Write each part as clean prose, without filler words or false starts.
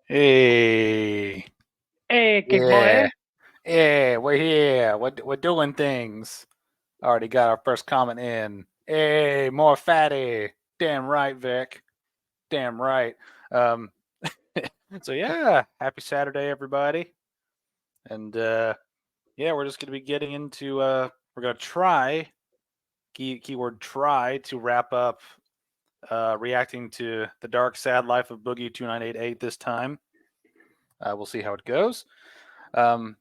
Hey, Hey, kick yeah, boy. yeah, we're here. We're doing things. Already got our first comment in. Hey, more fatty. Damn right, Vic. Damn right. Um, so yeah, happy Saturday, everybody. And yeah, we're just gonna be getting into. We're gonna try keyword try to wrap up reacting to the dark sad life of Boogie2988 this time. We'll see how it goes. But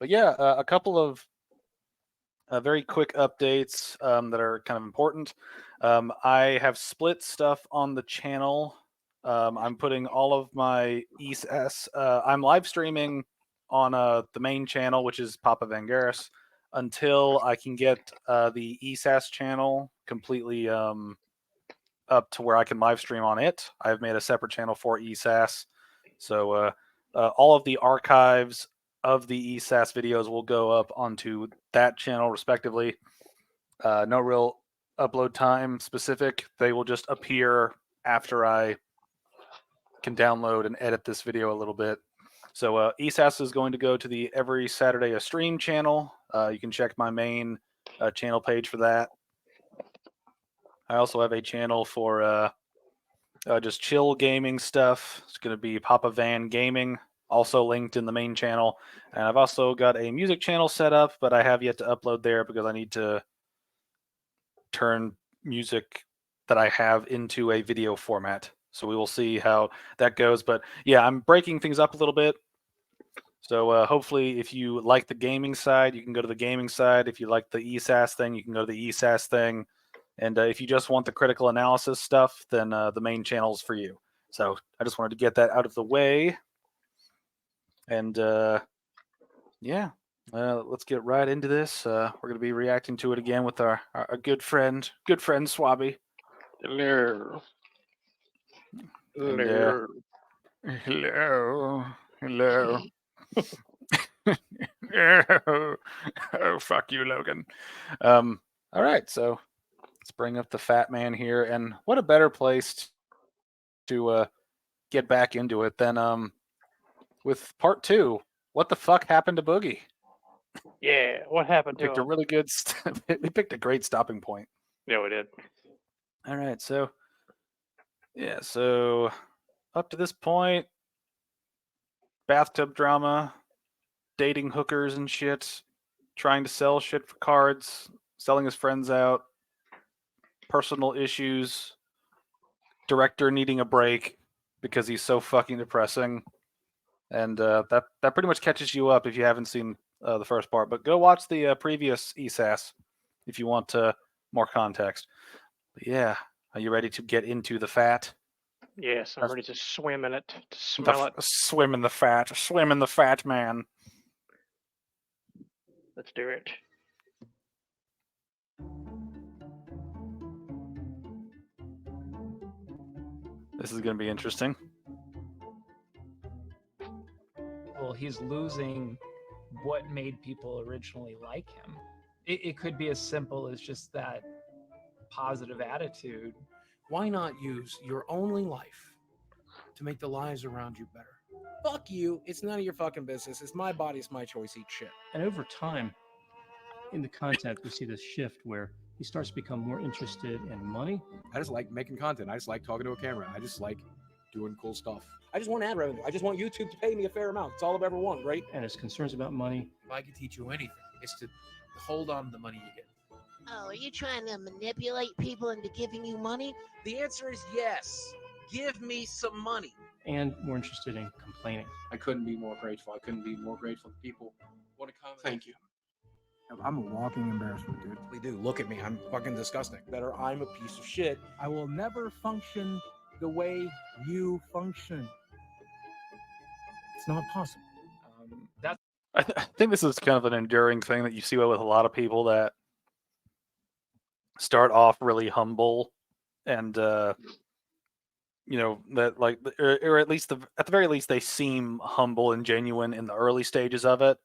yeah, a couple of very quick updates that are kind of important. I have split stuff on the channel. I'm putting all of my ESAS. I'm live streaming on the main channel, which is Papa Vangeris, until I can get the ESAS channel completely up to where I can live stream on it. I've made a separate channel for ESAS. So all of the archives of the ESAS videos will go up onto that channel respectively. No real upload time specific. They will just appear after I can download and edit this video a little bit. So ESAS is going to go to the Every Saturday a Stream channel. You can check my main channel page for that. I also have a channel for just chill gaming stuff. It's going to be Papa Van Gaming, also linked in the main channel. And I've also got a music channel set up, but I have yet to upload there because I need to turn music that I have into a video format. So we will see how that goes. But yeah, I'm breaking things up a little bit. So hopefully, if you like the gaming side, you can go to the gaming side. If you like the ESAS thing, you can go to the ESAS thing. And if you just want the critical analysis stuff, then the main channel is for you. So I just wanted to get that out of the way. And yeah, let's get right into this. We're going to be reacting to it again with our good friend Swabby. Hello. And Hello. hello. Oh, fuck you, Logan. All right, so let's bring up the fat man here, and what a better place to get back into it than with part two. What the fuck happened to Boogie? Yeah, what happened to Picked a him? really good. We picked a great stopping point. Yeah, we did. All right, so yeah, so up to this point, bathtub drama, dating hookers and shit, trying to sell shit for cards, selling his friends out, personal issues, director needing a break because he's so fucking depressing, and that pretty much catches you up if you haven't seen the first part. But go watch the previous ESAS if you want more context. But yeah, are you ready to get into the fat? Yes, I'm ready to swim in it, to The smell it. swim in the fat, man. Let's do it. This is going to be interesting. Well, he's losing what made people originally like him. It could be as simple as just that positive attitude. Why not use your only life to make the lives around you better? Fuck you. It's none of your fucking business. It's my body. It's my choice. Eat shit. And over time, in the content, we see this shift where he starts to become more interested in money. I just like making content. I just like talking to a camera. I just like doing cool stuff. I just want ad revenue. I just want YouTube to pay me a fair amount. It's all I've ever wanted, right? And his concerns about money. If I could teach you anything, it's to hold on to the money you get. Oh, are you trying to manipulate people into giving you money? The answer is yes. Give me some money. And more interested in complaining. I couldn't be more grateful. I couldn't be more grateful to people. What a comment. Thank you. I'm a walking embarrassment, dude. We do. Look at me. I'm fucking disgusting. Better, I'm a piece of shit. I will never function the way you function. It's not possible. I think this is kind of an enduring thing that you see with a lot of people that start off really humble and you know, that like, or at least at the very least they seem humble and genuine in the early stages of it,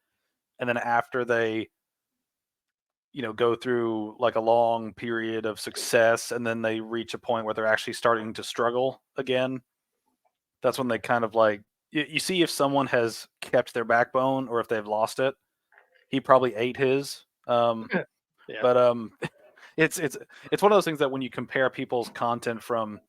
and then after they, you know, go through like a long period of success and then they reach a point where they're actually starting to struggle again, that's when they kind of like you see if someone has kept their backbone or if they've lost it. He probably ate his. Yeah. But it's one of those things that when you compare people's content from,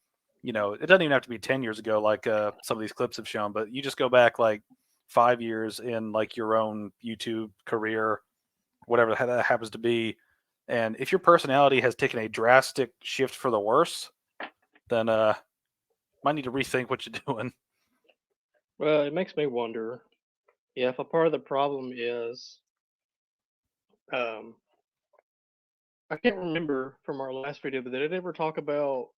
it doesn't even have to be 10 years ago, like some of these clips have shown, but you just go back like 5 years in like your own YouTube career, whatever that happens to be, and if your personality has taken a drastic shift for the worse, then might need to rethink what you're doing. Well, it makes me wonder if a part of the problem is, um, I can't remember from our last video, but did it ever talk about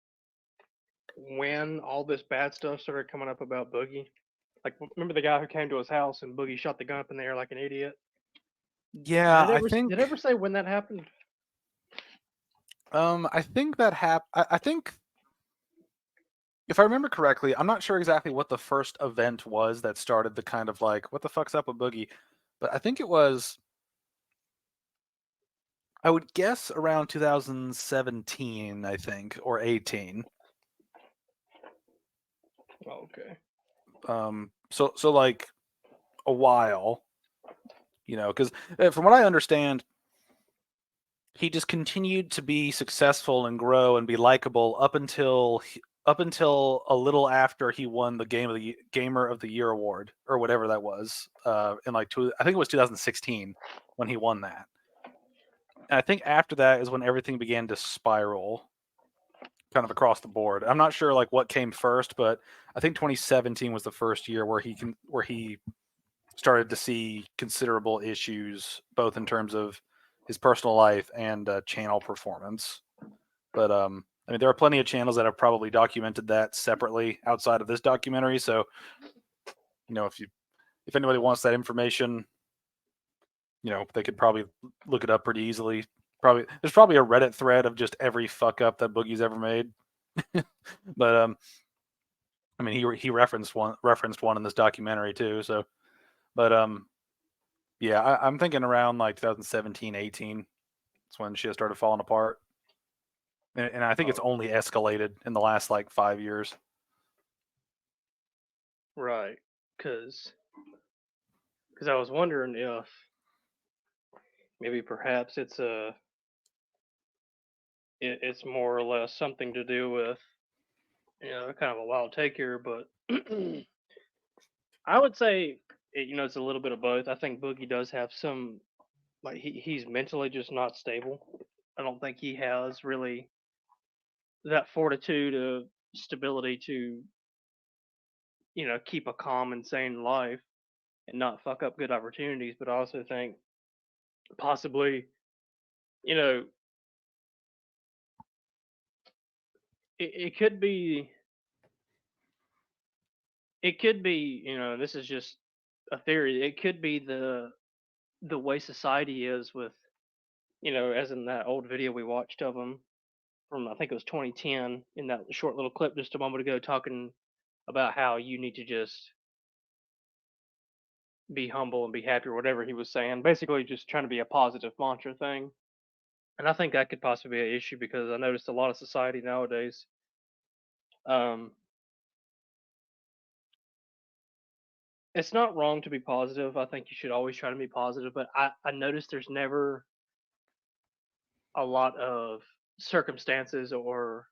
when all this bad stuff started coming up about Boogie? Like, remember the guy who came to his house and Boogie shot the gun up in the air like an idiot? Yeah, Did it ever say when that happened? I think that I think, if I remember correctly, I'm not sure exactly what the first event was that started the kind of like, what the fuck's up with Boogie? But I think it was, I would guess around 2017, I think, or 18. Okay. So like a while, because from what I understand, he just continued to be successful and grow and be likable up until a little after he won the Gamer of the Year award or whatever that was. In like I think it was 2016 when he won that. And I think after that is when everything began to spiral, kind of across the board. I'm not sure like what came first, but I think 2017 was the first year where he started to see considerable issues, both in terms of his personal life and channel performance. But I mean, there are plenty of channels that have probably documented that separately outside of this documentary. So, if anybody wants that information, they could probably look it up pretty easily. There's probably a Reddit thread of just every fuck up that Boogie's ever made. But I mean, he referenced one in this documentary too. So, but yeah, I'm thinking around like 2017, 18. That's when shit started falling apart. And I think it's only escalated in the last like 5 years. Right. Because I was wondering if maybe perhaps it's it's more or less something to do with, kind of a wild take here, but I would say it's a little bit of both. I think Boogie does have some, like, he's mentally just not stable. I don't think he has really that fortitude of stability to keep a calm and sane life and not fuck up good opportunities. But I also think possibly, you know it could be, this is just a theory. It could be the way society is with, as in that old video we watched of him from, I think it was 2010, in that short little clip just a moment ago, talking about how you need to just be humble and be happy, or whatever he was saying. Basically, just trying to be a positive mantra thing. And I think that could possibly be an issue because I noticed a lot of society nowadays. Um, it's not wrong to be positive. I think you should always try to be positive, but I noticed there's never a lot of circumstances or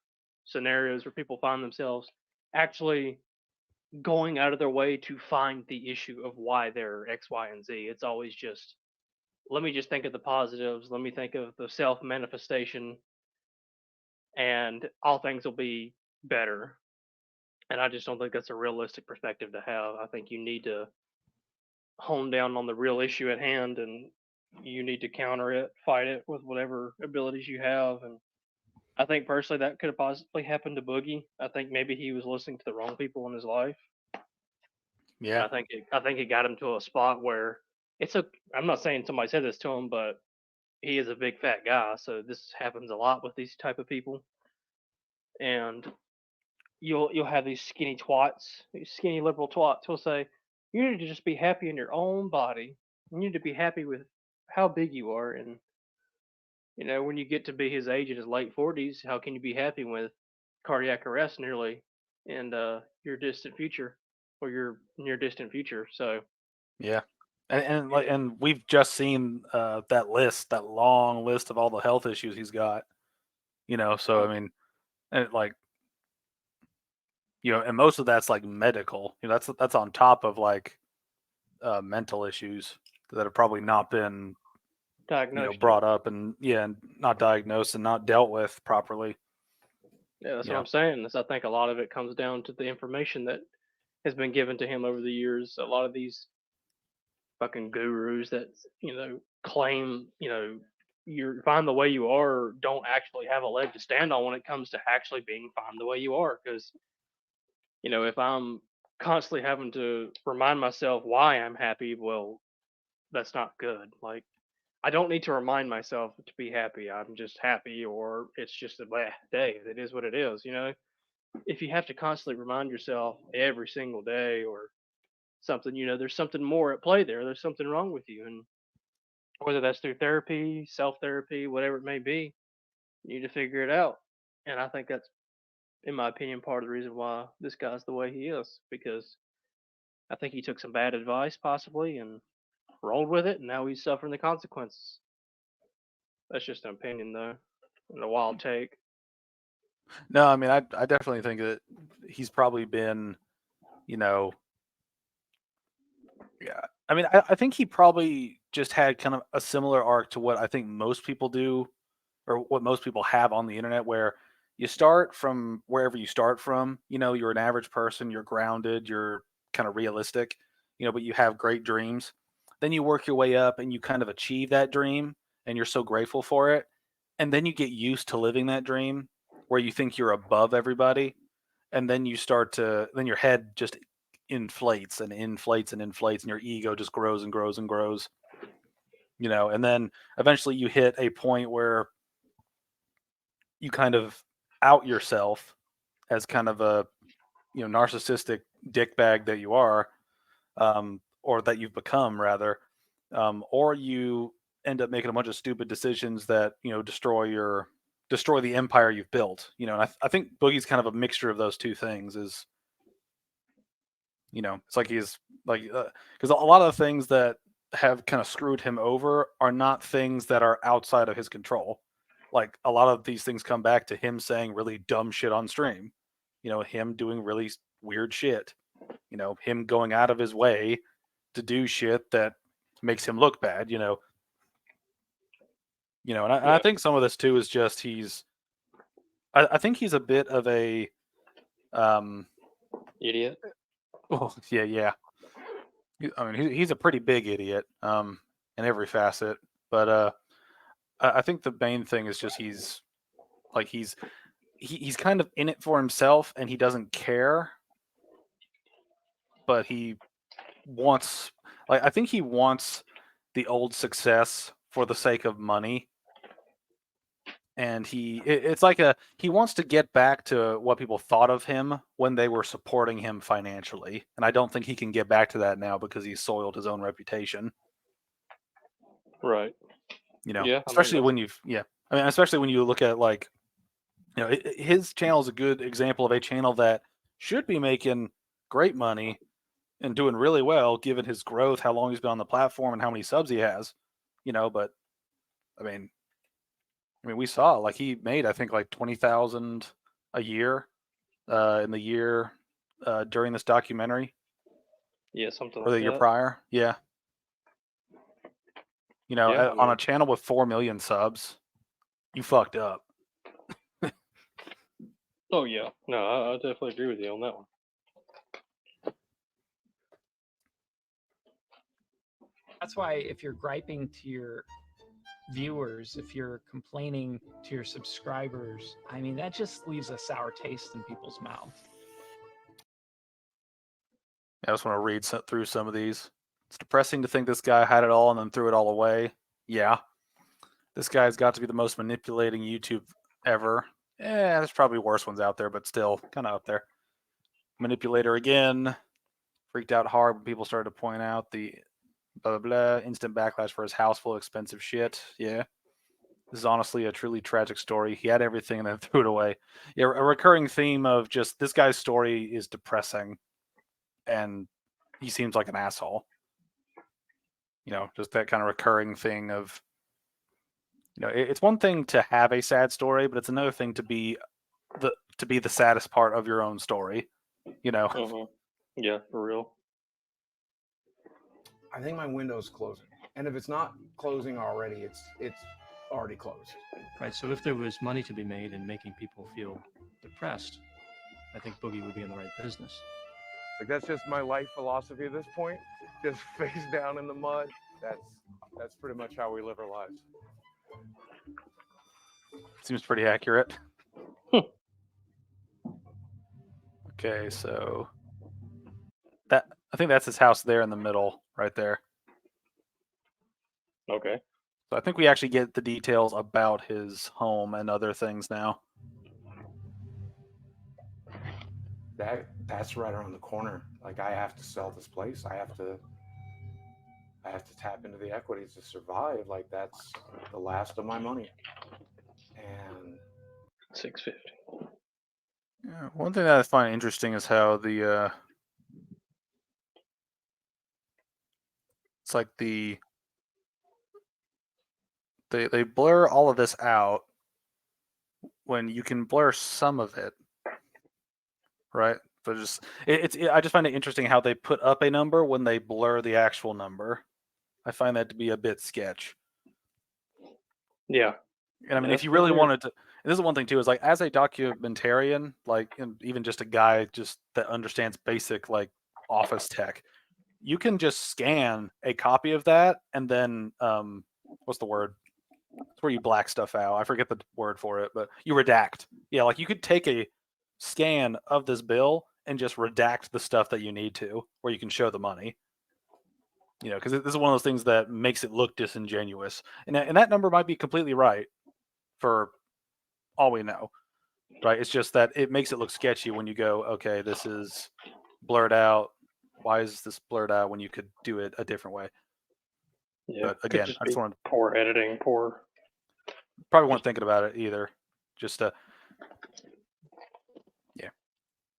scenarios where people find themselves actually going out of their way to find the issue of why they're X, Y, and Z. It's always just, let me just think of the positives. Let me think of the self manifestation, and all things will be better. And I just don't think that's a realistic perspective to have. I think you need to hone down on the real issue at hand, and you need to counter it, fight it with whatever abilities you have. And I think personally that could have possibly happened to Boogie. I think maybe he was listening to the wrong people in his life. Yeah. And I think it got him to a spot where I'm not saying somebody said this to him, but he is a big fat guy, so this happens a lot with these type of people. And you'll have these skinny twats, these skinny liberal twats who'll say, you need to just be happy in your own body. You need to be happy with how big you are. And when you get to be his age in his late 40s, how can you be happy with cardiac arrest nearly in your distant future? or your near distant future. So Yeah. And we've just seen that list, that long list of all the health issues he's got. So I mean, and like, and most of that's like medical. That's on top of like mental issues that have probably not been diagnosed. brought up and not diagnosed and not dealt with properly. Yeah, that's Yeah. what I'm saying. I think a lot of it comes down to the information that has been given to him over the years. A lot of these fucking gurus that claim you're fine the way you are don't actually have a leg to stand on when it comes to actually being fine the way you are. Because if I'm constantly having to remind myself why I'm happy, well, that's not good. Like, I don't need to remind myself to be happy. I'm just happy, or it's just a bad day. It is what it is. If you have to constantly remind yourself every single day or something, there's something more at play there. There's something wrong with you. And whether that's through therapy, self therapy, whatever it may be, you need to figure it out. And I think that's, in my opinion, part of the reason why this guy's the way he is, because I think he took some bad advice possibly and rolled with it, and now he's suffering the consequences. That's just an opinion, though, and a wild take. No, I mean, I definitely think that he's probably been, yeah. I mean, I think he probably just had kind of a similar arc to what I think most people do, or what most people have on the internet, where you start from wherever you start from. You're an average person, you're grounded, you're kind of realistic, but you have great dreams. Then you work your way up and you kind of achieve that dream and you're so grateful for it. And then you get used to living that dream where you think you're above everybody. And then then your head just inflates and inflates and inflates and your ego just grows and grows and grows. And then eventually you hit a point where you kind of out yourself as kind of a narcissistic dickbag that you are, or that you've become rather, or you end up making a bunch of stupid decisions that destroy the empire you've built. And I think Boogie's kind of a mixture of those two things. Is it's like he's like, because a lot of the things that have kind of screwed him over are not things that are outside of his control. Like, a lot of these things come back to him saying really dumb shit on stream. Him doing really weird shit. Him going out of his way to do shit that makes him look bad. And I think some of this too is just I think he's a bit of a Idiot. oh yeah. I mean, he's a pretty big idiot in every facet, but I think the main thing is just he's kind of in it for himself and he doesn't care, but he wants, I think he wants the old success for the sake of money. And it's like he wants to get back to what people thought of him when they were supporting him financially. And I don't think he can get back to that now because he's soiled his own reputation. Right. Yeah. Especially especially when you look at his channel is a good example of a channel that should be making great money and doing really well given his growth, how long he's been on the platform, and how many subs he has. But I mean, we saw he made, I think, 20,000 a year in the year during this documentary. Yeah, something or like the year that. prior. Yeah. On a channel with 4 million subs, you fucked up. Oh yeah, no, I definitely agree with you on that one. That's why if you're griping to your viewers, if you're complaining to your subscribers, I mean, that just leaves a sour taste in people's mouth. I just want to read through some of these. It's depressing to think this guy had it all and then threw it all away. Yeah. This guy's got to be the most manipulating YouTube ever. There's probably worse ones out there, but still kind of up there. Manipulator again. Freaked out hard when people started to point out the blah, blah, blah. Instant backlash for his house full of expensive shit. Yeah. This is honestly a truly tragic story. He had everything and then threw it away. Yeah, a recurring theme of just this guy's story is depressing. and he seems like an asshole. You know, just that kind of recurring thing of, you know, it's one thing to have a sad story, but it's another thing to be the saddest part of your own story. You know, Yeah, for real. I think my window's closing, and if it's not closing already, it's already closed. Right. So if there was money to be made in making people feel depressed, I think Boogie would be in the right business. Like, that's just my life philosophy at this point. Just face down in the mud. That's pretty much how we live our lives. seems pretty accurate. Okay, so that, I think that's his house there in the middle, right there. Okay. So I think we actually get the details about his home and other things now. That's right around the corner. Like, I have to sell this place. I have to tap into the equities to survive. Like, that's the last of my money. And 650. Yeah, one thing that I find interesting is how the it's like they blur all of this out when you can blur some of it, right? But I just find it interesting how they put up a number when they blur the actual number. I find that to be a bit sketch. Yeah. And I mean, That's if you really weird. wanted to, and this is one thing too, is like as a documentarian, like, and even just a guy just that understands basic like office tech, you can just scan a copy of that and then what's the word? It's where you black stuff out. I forget the word for it, but you redact. Yeah, like you could take a scan of this bill and just redact the stuff that you need to, where you can show the money. You know, because this is one of those things that makes it look disingenuous, and that number might be completely right for all we know, right? It's just that it makes it look sketchy when you go, okay, this is blurred out. Why is this blurred out when you could do it a different way? Yeah. But Could again, just I just be wanted, poor editing, poor. probably weren't thinking about it either. Just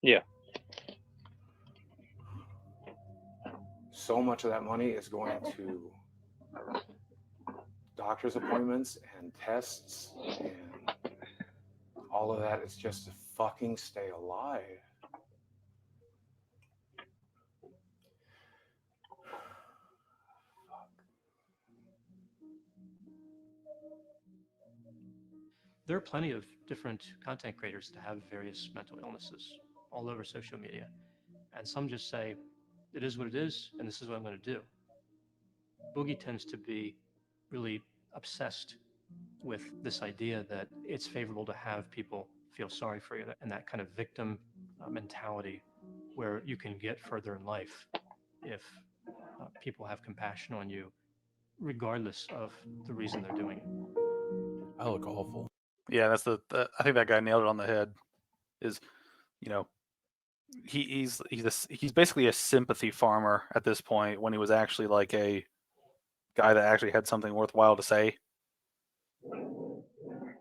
Yeah. so much of that money is going to doctor's appointments and tests, and all of that is just to fucking stay alive. There are plenty of different content creators that have various mental illnesses all over social media. And some just say, it is what it is, and this is what I'm going to do. Boogie tends to be really obsessed with this idea that it's favorable to have people feel sorry for you, and that kind of victim mentality where you can get further in life if people have compassion on you, regardless of the reason they're doing it. I look awful. yeah, that's I think that guy nailed it on the head. Is, you know, he's basically a sympathy farmer at this point when he was actually like a guy that actually had something worthwhile to say.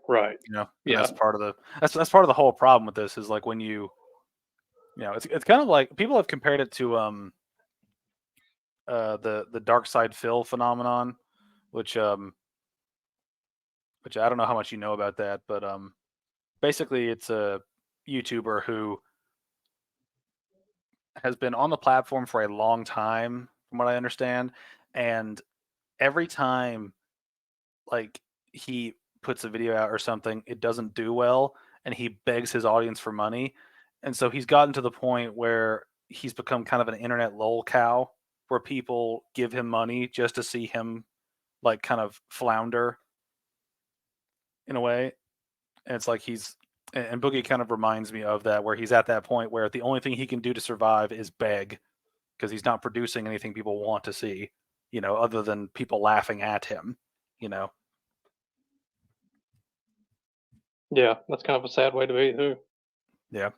Right. You know, and Yeah. that's part of the part of the whole problem with this is like when you know, it's kind of like people have compared it to the Dark Side Phil phenomenon, which I don't know how much you know about that, but basically it's a YouTuber who has been on the platform for a long time, from what I understand, and every time like he puts a video out or something, it doesn't do well, and he begs his audience for money, and so he's gotten to the point where he's become kind of an internet lol cow, where people give him money just to see him like kind of flounder in a way. And it's like and Boogie kind of reminds me of that, where he's at that point where the only thing he can do to survive is beg, because he's not producing anything people want to see, you know, other than people laughing at him, you know. Yeah. That's kind of a sad way to be, too. Yeah.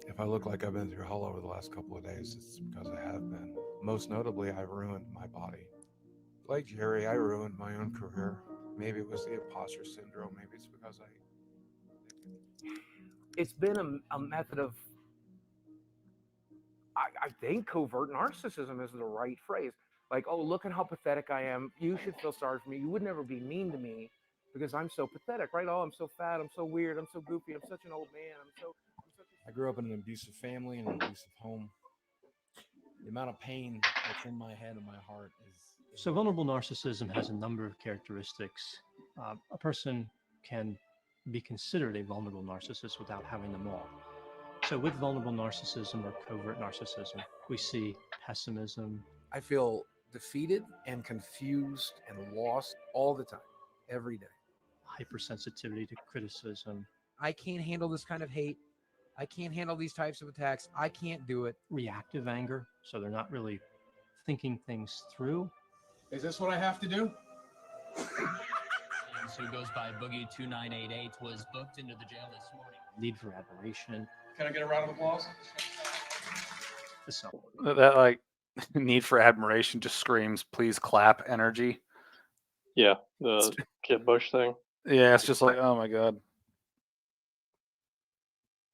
If I look like I've been through hell over the last couple of days, it's because I have been. Most notably, I ruined my body. Like Jerry, I ruined my own career. Maybe it was the imposter syndrome. Maybe it's because It's been a method of I think covert narcissism is the right phrase. Like, oh, look at how pathetic I am. You should feel sorry for me. You would never be mean to me because I'm so pathetic, right? Oh, I'm so fat. I'm so weird. I'm so goofy. I'm such an old man. I'm such I grew up in an abusive family and an abusive home. The amount of pain that's in my head and my heart is. So vulnerable narcissism has a number of characteristics. A person can be considered a vulnerable narcissist without having them all. So with vulnerable narcissism or covert narcissism, we see pessimism. I feel defeated and confused and lost all the time, every day. Hypersensitivity to criticism. I can't handle this kind of hate. I can't handle these types of attacks. I can't do it. Reactive anger. So they're not really thinking things through. Is this what I have to do? Who goes by Boogie2988 was booked into the jail this morning. Need for admiration. Can I get a round of applause? That like need for admiration just screams, please clap energy. Yeah, the Kid Bush thing. Yeah, it's just like, oh my God.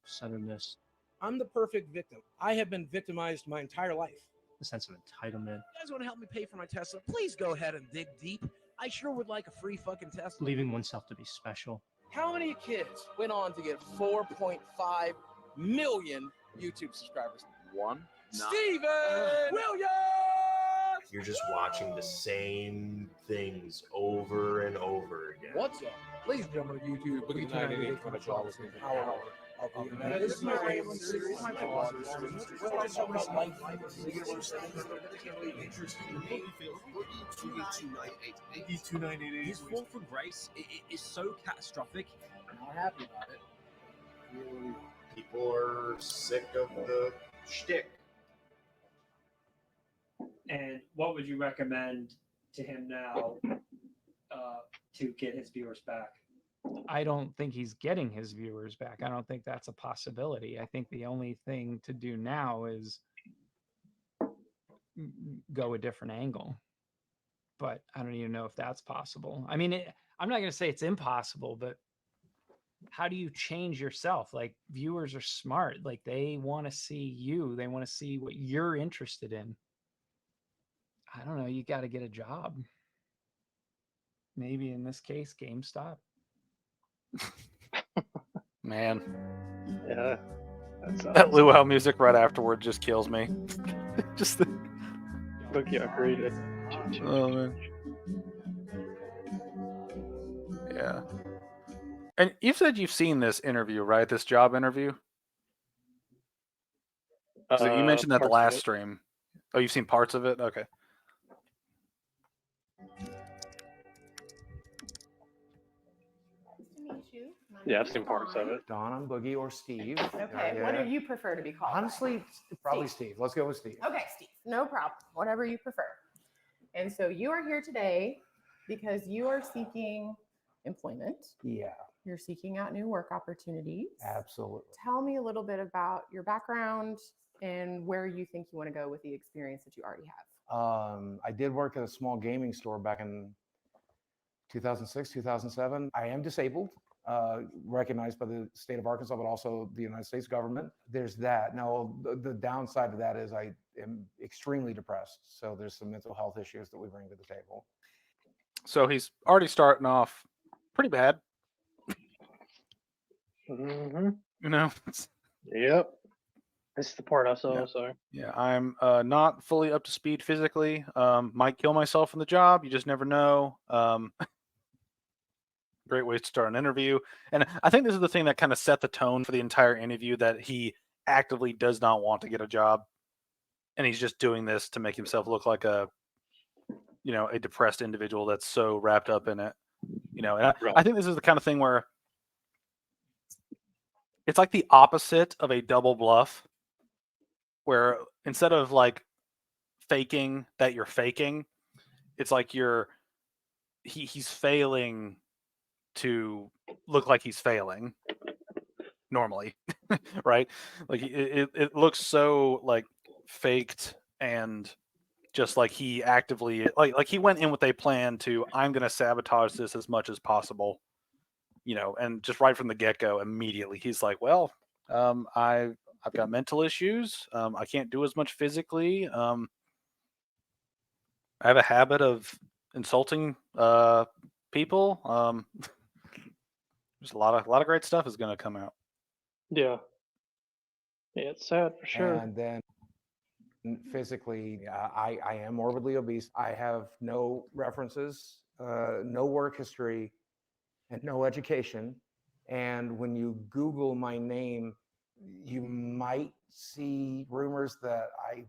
Centeredness. I'm the perfect victim. I have been victimized my entire life. A sense of entitlement. You guys want to help me pay for my Tesla? Please go ahead and dig deep. I sure would like a free fucking Tesla. Believing oneself to be special. How many kids went on to get 4.5 million YouTube subscribers? one. Steven Williams! You're just watching the same things over and over again. What's up? Ladies and gentlemen of YouTube, Boogie2988 for the Power Hour of the Internet. This is my rambling series. My blog. We're talking about life, the universe, Boogie2988. His fall from grace is so catastrophic. I'm not happy about it. Really. People are sick of the shtick. And what would you recommend to him now to get his viewers back? I don't think he's getting his viewers back. I don't think that's a possibility. I think the only thing to do now is go a different angle. But I don't even know if that's possible. I mean, I'm not going to say it's impossible, but how do you change yourself? Like, viewers are smart. Like, they want to see you. They want to see what you're interested in. I don't know. You got to get a job. Maybe in this case, GameStop. Man. Yeah. That luau music right afterward just kills me. Just the... Boogie agreed. Oh, man. Yeah. And you said you've seen this interview, right? This job interview? So you mentioned that the last stream. Oh, you've seen parts of it? Okay. Yeah, I've seen parts of it. Don, I'm Boogie, or Steve. Okay, what do you prefer to be called? Honestly, probably Steve. Let's go with Steve. Okay, Steve, no problem. Whatever you prefer. And so you are here today because you are seeking employment. Yeah, You're seeking out new work opportunities. absolutely. Tell me a little bit about your background and where you think you want to go with the experience that you already have. I did work at a small gaming store back in 2006, 2007. I am disabled, recognized by the state of Arkansas, but also the United States government. There's that. Now, the downside of that is I am extremely depressed. So there's some mental health issues that we bring to the table. So he's already starting off pretty bad. Mm-hmm. You know? Yep. This is the part I saw, Yeah. so. Yeah, I'm not fully up to speed physically. Might kill myself in the job. You just never know. Great way to start an interview. And I think this is the thing that kind of set the tone for the entire interview, that he actively does not want to get a job. And he's just doing this to make himself look like a depressed individual that's so wrapped up in it. And I think this is the kind of thing where it's like the opposite of a double bluff, where instead of like faking that you're faking, it's like he's failing to look like he's failing normally, right? Like it looks so like faked, and just like he actively like he went in with a plan to, I'm going to sabotage this as much as possible, and just right from the get-go, immediately he's like, well, I I've got mental issues. I can't do as much physically. I have a habit of insulting people. There's a lot of great stuff is going to come out. Yeah. Yeah, it's sad for sure. And then physically, I am morbidly obese. I have no references, no work history, and no education. And when you Google my name, you might see rumors that I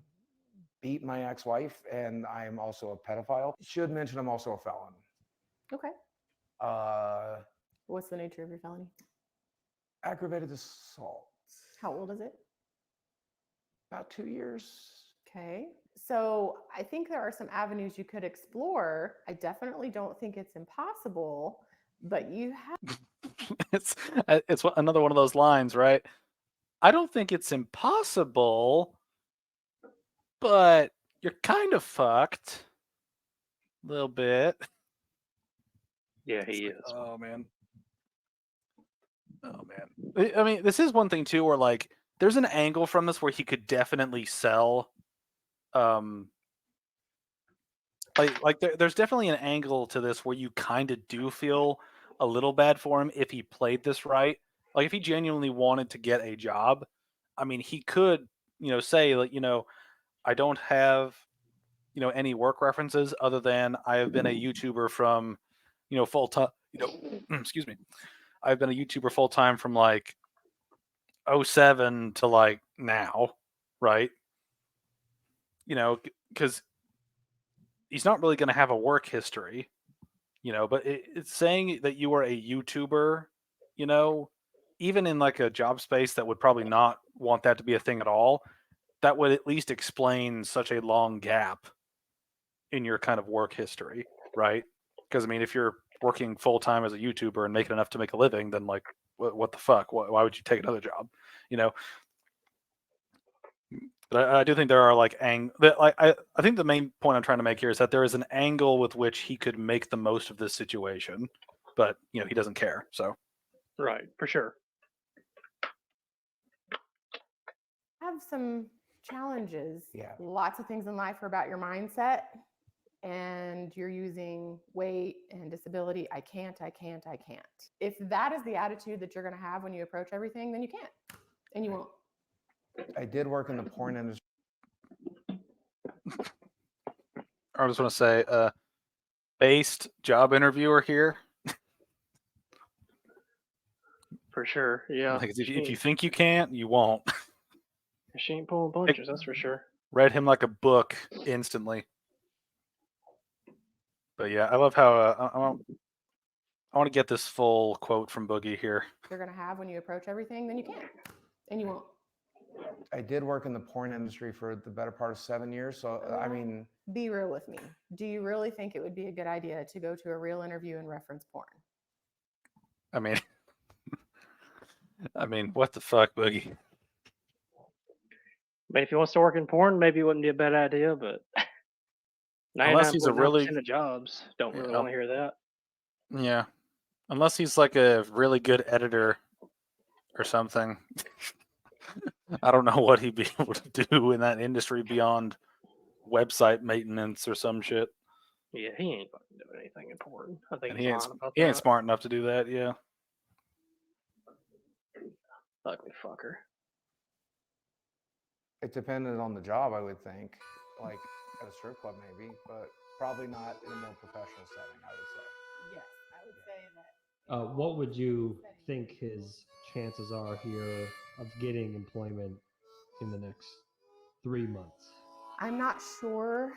beat my ex-wife and I'm also a pedophile. Should mention I'm also a felon. Okay. What's the nature of your felony? Aggravated assault. How old is it? About 2 years. Okay. So I think there are some avenues you could explore. I definitely don't think it's impossible, but you have. It's another one of those lines, right? I don't think it's impossible, but you're kind of fucked a little bit. Yeah, he is. Oh man. I mean, this is one thing too, where like there's an angle from this where he could definitely sell. There's definitely an angle to this where you kind of do feel a little bad for him if he played this right. Like if he genuinely wanted to get a job, I mean, he could, say like, I don't have, any work references other than I have been a YouTuber from, full time, excuse me. I've been a YouTuber full time from like 2007 to like now, right? Because he's not really going to have a work history, but it's saying that you are a YouTuber, even in like a job space that would probably not want that to be a thing at all, that would at least explain such a long gap in your kind of work history, right? Because I mean, if you're working full time as a YouTuber and making enough to make a living, then like, what the fuck? Why would you take another job? But I do think there are like I think the main point I'm trying to make here is that there is an angle with which he could make the most of this situation, but he doesn't care. So right, for sure. Have some challenges. Yeah. Lots of things in life are about your mindset, and you're using weight and disability. I can't. If that is the attitude that you're going to have when you approach everything, then you can't, and you won't. I did work in the porn industry. I just want to say, based job interviewer here. For sure, yeah. Like, if you think you can't, you won't. She ain't pulling punches, that's for sure. Read him like a book instantly. But yeah, I love how I want to get this full quote from Boogie here. You're going to have when you approach everything, then you can't, and you won't. I did work in the porn industry for the better part of 7 years. So, I mean, be real with me. Do you really think it would be a good idea to go to a real interview and reference porn? I mean, what the fuck, Boogie? But if he wants to work in porn, maybe it wouldn't be a bad idea, but unless he's a really 99.9% of jobs don't really want to hear that. Yeah. Unless he's like a really good editor or something. I don't know what he'd be able to do in that industry beyond website maintenance or some shit. Yeah, he ain't fucking doing anything important. I think And he's lying about he ain't that. smart enough to do that, yeah. Ugly fucker. it depended on the job, I would think, like at a strip club maybe, but probably not in a more professional setting, I would say. Yes, I would say that. What would you think his chances are here of getting employment in the next 3 months? I'm not sure.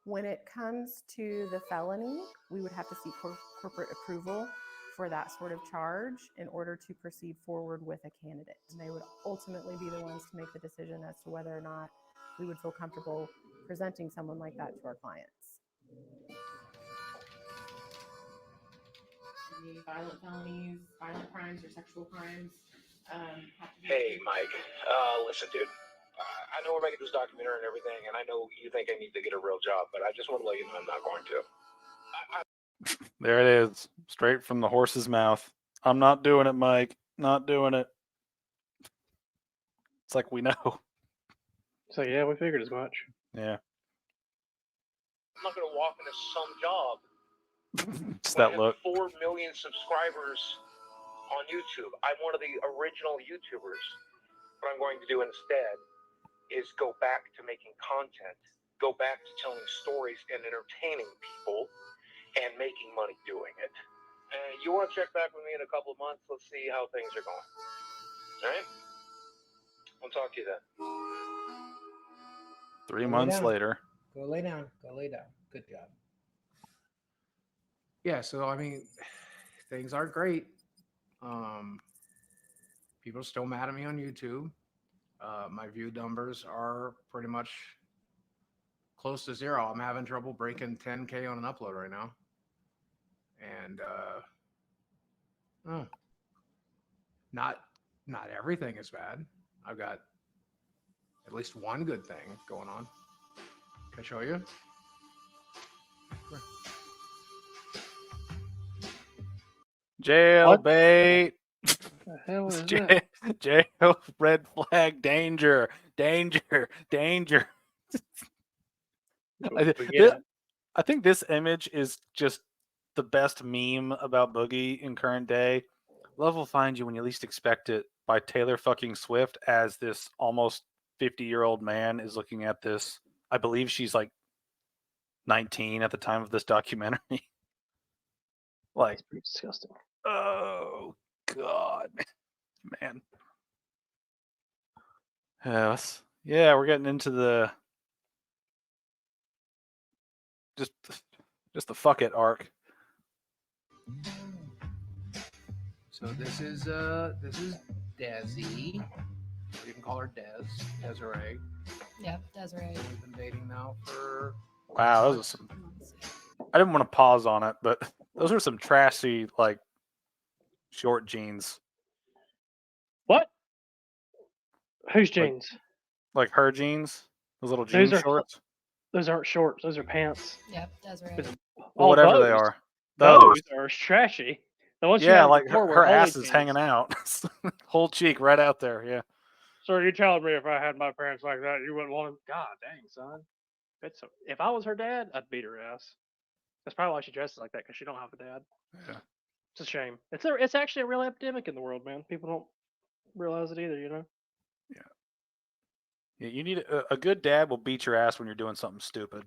When it comes to the felony, we would have to seek corporate approval for that sort of charge in order to proceed forward with a candidate. And they would ultimately be the ones to make the decision as to whether or not we would feel comfortable presenting someone like that to our clients. Any violent felonies, violent crimes, or sexual crimes. Hey, Mike. Listen, dude. I know we're making this documentary and everything, and I know you think I need to get a real job, but I just want to let you know I'm not going to. There it is, straight from the horse's mouth. I'm not doing it, Mike. Not doing it. It's like we know. So yeah, we figured as much. Yeah. I'm not going to walk into some job Just when I that have look. 4 million subscribers on YouTube. I'm one of the original YouTubers. What I'm going to do instead is go back to making content, go back to telling stories and entertaining people and making money doing it. You want to check back with me in a couple of months? Let's see how things are going. All right? I'll talk to you then. 3 Go lay months down. later. Go lay down. Go lay down. Good job. Yeah, so I mean, things aren't great. People are still mad at me on YouTube. My view numbers are pretty much close to zero. I'm having trouble breaking 10K on an upload right now. And not everything is bad. I've got at least one good thing going on. Can I show you? Jailbait. The hell is Jail, that? jail, red flag, danger, danger, danger. I think this image is just the best meme about Boogie in current day. Love will find you when you least expect it by Taylor fucking Swift as this almost 50-year-old man is looking at this. I believe she's like 19 at the time of this documentary. Like, It's pretty disgusting. Oh God, man. Yes. Yeah, we're getting into the just the fuck it arc. So this is Desi. You can call her Desiree. Yep, Desiree. We've been dating now for Wow, those are some. I didn't want to pause on it, but those are some trashy like short jeans. What? Whose jeans? Like her jeans, those little jean shorts. Those aren't shorts. Those are pants. Yep, Desiree. Well, whatever they are. Those are trashy. The ones Yeah, you like had before her were holy ass is jeans. hanging out, whole cheek right out there. Yeah. So you're telling me if I had my parents like that, you wouldn't want them? God dang, son. If I was her dad, I'd beat her ass. That's probably why she dresses like that, because she don't have a dad. Yeah. It's a shame. It's actually a real epidemic in the world, man. People don't realize it either, you know? Yeah, you need a good dad will beat your ass when you're doing something stupid.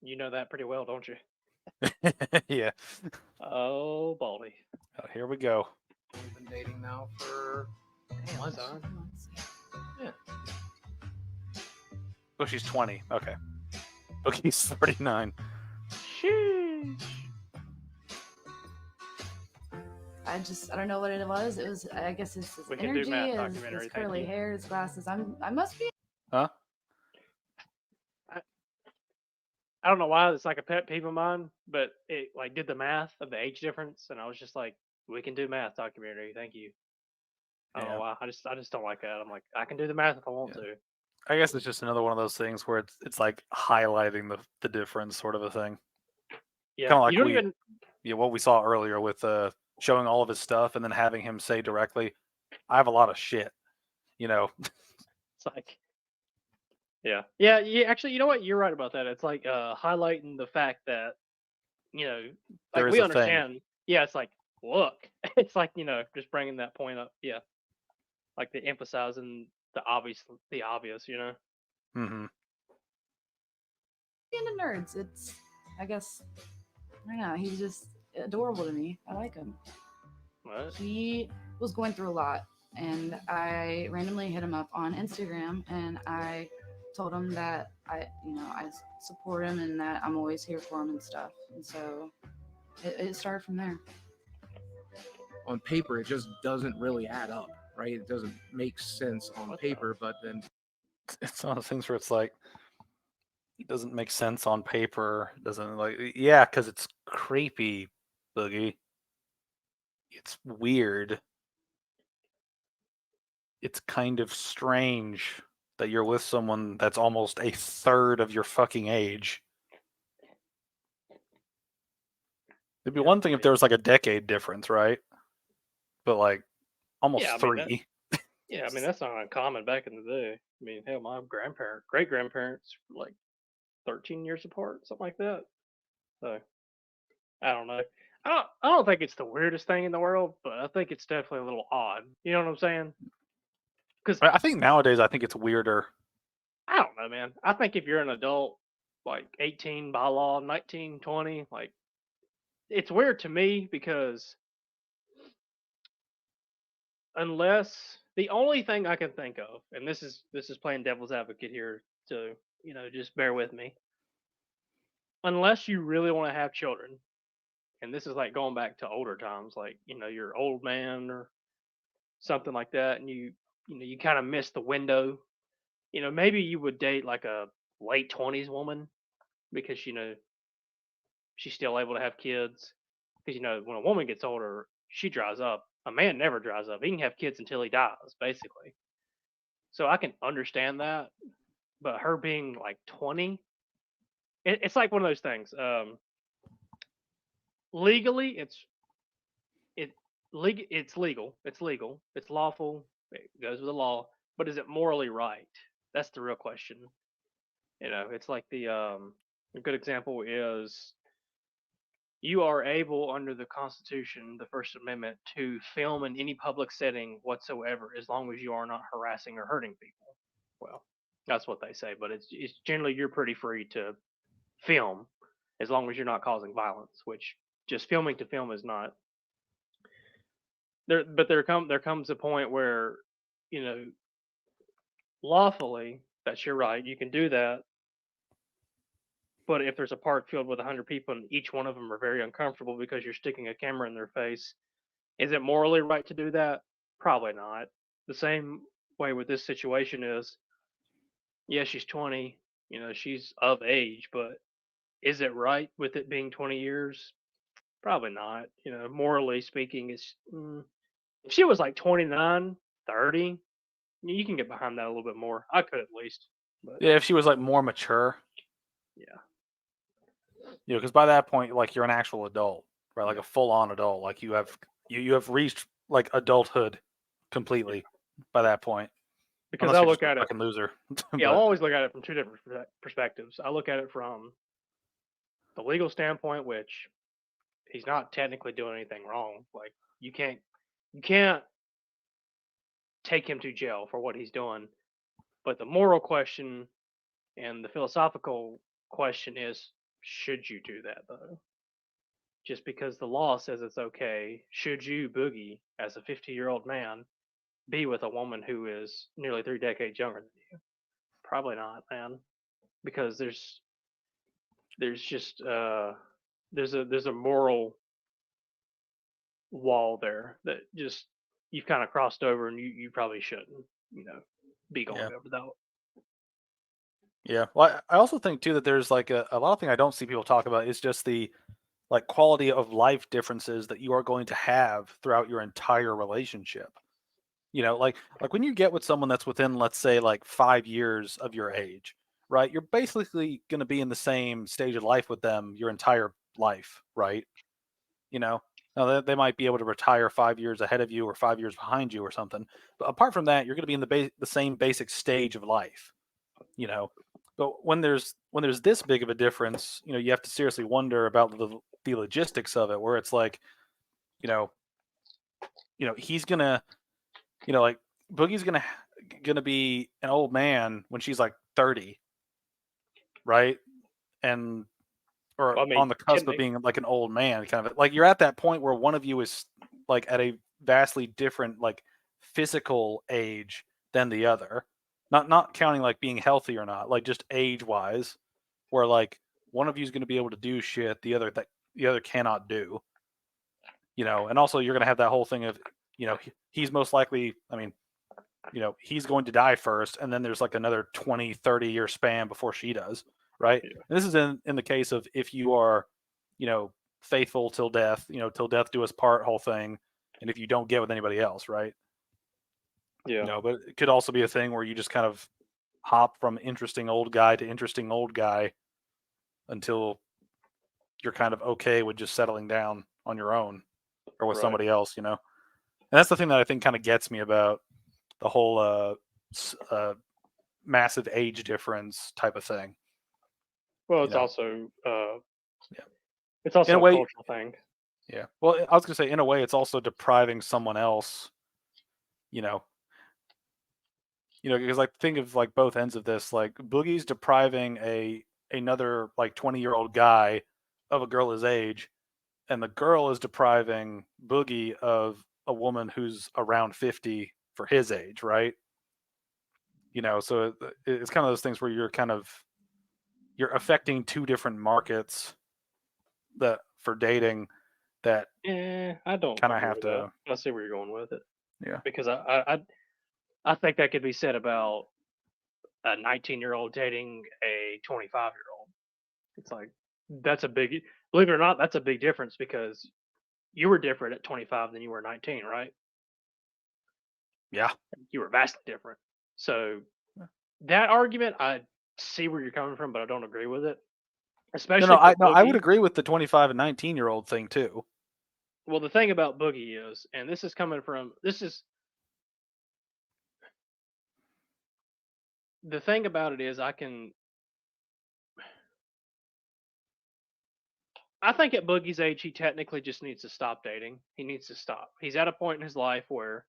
You know that pretty well, don't you? Yeah. Oh, baldy. Oh, here we go. We've been dating now for months. Son. Yeah. Oh, she's 20. Okay. Boogie's 39. Sheesh. I don't know what it was. It was, I guess it's his We can do energy, math his documentary, thank curly you. hair, his glasses. I must be. Huh? I don't know why it's like a pet peeve of mine, but it like did the math of the age difference, and I was just like, "We can do math documentary, thank you." I don't know why. I just don't like that. I'm like, I can do the math if I want to. I guess it's just another one of those things where it's like highlighting the difference, sort of a thing. Yeah, Kind of like you don't even. what we saw earlier with showing all of his stuff and then having him say directly, "I have a lot of shit," you know. It's like, yeah. Actually, you know what? You're right about that. It's like highlighting the fact that, you know, like There is we a thing. understand. Yeah, it's like, look, it's like, you know, just bringing that point up. Yeah, like the emphasizing the obvious, you know. Mm-hmm. Into nerds. It's, I guess, I don't know. He's just adorable to me. I like him. What? He was going through a lot, and I randomly hit him up on Instagram, and I told him that I support him and that I'm always here for him and stuff. And so it started from there. On paper, it just doesn't really add up, right? It doesn't make sense on paper, but then It's one of those things where it's like, it doesn't make sense on paper. Doesn't because it's creepy, Boogie. It's weird. It's kind of strange that you're with someone that's almost a third of your fucking age. It'd be one thing if there was like a decade difference, right? But like almost Yeah, I mean, three. Yeah, I mean that's not uncommon back in the day. I mean, hell, my great grandparents were like 13 years apart, something like that. So I don't know. I don't think it's the weirdest thing in the world, but I think it's definitely a little odd. You know what I'm saying? Because I think nowadays, I think it's weirder. I don't know, man. I think if you're an adult, like 18 by law, 19, 20, like it's weird to me because unless the only thing I can think of, and this is playing devil's advocate here, so just bear with me. Unless you really want to have children, and this is like going back to older times, like you're an old man or something like that, and you kind of miss the window. Maybe you would date like a late 20s woman because she's still able to have kids. Because when a woman gets older, she dries up. A man never dries up. He can have kids until he dies, basically. So I can understand that, but her being like 20, it's like one of those things. Legally, it's legal. It's legal. It's lawful. It goes with the law. But is it morally right? That's the real question. It's like a good example is you are able under the Constitution, the First Amendment, to film in any public setting whatsoever as long as you are not harassing or hurting people. Well, that's what they say, but it's generally you're pretty free to film as long as you're not causing violence, which just filming to film is not. There comes a point where, lawfully, that's your right, you can do that. But if there's a park filled with 100 people and each one of them are very uncomfortable because you're sticking a camera in their face, is it morally right to do that? Probably not. The same way with this situation is, yeah, she's 20, she's of age, but is it right with it being 20 years? Probably not. Morally speaking, it's if she was like 29, 30, you can get behind that a little bit more. I could at least. But Yeah, if she was like more mature. yeah. Because by that point, like you're an actual adult, right? Like a full-on adult. Like you have reached like adulthood completely by that point. Because Unless I you're look just a at it, fucking loser. yeah, I'll always look at it from two different perspectives. I look at it from the legal standpoint, which he's not technically doing anything wrong. Like you can't take him to jail for what he's doing. But the moral question and the philosophical question is, should you do that though? Just because the law says it's okay, should you, Boogie, as a 50-year-old man, be with a woman who is nearly 3 decades younger than you? Probably not, man. Because there's just there's a moral wall there that just you've kind of crossed over, and you probably shouldn't, be going over that. Yeah. Well, I also think too that there's like a lot of thing I don't see people talk about is just the like quality of life differences that you are going to have throughout your entire relationship. Like when you get with someone that's within, let's say, like 5 years of your age, right? You're basically going to be in the same stage of life with them your entire life, right? Now they might be able to retire 5 years ahead of you or 5 years behind you or something. But apart from that, you're going to be in the same basic stage of life, But when there's this big of a difference, you have to seriously wonder about the logistics of it, where it's like, he's gonna, like Boogie's gonna be an old man when she's like 30, right? And or Well, I mean, on the cusp can of being like an old man, kind of like you're at that point where one of you is like at a vastly different like physical age than the other. Not counting like being healthy or not, like just age wise, where like one of you is going to be able to do shit the other cannot do. And also you're going to have that whole thing of, he's most likely, I mean, he's going to die first, and then there's like another 20, 30-year span before she does, right? Yeah. And this is in the case of if you are, faithful till death, till death do us part whole thing, and if you don't get with anybody else, right? Yeah. But it could also be a thing where you just kind of hop from interesting old guy to interesting old guy until you're kind of okay with just settling down on your own or with Right. somebody else, And that's the thing that I think kind of gets me about the whole massive age difference type of thing. Well, You it's know? also Yeah. it's also In a a way, cultural thing. yeah. Well, I was gonna say, in a way, it's also depriving someone else. Because like think of like both ends of this. Like Boogie's depriving another like 20-year-old guy of a girl his age, and the girl is depriving Boogie of a woman who's around 50 for his age, right? So it's kind of those things where you're affecting two different markets that for dating that I don't kind of agree have with to. that. I see where you're going with it. Yeah. Because I think that could be said about a 19-year-old dating a 25-year-old. It's like that's a big, believe it or not, that's a big difference because you were different at 25 than you were 19, right? Yeah. You were vastly different. So that argument, I see where you're coming from, but I don't agree with it. Especially I for would Boogie. agree with the 25 and 19-year-old thing too. Well, the thing about Boogie is, and this is the thing about it is, I think at Boogie's age, he technically just needs to stop dating. He needs to stop. He's at a point in his life where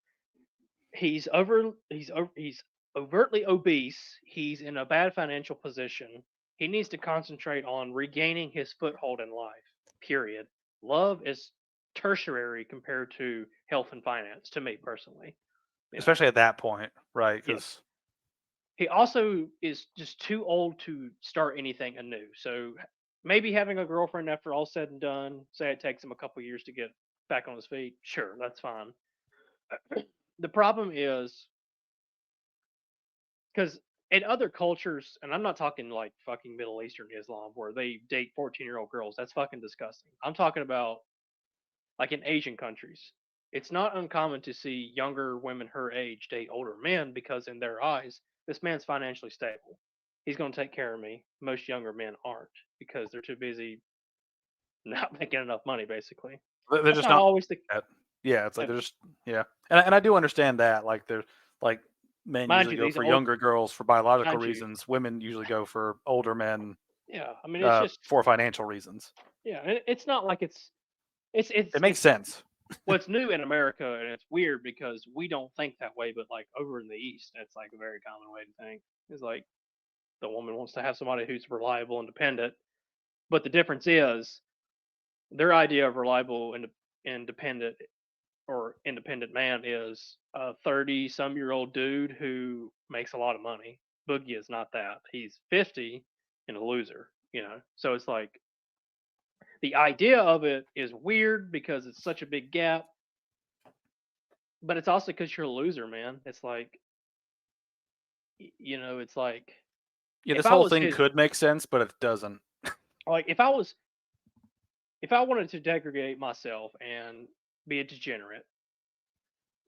he's overtly obese. He's in a bad financial position. He needs to concentrate on regaining his foothold in life. Period. Love is tertiary compared to health and finance, to me personally. Especially at that point, right? Because he also is just too old to start anything anew. So maybe having a girlfriend after all said and done, say it takes him a couple years to get back on his feet, sure, that's fine. The problem is because in other cultures, and I'm not talking like fucking Middle Eastern Islam where they date 14-year-old girls. That's fucking disgusting. I'm talking about like in Asian countries. It's not uncommon to see younger women her age date older men because in their eyes, this man's financially stable. He's going to take care of me. Most younger men aren't because they're too busy not making enough money, basically. they're That's just how I not always think. Yeah, it's like they're just and I do understand that. Like there's like men Mind usually you, go these for old- younger girls for biological Mind you. reasons. Women usually go for older men. Yeah, I mean, it's just for financial reasons. yeah. It's not like it's It makes sense. Well, it's new in America, and it's weird because we don't think that way. But like over in the East, it's like a very common way to think. It's like the woman wants to have somebody who's reliable and dependent. But the difference is their idea of reliable and independent or independent man is a 30-some-year-old dude who makes a lot of money. Boogie is not that. He's 50 and a loser, So it's like the idea of it is weird because it's such a big gap. But it's also because you're a loser, man. It's like, it's like Yeah, if this I whole was thing his, could make sense, but it doesn't. like if I wanted to degrade myself and be a degenerate,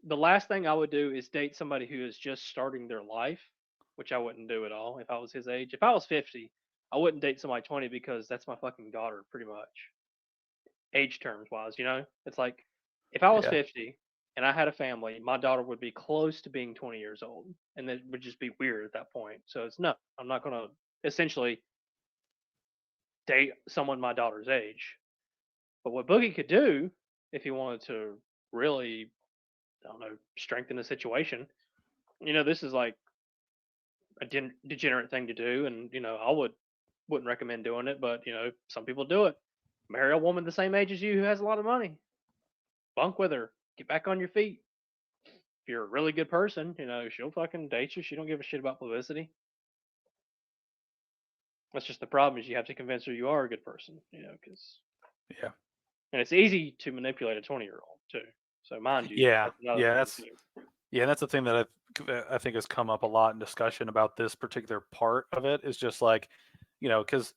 the last thing I would do is date somebody who is just starting their life, which I wouldn't do at all if I was his age. If I was 50, I wouldn't date somebody 20 because that's my fucking daughter, pretty much. Age terms wise, it's like if I was 50 and I had a family, my daughter would be close to being 20 years old, and it would just be weird at that point. So it's no, I'm not going to essentially date someone my daughter's age. But what Boogie could do if he wanted to really, I don't know, strengthen the situation, this is like a degenerate thing to do, and I wouldn't recommend doing it, but some people do it. Marry a woman the same age as you who has a lot of money. Bunk with her. Get back on your feet. If you're a really good person, she'll fucking date you. She don't give a shit about publicity. That's just the problem is you have to convince her you are a good person, because and it's easy to manipulate a 20-year-old too. So mind you, that's the thing that I think has come up a lot in discussion about this particular part of it is just like, because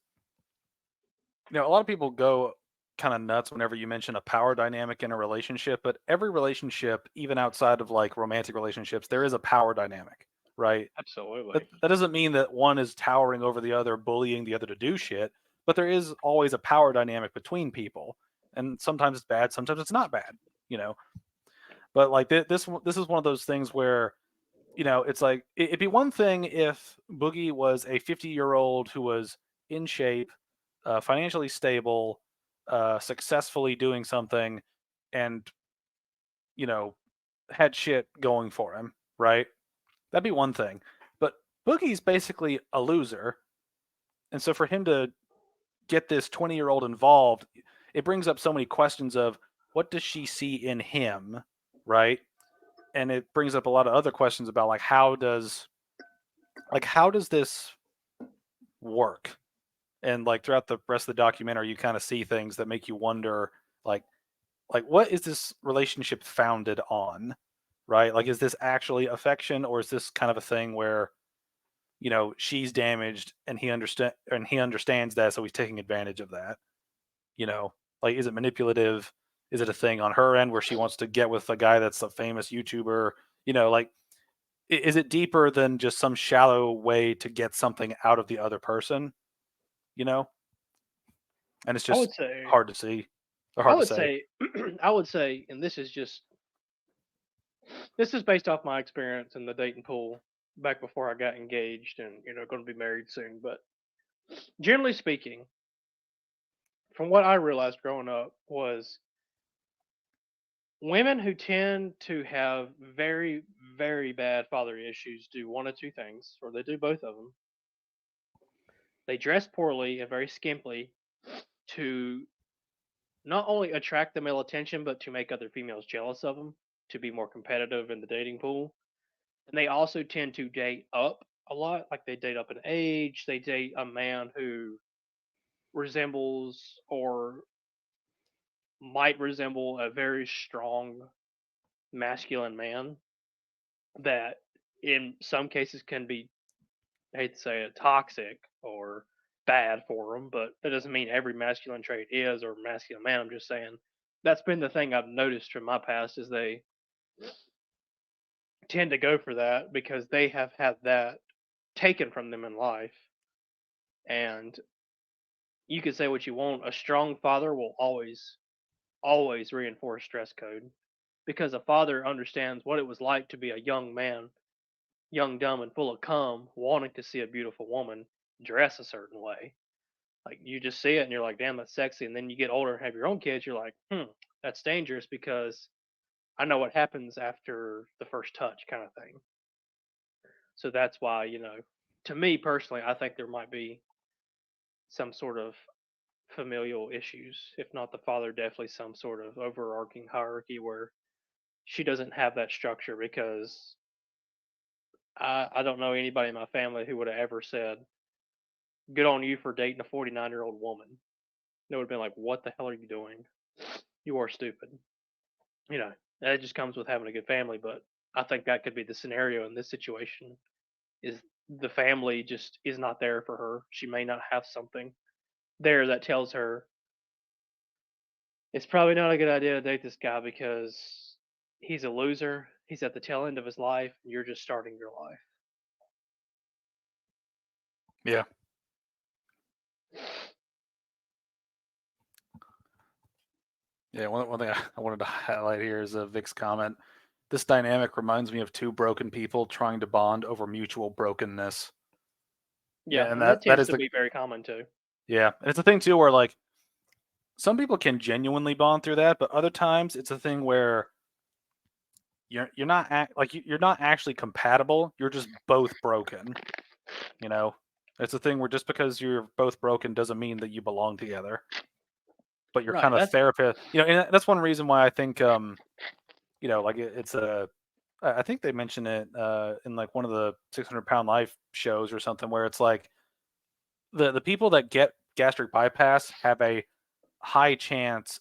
a lot of people go kind of nuts whenever you mention a power dynamic in a relationship, but every relationship, even outside of like romantic relationships, there is a power dynamic, right? Absolutely. That doesn't mean that one is towering over the other, bullying the other to do shit, but there is always a power dynamic between people, and sometimes it's bad, sometimes it's not bad, But like this is one of those things where it's like it'd be one thing if Boogie was a 50-year-old who was in shape, financially stable, successfully doing something, and had shit going for him, right? That'd be one thing. But Boogie's basically a loser, and so for him to get this 20-year-old involved, it brings up so many questions of what does she see in him, right? And it brings up a lot of other questions about like how does this work? And like throughout the rest of the documentary, you kind of see things that make you wonder, like what is this relationship founded on, right? Like, is this actually affection, or is this kind of a thing where she's damaged and he understands that, so he's taking advantage of that? Like, is it manipulative? Is it a thing on her end where she wants to get with a guy that's a famous YouTuber? Like, is it deeper than just some shallow way to get something out of the other person? And it's I would just say, hard to see, or I hard to would say. say, I would say, and this is based off my experience in the dating pool back before I got engaged and going to be married soon. But generally speaking, from what I realized growing up was women who tend to have very, very bad father issues do one of two things, or they do both of them. They dress poorly and very skimpily to not only attract the male attention, but to make other females jealous of them, to be more competitive in the dating pool. And they also tend to date up a lot. Like they date up in age, they date a man who resembles or might resemble a very strong masculine man that in some cases can be, I hate to say it, toxic or bad for them, but that doesn't mean every masculine trait is or masculine man. I'm just saying that's been the thing I've noticed from my past is they tend to go for that because they have had that taken from them in life. And you can say what you want, a strong father will always reinforce dress code because a father understands what it was like to be a young man, young, dumb, and full of cum, wanting to see a beautiful woman dress a certain way. Like you just see it and you're like, damn, that's sexy. And then you get older and have your own kids, you're like, that's dangerous because I know what happens after the first touch kind of thing. So that's why, to me personally, I think there might be some sort of familial issues. If not the father, definitely some sort of overarching hierarchy where she doesn't have that structure because I don't know anybody in my family who would have ever said, good on you for dating a 49-year-old woman. It would have been like, what the hell are you doing? You are stupid. That just comes with having a good family. But I think that could be the scenario in this situation is the family just is not there for her. She may not have something there that tells her it's probably not a good idea to date this guy because he's a loser. He's at the tail end of his life. And you're just starting your life. Yeah. Yeah, one thing I wanted to highlight here is Vic's comment. This dynamic reminds me of two broken people trying to bond over mutual brokenness. Yeah, and that that tends is to be very common too. Yeah, and it's a thing too where like some people can genuinely bond through that, but other times it's a thing where you're not you're not actually compatible. You're just both broken. It's a thing where just because you're both broken doesn't mean that you belong together. But you're Right, kind of that's therapist. And that's one reason why I think like it's a. I think they mention it in like one of the 600-pound life shows or something where it's like the people that get gastric bypass have a high chance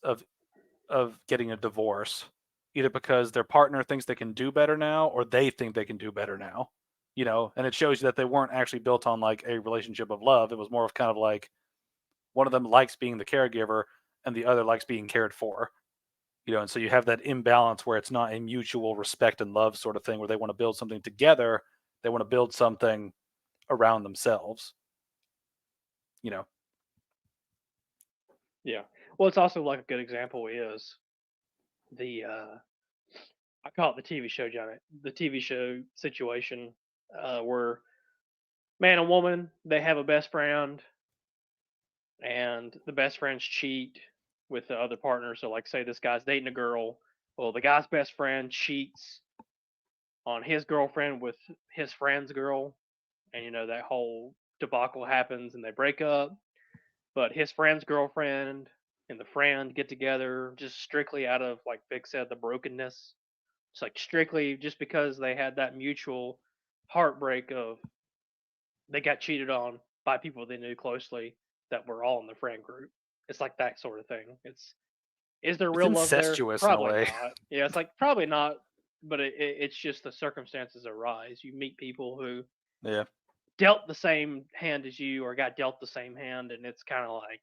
of getting a divorce, either because their partner thinks they can do better now or they think they can do better now. And it shows you that they weren't actually built on like a relationship of love. It was more of kind of like one of them likes being the caregiver and the other likes being cared for. And so you have that imbalance where it's not a mutual respect and love sort of thing where they want to build something together. They want to build something around themselves. Yeah. Well, it's also like a good example is the I call it the TV show, Johnny. The TV show situation where man and woman, they have a best friend, and the best friends cheat with the other partner. So, like, say this guy's dating a girl. Well, the guy's best friend cheats on his girlfriend with his friend's girl, and that whole debacle happens, and they break up. But his friend's girlfriend and the friend get together just strictly out of, like Vic said, the brokenness. It's like strictly just because they had that mutual heartbreak of they got cheated on by people they knew closely that were all in the friend group. It's like that sort of thing. Is there It's real love there? incestuous in a Probably way. not. Yeah, it's like probably not. But it's just the circumstances arise. You meet people who Yeah. dealt the same hand as you, or got dealt the same hand, and it's kind of like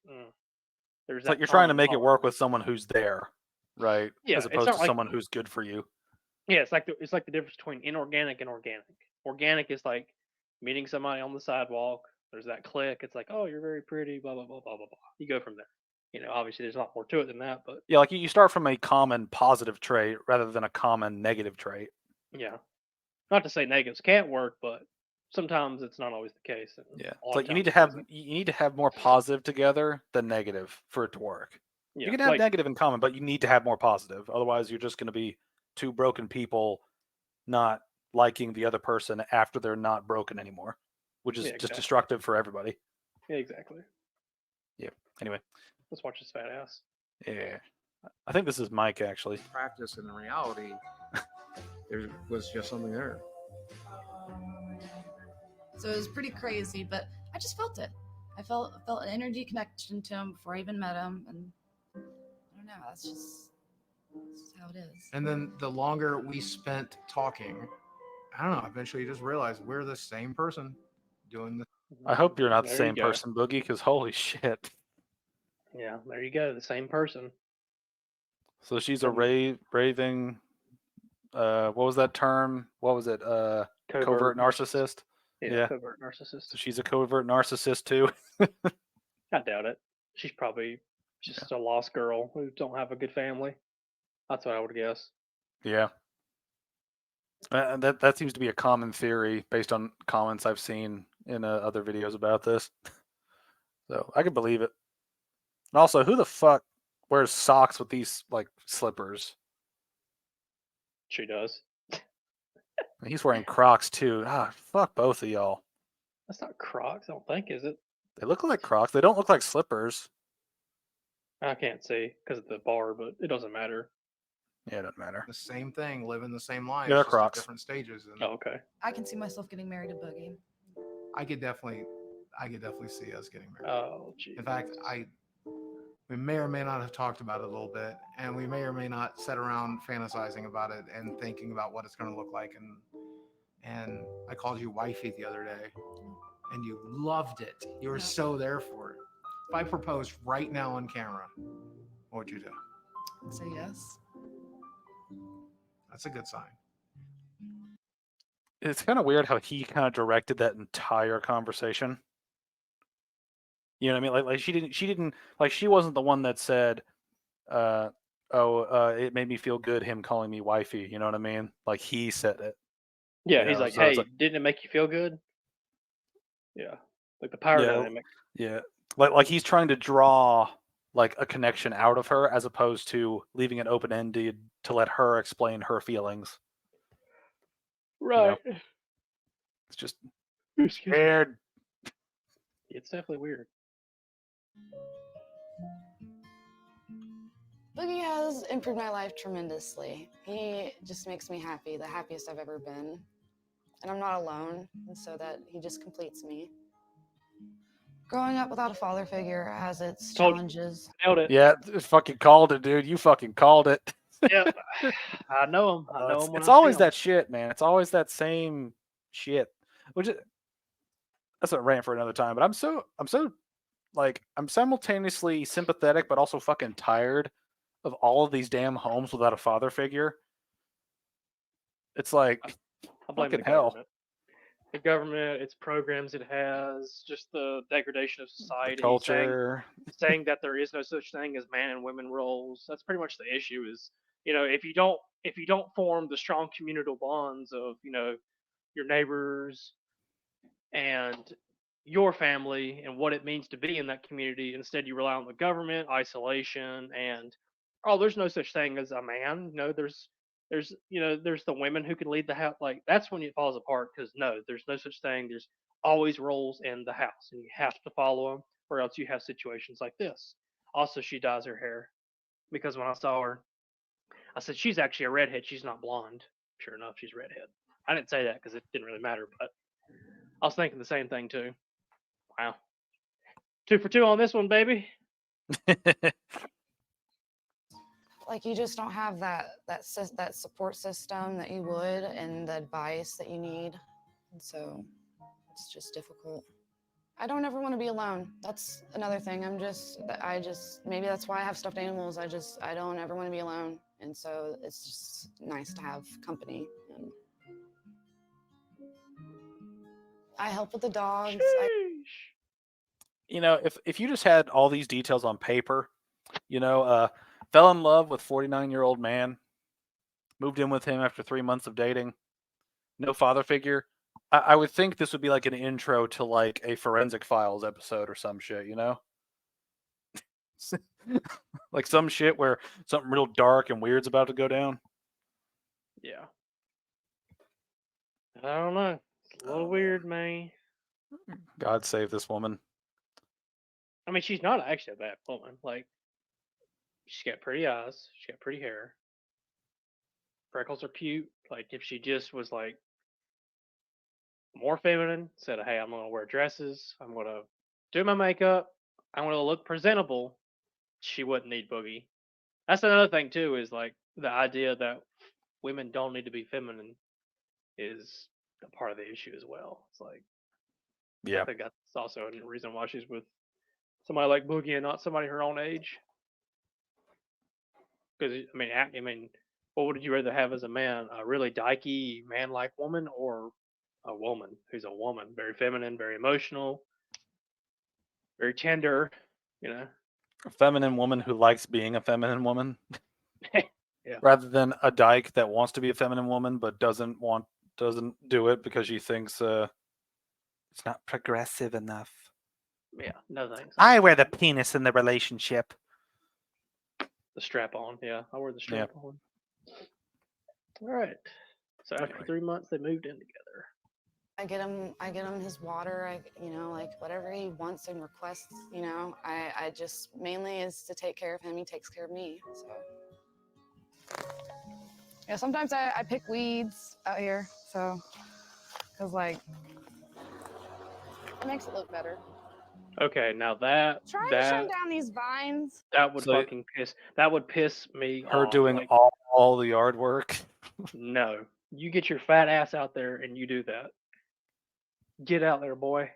there's It's that like you're trying to common make it heart. work with someone who's there, right? Yeah, As it's opposed not to like someone who's good for you. yeah, it's like the difference between inorganic and organic. Organic is like meeting somebody on the sidewalk. There's that click. It's like, oh, you're very pretty. Blah blah blah blah blah blah. You go from there. Obviously there's a lot more to it than that, but Yeah, like you start from a common positive trait rather than a common negative trait. yeah. Not to say negatives can't work, but sometimes it's not always the case. And Yeah, a it's lot like of you need times to it have isn't. you need to have more positive together than negative for it to work. Yeah, You can have like negative in common, but you need to have more positive. Otherwise, you're just going to be two broken people not liking the other person after they're not broken anymore, which is yeah, just exactly. destructive for everybody. Yeah, exactly. Yeah. Anyway, Let's watch this fat ass. yeah, I think this is Mike actually. Practice and in reality, there was just something there. So it was pretty crazy, but I just felt it. I felt an energy connection to him before I even met him, and I don't know. That's just how it is. And then the longer we spent talking, I don't know. Eventually, you just realize we're the same person doing the. I hope you're not the There you same go. person, Boogie, because holy shit. Yeah, there you go. The same person. So she's a raving. What was that term? What was it? Covert narcissist. Yeah, covert narcissist. So she's a covert narcissist too. I doubt it. She's probably just a lost girl who don't have a good family. That's what I would guess. Yeah. That seems to be a common theory based on comments I've seen in other videos about this. So I can believe it. And also, who the fuck wears socks with these like slippers? She does. And he's wearing Crocs too. Ah, fuck both of y'all. That's not Crocs, I don't think, is it? They look like Crocs. They don't look like slippers. I can't see because of the bar, but it doesn't matter. Yeah, it doesn't matter. The same thing, living the same life, Yeah, they're just at Crocs. different stages. And Oh, okay. I can see myself getting married to Boogie. I could definitely see us getting married. Oh, geez. In fact, we may or may not have talked about it a little bit, and we may or may not sit around fantasizing about it and thinking about what it's going to look like. And I called you wifey the other day, and you loved it. You were so there for it. If I proposed right now on camera, what would you do? Say yes. That's a good sign. It's kind of weird how he kind of directed that entire conversation. You know what I mean? Like she didn't like she wasn't the one that said, it made me feel good him calling me wifey. You know what I mean? Like he said it. Yeah, You he's know, like, so it's hey, didn't it make you feel good? Yeah, like the power dynamic. Yeah, like he's trying to draw like a connection out of her as opposed to leaving it open ended to let her explain her feelings. Right. It's just Excuse me. weird. It's definitely weird. Boogie has improved my life tremendously. He just makes me happy, the happiest I've ever been. And I'm not alone, and so that he just completes me. Growing up without a father figure has its challenges. Nailed it. Yeah, fucking called it, dude. You fucking called it. Yeah, I know him. I know him. It's always that shit, man. It's always that same shit. Which is, that's a rant for another time. But I'm so like I'm simultaneously sympathetic, but also fucking tired of all of these damn homes without a father figure. It's like I blame fucking the hell. government. The government, its programs it has, just the degradation of society. Culture. Saying that there is no such thing as man and women roles. That's pretty much the issue. Is if you don't form the strong communal bonds of your neighbors and your family and what it means to be in that community, instead you rely on the government, isolation, and there's no such thing as a man. There's the women who can lead the house. Like, that's when it falls apart, because no, there's no such thing. There's always roles in the house, and you have to follow them, or else you have situations like this. Also, she dyes her hair, because when I saw her, I said she's actually a redhead. She's not blonde. Sure enough, she's redhead. I didn't say that because it didn't really matter, but I was thinking the same thing too. Wow, 2 for 2 on this one, baby. Like, you just don't have that support system that you would, and the advice that you need, and so it's just difficult. I don't ever want to be alone. That's another thing. Maybe that's why I have stuffed animals. I don't ever want to be alone, and so it's just nice to have company. And I help with the dogs. If you just had all these details on paper, fell in love with 49-year-old man, moved in with him after 3 months of dating, no father figure, I would think this would be like an intro to like a Forensic Files episode or some shit, like some shit where something real dark and weird's about to go down. Yeah. I don't know. It's a little weird, man. God save this woman. I mean, she's not actually a bad woman. Like, she's got pretty eyes. She's got pretty hair. Freckles are cute. Like, if she just was like more feminine, said, "Hey, I'm gonna wear dresses. I'm gonna do my makeup. I'm gonna look presentable," she wouldn't need Boogie. That's another thing too. Is like the idea that women don't need to be feminine is a part of the issue as well. It's like, yeah, I think that's also a reason why she's with somebody like Boogie and not somebody her own age. Because I mean, what would you rather have as a man? A really dykey man-like woman, or a woman who's a woman, very feminine, very emotional, very tender? A feminine woman who likes being a feminine woman. Yeah. Rather than a dyke that wants to be a feminine woman but doesn't do it because she thinks it's not progressive enough. Yeah, no thanks. I wear the penis in the relationship. The strap on, yeah. I wear the strap on. All right. So after 3 months, they moved in together. I get him his water. Like whatever he wants and requests. I just mainly is to take care of him. He takes care of me. So yeah, sometimes I pick weeds out here. So because like it makes it look better. Okay, now that Trying to trim down these vines. that would piss me off. Her doing like, all the yard work. No, you get your fat ass out there and you do that. Get out there, boy.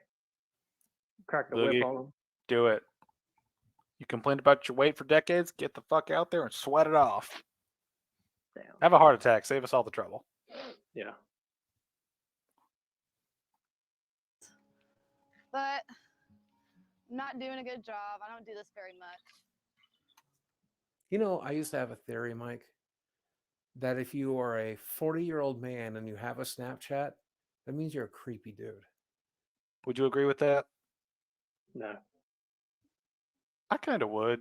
Crack the whip Boogie, on them. do it. You complained about your weight for decades? Get the fuck out there and sweat it off. Damn. Have a heart attack. Save us all the trouble. Yeah. But I'm not doing a good job. I don't do this very much. I used to have a theory, Mike, that if you are a 40-year-old man and you have a Snapchat, that means you're a creepy dude. Would you agree with that? No. I kind of would.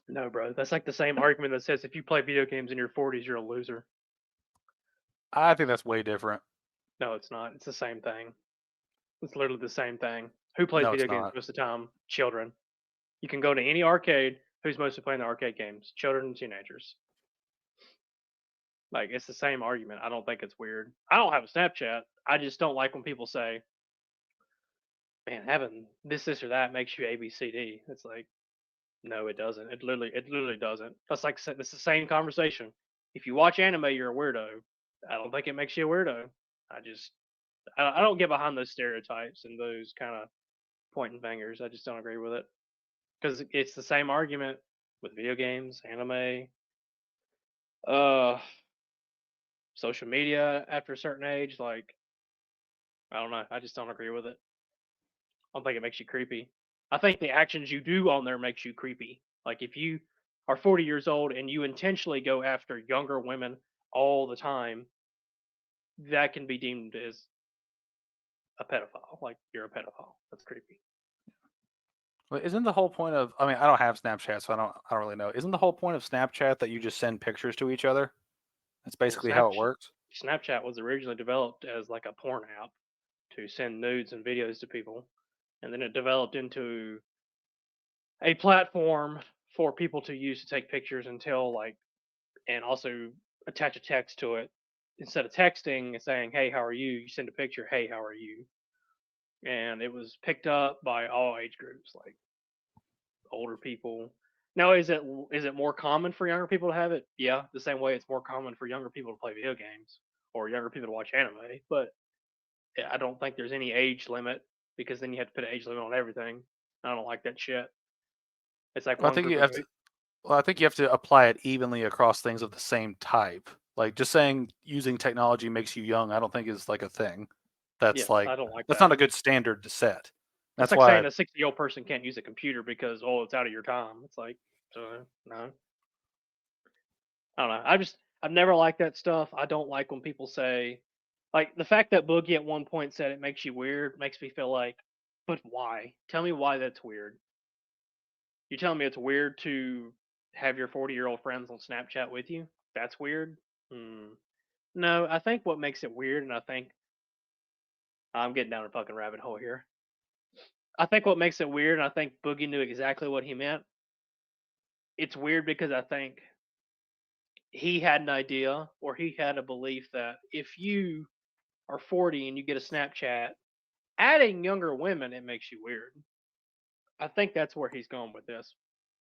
No, bro. That's like the same argument that says if you play video games in your 40s, you're a loser. I think that's way different. No, it's not. It's the same thing. It's literally the same thing. Who plays video games most of the time? Children. You can go to any arcade. Who's mostly playing the arcade games? Children and teenagers. Like, it's the same argument. I don't think it's weird. I don't have a Snapchat. I just don't like when people say, "Man, having this or that makes you ABCD." It's like, no, it doesn't. It literally doesn't. That's like, it's the same conversation. If you watch anime, you're a weirdo. I don't think it makes you a weirdo. I don't get behind those stereotypes and those kind of pointing fingers. I just don't agree with it. Because it's the same argument with video games, anime, social media after a certain age. Like, I don't know. I just don't agree with it. I don't think it makes you creepy. I think the actions you do on there makes you creepy. Like, if you are 40 years old and you intentionally go after younger women all the time, that can be deemed as a pedophile. Like you're a pedophile. That's creepy. Well, isn't the whole point of? I mean, I don't have Snapchat, so I don't really know. Isn't the whole point of Snapchat that you just send pictures to each other? That's Well, basically how it works. Snapchat was originally developed as like a porn app to send nudes and videos to people, and then it developed into a platform for people to use to take pictures and tell like, and also attach a text to it. Instead of texting and saying, "Hey, how are you?" you send a picture, "Hey, how are you?" And it was picked up by all age groups, like older people. Now, is it more common for younger people to have it? Yeah, the same way it's more common for younger people to play video games or younger people to watch anime. But I don't think there's any age limit because then you have to put an age limit on everything. I don't like that shit. It's like Well, I one think group you of have to. Well, I think you have to apply it evenly across things of the same type. Like just saying using technology makes you young, I don't think is like a thing. That's I don't like that's that. not a good standard to set. It's That's like why. saying a 60-year-old person can't use a computer because it's out of your time. It's like no. I don't know. I've never liked that stuff. I don't like when people say, like the fact that Boogie at one point said it makes you weird makes me feel like, but why? Tell me why that's weird. You're telling me it's weird to have your 40-year-old friends on Snapchat with you? That's weird. No, I think what makes it weird, and I think I'm getting down a fucking rabbit hole here. I think what makes it weird, and I think Boogie knew exactly what he meant. It's weird because I think he had an idea or he had a belief that if you are 40 and you get a Snapchat, adding younger women, it makes you weird. I think that's where he's going with this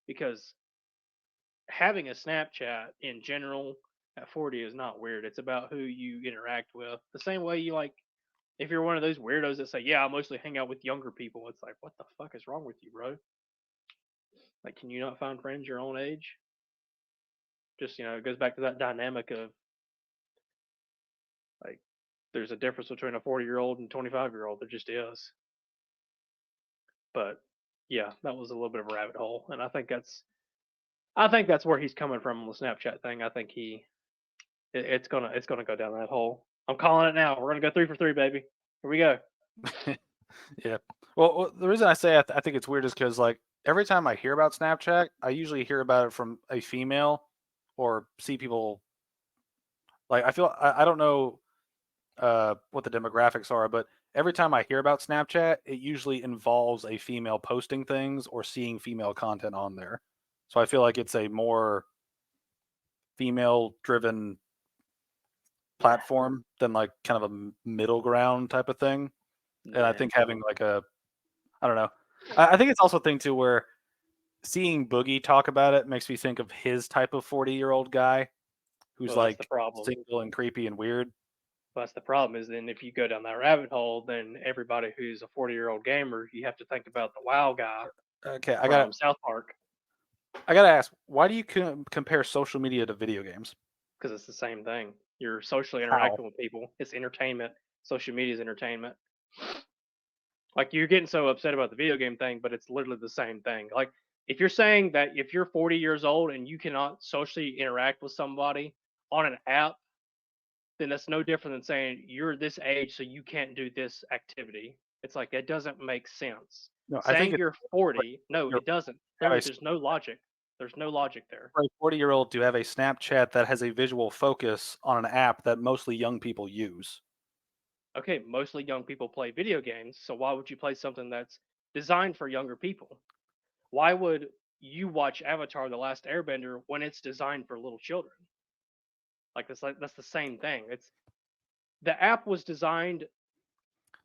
because having a Snapchat in general at 40 is not weird. It's about who you interact with. The same way you like, if you're one of those weirdos that say, "Yeah, I mostly hang out with younger people," it's like, what the fuck is wrong with you, bro? Like, can you not find friends your own age? Just, it goes back to that dynamic of like, there's a difference between a 40-year-old and 25-year-old. There just is. But yeah, that was a little bit of a rabbit hole, and I think that's where he's coming from on the Snapchat thing. I think it's gonna go down that hole. I'm calling it now. We're gonna go 3 for 3, baby. Here we go. Yeah. Well, the reason I say I think it's weird is because like every time I hear about Snapchat, I usually hear about it from a female or see people. Like I don't know what the demographics are, but every time I hear about Snapchat, it usually involves a female posting things or seeing female content on there. So I feel like it's a more female-driven platform than like kind of a middle ground type of thing. And I think having like I don't know. I think it's also a thing too where seeing Boogie talk about it makes me think of his type of 40-year-old guy who's Well, that's like the problem. single and creepy and weird. That's the problem is then if you go down that rabbit hole, then everybody who's a 40-year-old gamer, you have to think about the WoW guy Okay, from South Park I gotta ask, why do you compare social media to video games? because it's the same thing. You're socially How? interacting with people. It's entertainment. Social media is entertainment. Like you're getting so upset about the video game thing, but it's literally the same thing. Like if you're saying that if you're 40 years old and you cannot socially interact with somebody on an app, then that's no different than saying you're this age so you can't do this activity. It's like it doesn't make sense. No, I think Saying you're 40, no, you're it doesn't. There's no logic. There's no logic there. for a 40-year-old to have a Snapchat that has a visual focus on an app that mostly young people use. Okay, mostly young people play video games, so why would you play something that's designed for younger people? Why would you watch Avatar: The Last Airbender when it's designed for little children? Like that's the same thing. It's the app was designed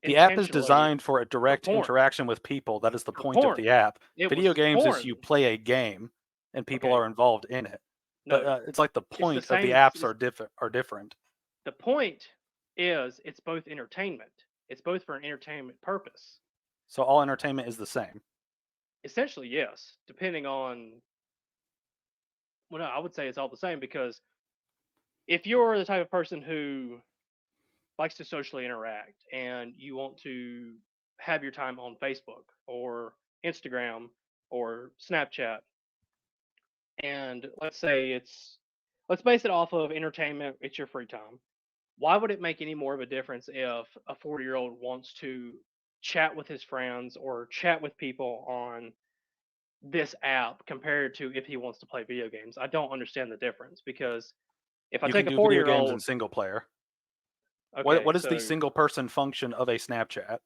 The app is intentionally designed for a direct porn. interaction with people. That is the For point of porn. the app. It Video was games is porn. you play a game and people Okay. are involved in it. No, But it's like the it's the point of the same. apps are different. The point is it's both entertainment. It's both for an entertainment purpose. So all entertainment is the same. Essentially, yes. Depending on, well, no, I would say it's all the same because if you're the type of person who likes to socially interact and you want to have your time on Facebook or Instagram or Snapchat and let's base it off of entertainment. It's your free time. Why would it make any more of a difference if a 40-year-old wants to chat with his friends or chat with people on this app compared to if he wants to play video games? I don't understand the difference, because if I You take can a do video games 4-year-old, in single player. okay, What is the so single person function of a Snapchat?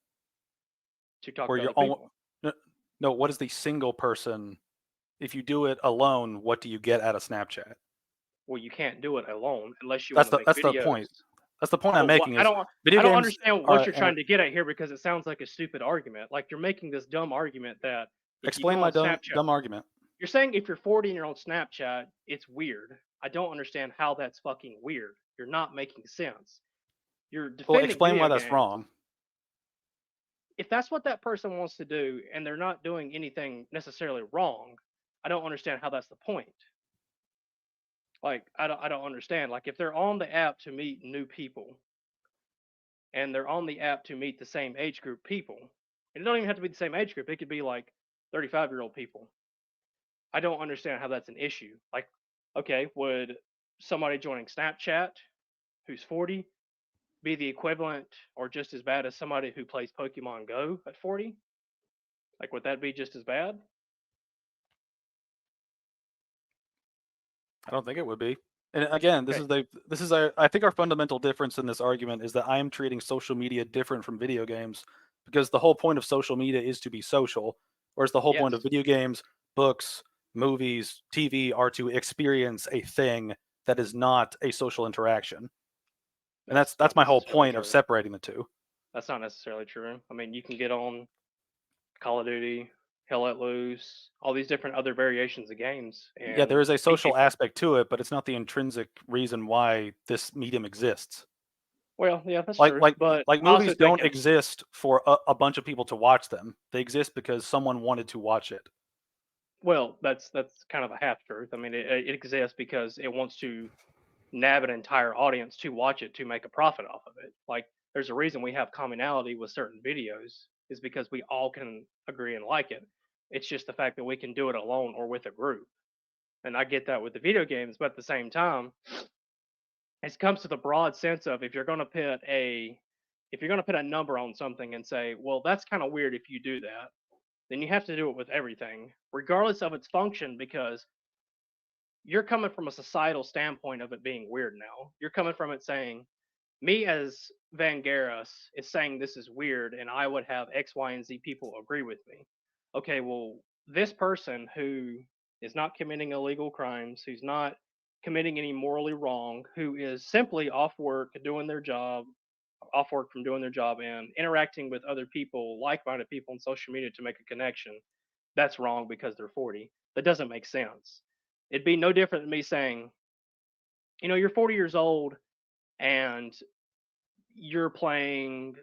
to talk Where to you're other people. no, what is the single person? If you do it alone, what do you get out of Snapchat? Well, you can't do it alone unless you That's want to make that's videos. the point. That's the point I'm Well, making. I Is don't video I don't games understand are what you're trying to get at here, because it sounds like a stupid argument. Like you're making this dumb argument that if you Explain go my on dumb Snapchat, argument. you're saying if you're 40 and you're on Snapchat, it's weird. I don't understand how that's fucking weird. You're not making sense. You're Well, defending explain why video that's games. wrong. If that's what that person wants to do and they're not doing anything necessarily wrong, I don't understand how that's the point. Like I don't understand. Like if they're on the app to meet new people and they're on the app to meet the same age group people, and it don't even have to be the same age group. It could be like 35-year-old people. I don't understand how that's an issue. Like, okay, would somebody joining Snapchat who's 40 be the equivalent or just as bad as somebody who plays Pokemon Go at 40? Like, would that be just as bad? I don't think it would be. And again, I think our fundamental difference in this argument is that I am treating social media different from video games, because the whole point of social media is to be social, whereas the whole point of Yes. video games, books, movies, TV are to experience a thing that is not a social interaction. And that's not my whole necessarily point of true. separating the two. That's not necessarily true. I mean, you can get on Call of Duty, Hell Let Loose, all these different other variations of games. And Yeah, there is a meet social people. aspect to it, but it's not the intrinsic reason why this medium exists. Well, yeah, that's Like true. like But like I also movies think don't it's exist for a bunch of people to watch them. They exist because someone wanted to watch it. well, that's kind of a half truth. I mean, it exists because it wants to nab an entire audience to watch it to make a profit off of it. Like, there's a reason we have commonality with certain videos, is because we all can agree and like it. It's just the fact that we can do it alone or with a group. And I get that with the video games, but at the same time, it comes to the broad sense of if you're going to put a number on something and say, well, that's kind of weird if you do that, then you have to do it with everything, regardless of its function, because you're coming from a societal standpoint of it being weird now. You're coming from it saying, me as Vangeris is saying this is weird, and I would have X, Y, and Z people agree with me. Okay, well, this person who is not committing illegal crimes, who's not committing any morally wrong, who is simply off work from doing their job and interacting with other people, like-minded people on social media to make a connection, that's wrong because they're 40. That doesn't make sense. It'd be no different than me saying, you're 40 years old and you're playing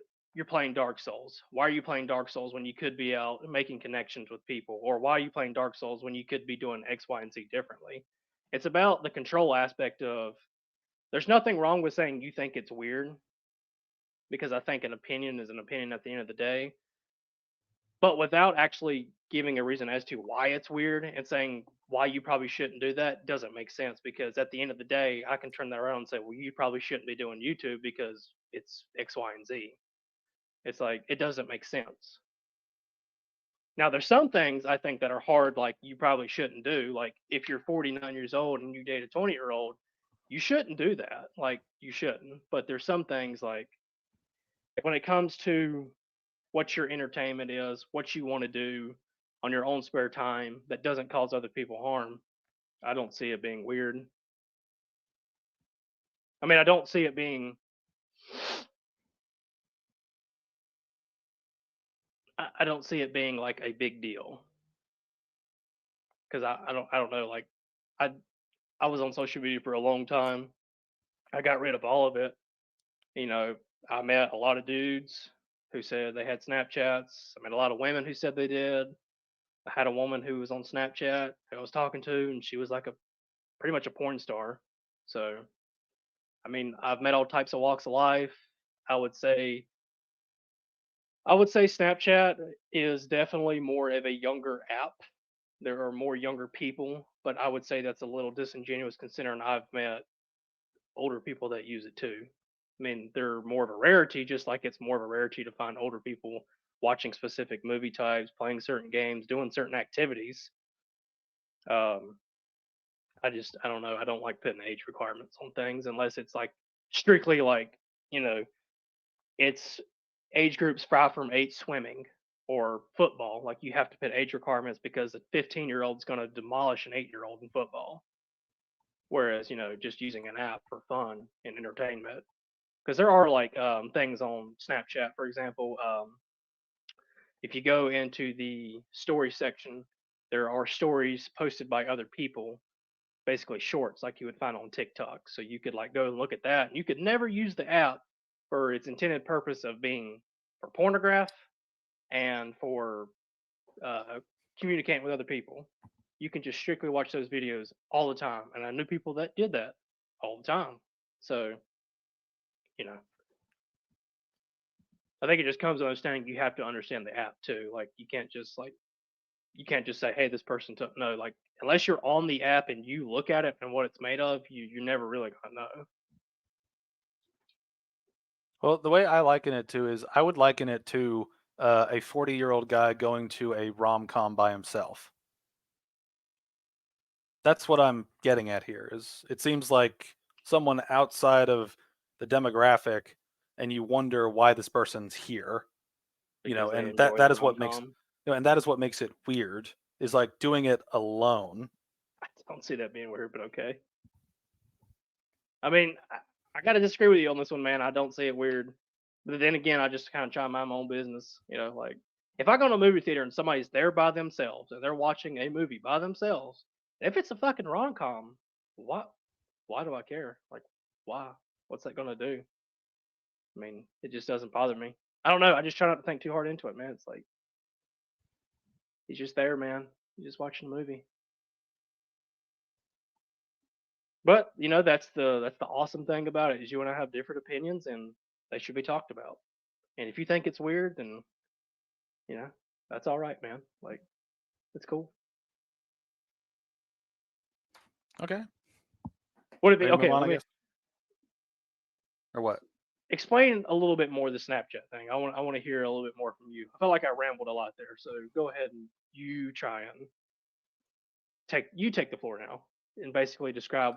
Dark Souls. Why are you playing Dark Souls when you could be out making connections with people? Or why are you playing Dark Souls when you could be doing X, Y, and Z differently? It's about the control aspect of, there's nothing wrong with saying you think it's weird, because I think an opinion is an opinion at the end of the day. But without actually giving a reason as to why it's weird and saying why you probably shouldn't do that doesn't make sense, because at the end of the day, I can turn that around and say, well, you probably shouldn't be doing YouTube because it's X, Y, and Z. It's like, it doesn't make sense. Now, there's some things I think that are hard, like you probably shouldn't do. Like if you're 49 years old and you date a 20-year-old, you shouldn't do that. Like you shouldn't. But there's some things like when it comes to what your entertainment is, what you want to do on your own spare time that doesn't cause other people harm, I don't see it being weird. I mean, I don't see it being. I don't see it being like a big deal, because I don't know. Like, I was on social media for a long time. I got rid of all of it. I met a lot of dudes who said they had Snapchats. I met a lot of women who said they did. I had a woman who was on Snapchat who I was talking to, and she was like pretty much a porn star. So, I mean, I've met all types of walks of life. I would say Snapchat is definitely more of a younger app. There are more younger people but I would say that's a little disingenuous considering I've met older people that use it too. I mean, they're more of a rarity, just like it's more of a rarity to find older people watching specific movie types, playing certain games, doing certain activities. I don't know. I don't like putting age requirements on things unless it's like strictly like, it's age groups 5 from 8 swimming or football. Like you have to put age requirements because a 15-year-old is going to demolish an 8-year-old in football. Whereas, just using an app for fun and entertainment. Because there are like things on Snapchat, for example. If you go into the story section, there are stories posted by other people, basically shorts like you would find on TikTok. So you could like go and look at that. And you could never use the app for its intended purpose of being for pornograph and for communicating with other people. You can just strictly watch those videos all the time. And I knew people that did that all the time. So, I think it just comes to understanding you have to understand the app too. Like you can't just say, hey, this person took no, like unless you're on the app and you look at it and what it's made of, you're never really gonna know. Well, the way I liken it to is I would liken it to a 40-year-old guy going to a rom-com by himself. That's what I'm getting at here. Is it seems like someone outside of the demographic, and you wonder why this person's here. Because they and enjoy that the is what makes rom-com. and that is what makes it weird. Is like doing it alone. I don't see that being weird, but okay. I mean, I gotta disagree with you on this one, man. I don't see it weird. But then again, I just kind of try my own business. Like if I go to a movie theater and somebody's there by themselves and they're watching a movie by themselves, if it's a fucking rom-com, why do I care? Like, why? What's that gonna do? I mean, it just doesn't bother me. I don't know. I just try not to think too hard into it, man. It's like he's just there, man. He's just watching a movie. But that's the awesome thing about it is you want to have different opinions and they should be talked about. And if you think it's weird, then that's all right, man. Like it's cool. Okay. What if Ready to okay? move on, Let I me guess? Or what? explain a little bit more of the Snapchat thing. I want to hear a little bit more from you. I felt like I rambled a lot there, so go ahead and you try and take the floor now and basically describe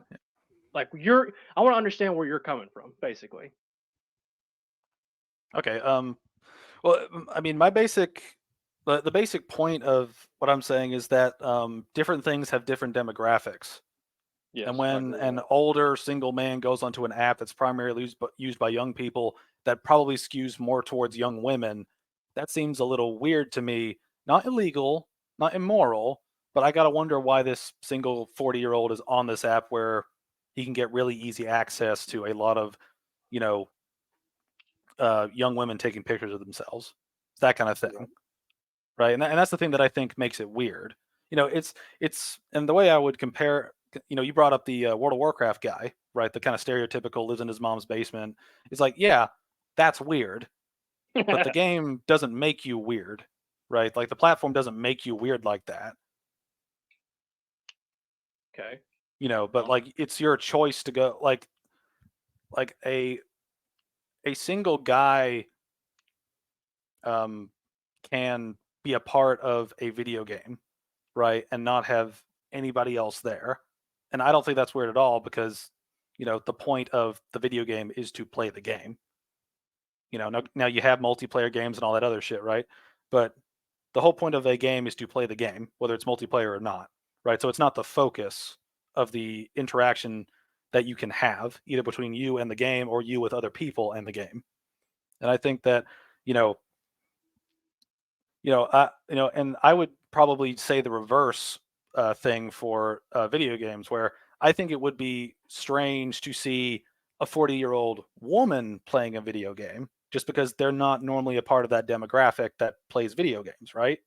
like I want to understand where you're coming from, basically. Okay. Well, I mean, the basic point of what I'm saying is that different things have different demographics. Yes, and I when agree with an that. older single man goes onto an app that's primarily used by young people, that probably skews more towards young women. That seems a little weird to me. Not illegal, not immoral, but I gotta wonder why this single 40-year-old is on this app where he can get really easy access to a lot of, young women taking pictures of themselves. It's that kind of thing, right? And that's the thing that I think makes it weird. It's and the way I would compare. You brought up the World of Warcraft guy, right? The kind of stereotypical lives in his mom's basement. It's like, yeah, that's weird, but the game doesn't make you weird, right? Like the platform doesn't make you weird like that. Okay. But like it's your choice to go like a single guy can be a part of a video game, right? And not have anybody else there. And I don't think that's weird at all because, the point of the video game is to play the game. Now you have multiplayer games and all that other shit, right? But the whole point of a game is to play the game, whether it's multiplayer or not, right? So it's not the focus of the interaction that you can have either between you and the game or you with other people and the game. And I think that, and I would probably say the reverse thing for video games, where I think it would be strange to see a 40-year-old woman playing a video game just because they're not normally a part of that demographic that plays video games, right?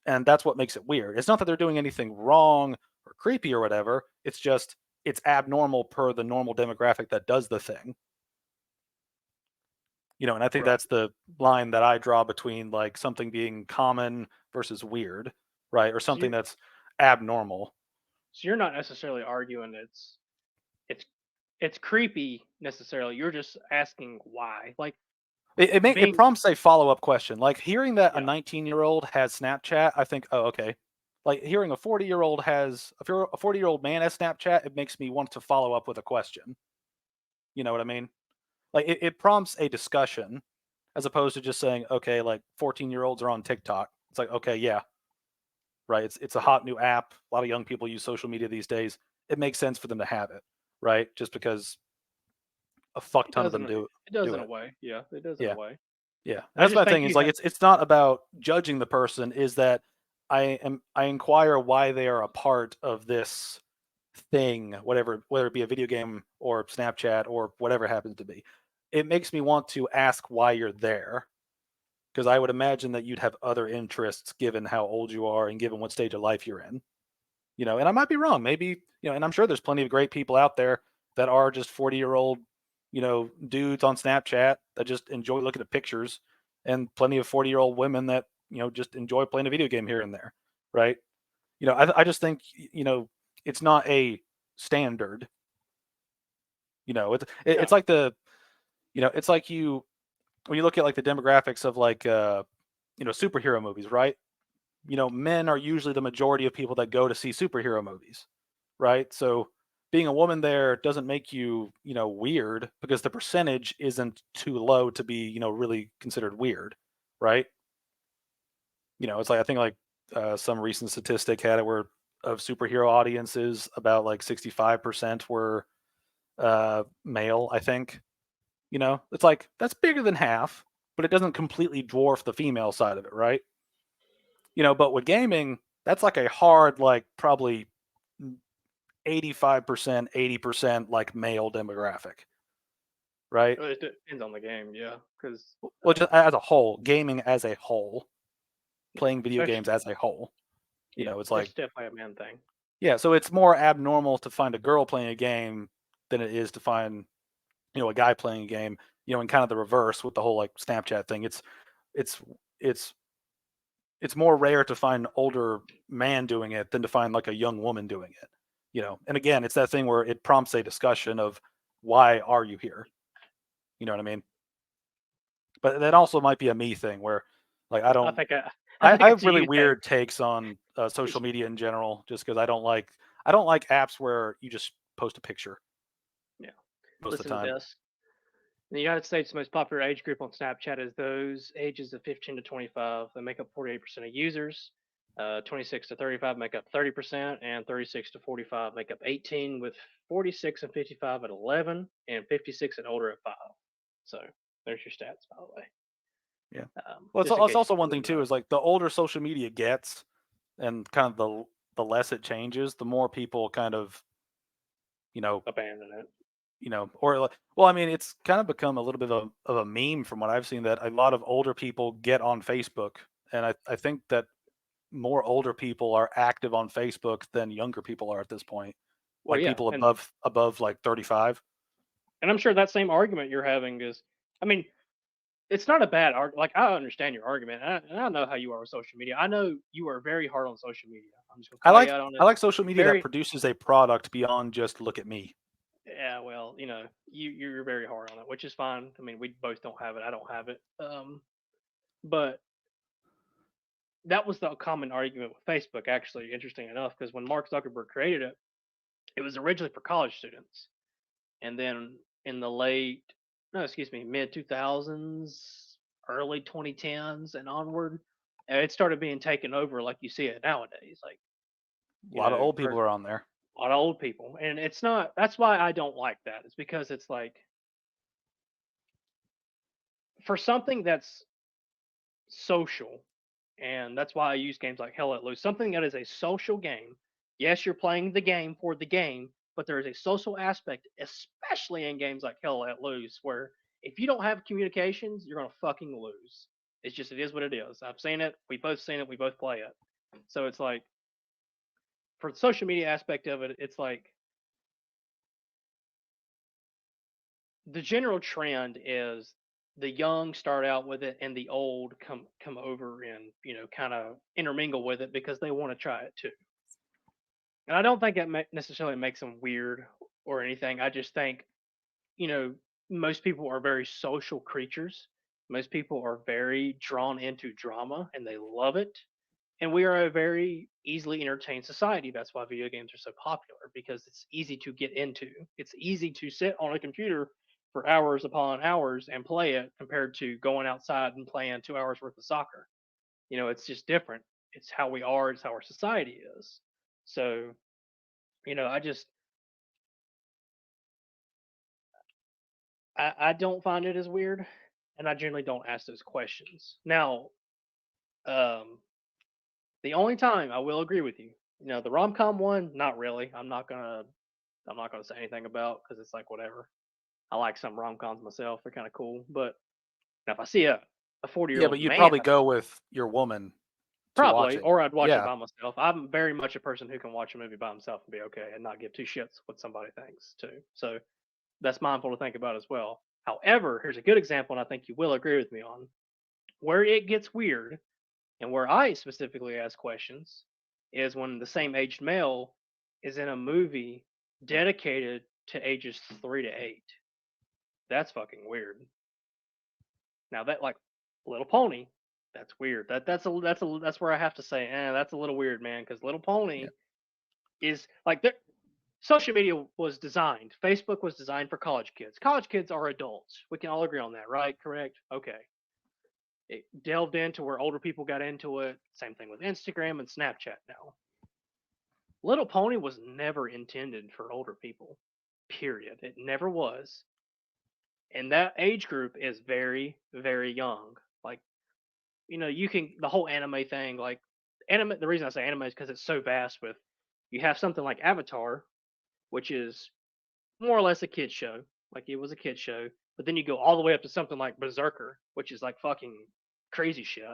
And that's what makes it weird. It's not that they're doing anything wrong or creepy or whatever. It's just it's abnormal per the normal demographic that does the thing. And I think that's the line that I draw between like something being common versus weird, right? Or something that's abnormal. So you're not necessarily arguing it's creepy necessarily. You're just asking why. Like It being prompts a follow-up question. Like hearing that a Yeah. 19-year-old has Snapchat, I think, oh, okay. Like hearing a 40-year-old has a 40-year-old man has Snapchat, it makes me want to follow up with a question. You know what I mean? Like it prompts a discussion as opposed to just saying, okay, like 14-year-olds are on TikTok. It's like, okay, yeah, right. It's a hot new app. A lot of young people use social media these days. It makes sense for them to have it, right? Just because a fuck it ton of does them in do it does do in a it. way. Yeah, it does in Yeah. a way. Yeah. And I that's just my think thing. Is you like have it's not about judging the person. Is that I inquire why they are a part of this thing, whatever, whether it be a video game or Snapchat or whatever it happens to be. It makes me want to ask why you're there, because I would imagine that you'd have other interests given how old you are and given what stage of life you're in. You know, and I might be wrong. Maybe, you know, and I'm sure there's plenty of great people out there that are just 40-year-old, you know, dudes on Snapchat that just enjoy looking at pictures, and plenty of 40-year-old women that, you know, just enjoy playing a video game here and there, right? You know, I just think, you know, it's not a standard. You know, it's like the, you know, it's like you when you look at like the demographics of like you know, superhero movies, right? You know, men are usually the majority of people that go to see superhero movies, right? So being a woman there doesn't make you, you know, weird, because the percentage isn't too low to be, you know, really considered weird, right? You know, it's like I think like some recent statistic had it where of superhero audiences about like 65% were male, I think. You know, it's like that's bigger than half, but it doesn't completely dwarf the female side of it, right? You know, but with gaming, that's like a hard, like probably 85%, 80% like male demographic, right? It depends on the game, yeah, because Well, just as a whole, gaming as a whole, playing video especially games as a whole, you know, it's like, it's definitely a man thing. yeah, so it's more abnormal to find a girl playing a game than it is to find, you know, a guy playing a game, you know, and kind of the reverse with the whole like Snapchat thing. It's it's it's more rare to find an older man doing it than to find like a young woman doing it, you know. And again, it's that thing where it prompts a discussion of why are you here, you know what I mean? But that also might be a me thing where like I don't I think I it's have really you thing. weird takes on social media in general, just because I don't like apps where you just post a picture Yeah. most of Listen the to time. this. In the United States, the most popular age group on Snapchat is those ages of 15 to 25. They make up 48% of users. 26 to 35 make up 30%, and 36 to 45 make up 18, with 46 and 55 at 11, and 56 and older at 5. So there's your stats, by the way. Yeah. Well, Just in it's case also you one thing didn't too know. is like the older social media gets, and kind of the less it changes, the more people kind of, you know, abandon it. You know, or like, well, I mean, it's kind of become a little bit of a meme from what I've seen, that a lot of older people get on Facebook, and I think that more older people are active on Facebook than younger people are at this point, Well, like yeah, people and above like 35. I'm sure that same argument you're having is, I mean, it's not a bad argument. Like, I understand your argument, and I know how you are with social media. I know you are very hard on social media. I'm just gonna call you out on I it. like social media that Very, produces a product beyond just look at me. yeah. Well, you know, you're very hard on it, which is fine. I mean, we both don't have it. I don't have it. But that was the common argument with Facebook. Actually, interesting enough, because when Mark Zuckerberg created it, it was originally for college students, and then in the mid 2000s, early 2010s, and onward, it started being taken over like you see it nowadays. Like, A lot of old people are on there. a lot of old people, and it's not. That's why I don't like that. It's because it's like, for something that's social, and that's why I use games like Hell Let Loose. Something that is a social game. Yes, you're playing the game for the game, but there is a social aspect, especially in games like Hell Let Loose, where if you don't have communications, you're gonna fucking lose. It is what it is. I've seen it. We both seen it. We both play it. So it's like, for the social media aspect of it, it's like the general trend is the young start out with it and the old come over and, you know, kind of intermingle with it because they want to try it too. And I don't think that necessarily makes them weird or anything. I just think, most people are very social creatures. Most people are very drawn into drama and they love it. And we are a very easily entertained society. That's why video games are so popular, because it's easy to get into. It's easy to sit on a computer for hours upon hours and play it compared to going outside and playing 2 hours worth of soccer. It's just different. It's how we are, it's how our society is. So, I just I don't find it as weird, and I generally don't ask those questions. Now, the only time I will agree with you, the rom-com one, not really. I'm not gonna say anything about, because it's like whatever. I like some rom-coms myself; they're kind of cool. But now if I see a Yeah, 40-year-old but you'd man, probably go with your woman to watch probably, it. or I'd watch it Yeah. by myself. I'm very much a person who can watch a movie by himself and be okay and not give two shits what somebody thinks too. So that's mindful to think about as well. However, here's a good example, and I think you will agree with me on where it gets weird, and where I specifically ask questions is when the same aged male is in a movie dedicated to ages 3 to 8. That's fucking weird. Now that, like, Little Pony, that's weird. That's where I have to say, that's a little weird, man, because Little Pony is like social media was designed. Facebook was designed for college kids. College kids are adults. We can all agree on that, right? Correct? Okay. It delved into where older people got into it. Same thing with Instagram and Snapchat now. Little Pony was never intended for older people. Period. It never was. And that age group is very, very young. Like, you can the whole anime thing, like anime, the reason I say anime is because it's so vast. With you have something like Avatar, which is more or less a kid show. Like, it was a kid show. But then you go all the way up to something like Berserker, which is like fucking crazy shit.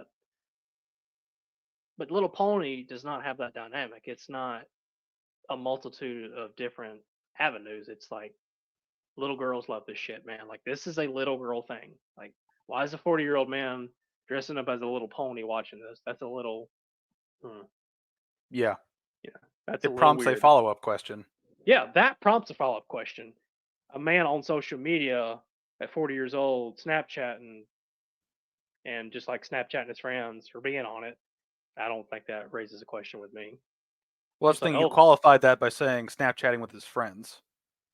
But Little Pony does not have that dynamic. It's not a multitude of different avenues. It's like little girls love this shit, man. Like, this is a little girl thing. Like, why is a 40-year-old man dressing up as a little pony watching this? That's a little, Yeah. that's a It little prompts a weird. follow-up question. Yeah, that prompts a follow-up question. A man on social media at 40 years old, Snapchatting, and just like Snapchatting his friends or being on it, I don't think that raises a question with me. Well, Just that's the like, thing. You oh, qualified that by saying Snapchatting with his friends.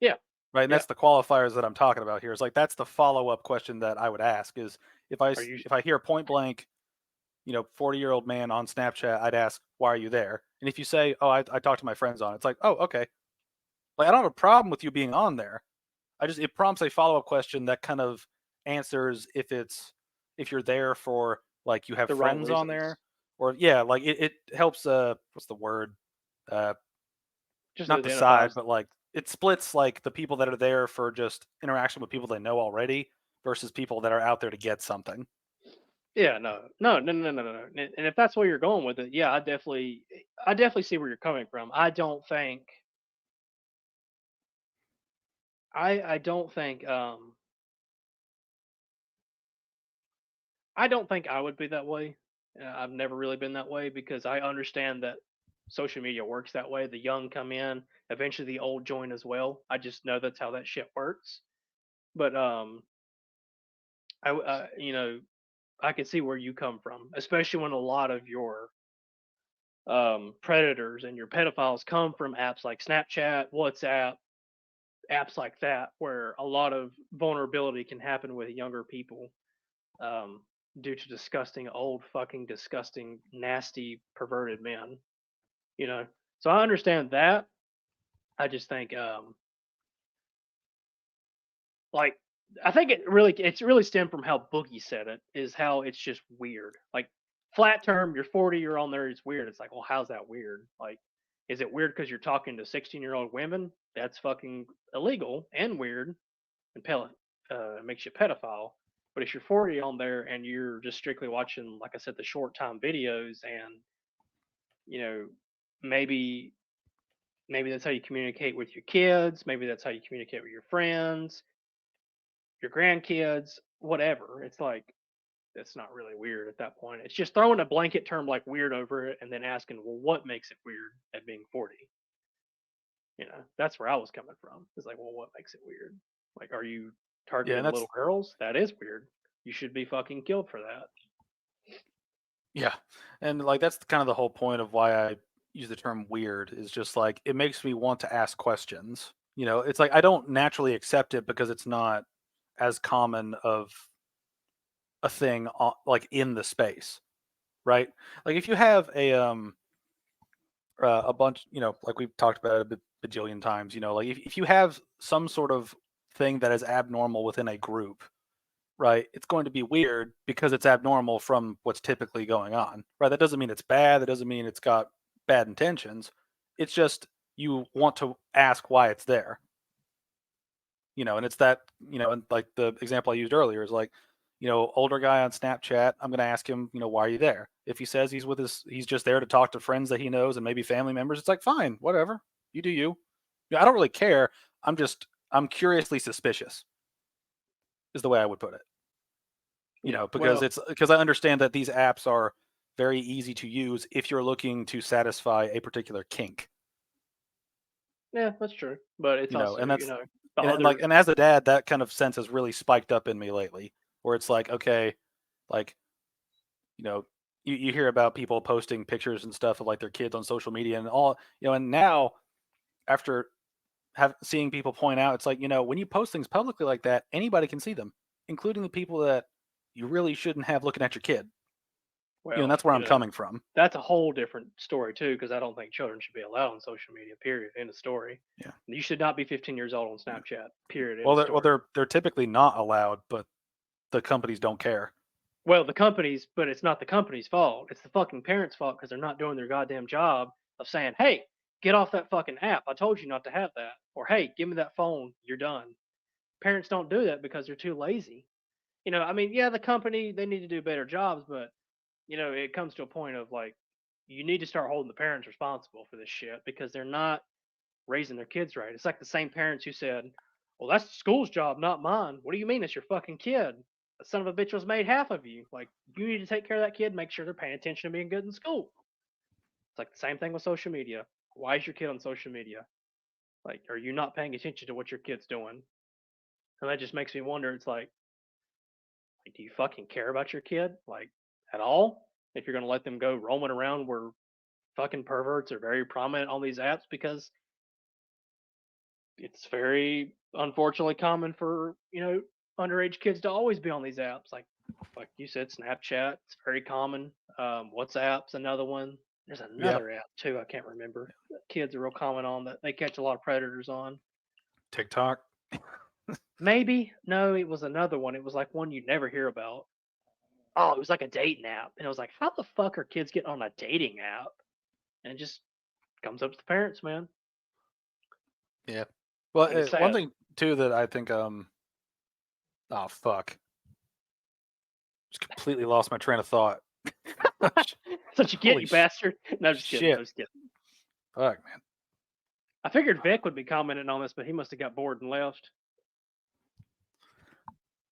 yeah, Right, and yeah. that's the qualifiers that I'm talking about here. Is like that's the follow-up question that I would ask is if I hear point blank, 40-year-old man on Snapchat, I'd ask, why are you there? And if you say, oh, I talked to my friends on it, it's like, oh, okay. Like, I don't have a problem with you being on there. It prompts a follow-up question that kind of answers if you're there for, like, you have The wrong friends on reasons. there, or yeah, like it helps. What's the word? Just Not it decide, identifies. but like it splits like the people that are there for just interaction with people they know already versus people that are out there to get something. Yeah, no. And if that's where you're going with it, yeah, I definitely see where you're coming from. I don't think I don't think I don't think I would be that way. I've never really been that way because I understand that social media works that way. The young come in, eventually the old join as well. I just know that's how that shit works. But I can see where you come from, especially when a lot of your predators and your pedophiles come from apps like Snapchat, WhatsApp, apps like that, where a lot of vulnerability can happen with younger people due to disgusting, old, fucking disgusting, nasty, perverted men. So I understand that. I just think, like, I think it's really stemmed from how Boogie said it, is how it's just weird. Like, flat term, you're 40, you're on there, it's weird. It's like, well, how's that weird? Like, is it weird because you're talking to 16-year-old women? That's fucking illegal and weird, and it makes you a pedophile. But if you're 40 on there and you're just strictly watching, like I said, the short time videos, and maybe that's how you communicate with your kids, maybe that's how you communicate with your friends, your grandkids, whatever. It's like, it's not really weird at that point. It's just throwing a blanket term like weird over it and then asking, well, what makes it weird at being 40? You know, that's where I was coming from. It's like, well, what makes it weird? Like, are you Yeah, targeting and that's little girls? That is weird. You should be fucking killed for that. yeah, and like that's kind of the whole point of why I use the term weird is just like it makes me want to ask questions. You know, it's like I don't naturally accept it because it's not as common of a thing like in the space, right? Like if you have a bunch, you know, like we've talked about it a bajillion times, you know, like if you have some sort of thing that is abnormal within a group, right? It's going to be weird because it's abnormal from what's typically going on, right? That doesn't mean it's bad. That doesn't mean it's got bad intentions. It's just you want to ask why it's there, you know, and it's that, you know, and like the example I used earlier is like, you know, older guy on Snapchat, I'm going to ask him, you know, why are you there? If he says he's just there to talk to friends that he knows and maybe family members, it's like, fine, whatever, you do you. Yeah, I don't really care. I'm curiously suspicious is the way I would put it. You know, because I understand that these apps are very easy to use if you're looking to satisfy a particular kink. Yeah, that's true. But it's You know, also, and that's the and other. like, and as a dad, that kind of sense has really spiked up in me lately, where it's like, okay, like, you know, you hear about people posting pictures and stuff of like their kids on social media and all, you know, and now after seeing people point out, it's like, you know, when you post things publicly like that, anybody can see them, including the people that you really shouldn't have looking at your kid. Well, You know, and that's where I'm coming from. That's a whole different story too, because I don't think children should be allowed on social media. Period. End of story. Yeah. You should not be 15 years old on Snapchat. Period. End Well, of story. they're typically not allowed, but the companies don't care. Well, the companies, but it's not the company's fault. It's the fucking parents' fault because they're not doing their goddamn job of saying, "Hey, get off that fucking app. I told you not to have that." Or, "Hey, give me that phone. You're done." Parents don't do that because they're too lazy. You know, I mean, yeah, the company, they need to do better jobs, but you know, it comes to a point of like, you need to start holding the parents responsible for this shit because they're not raising their kids right. It's like the same parents who said, "Well, that's the school's job, not mine." What do you mean? It's your fucking kid. The son of a bitch was made half of you. Like, you need to take care of that kid, make sure they're paying attention to being good in school. It's like the same thing with social media. Why is your kid on social media? Like, are you not paying attention to what your kid's doing? And that just makes me wonder. It's like, do you fucking care about your kid? Like, at all? If you're going to let them go roaming around where fucking perverts are very prominent on these apps, because it's very unfortunately common for, you know, underage kids to always be on these apps. Like you said, Snapchat, it's very common. WhatsApp's another one. There's another app too, I can't remember. That kids are real common on that they catch a lot of predators on. TikTok. Maybe. No, it was another one. It was like one you'd never hear about. Oh, it was like a dating app. And it was like, how the fuck are kids getting on a dating app? And it just comes up to the parents, man. Yeah. Well, And it's one sad. thing too that I think oh fuck. Just completely lost my train of thought. Such a get, Holy you bastard. No, I'm just kidding. shit. I'm just kidding. Fuck, man. I figured Vic would be commenting on this, but he must have got bored and left.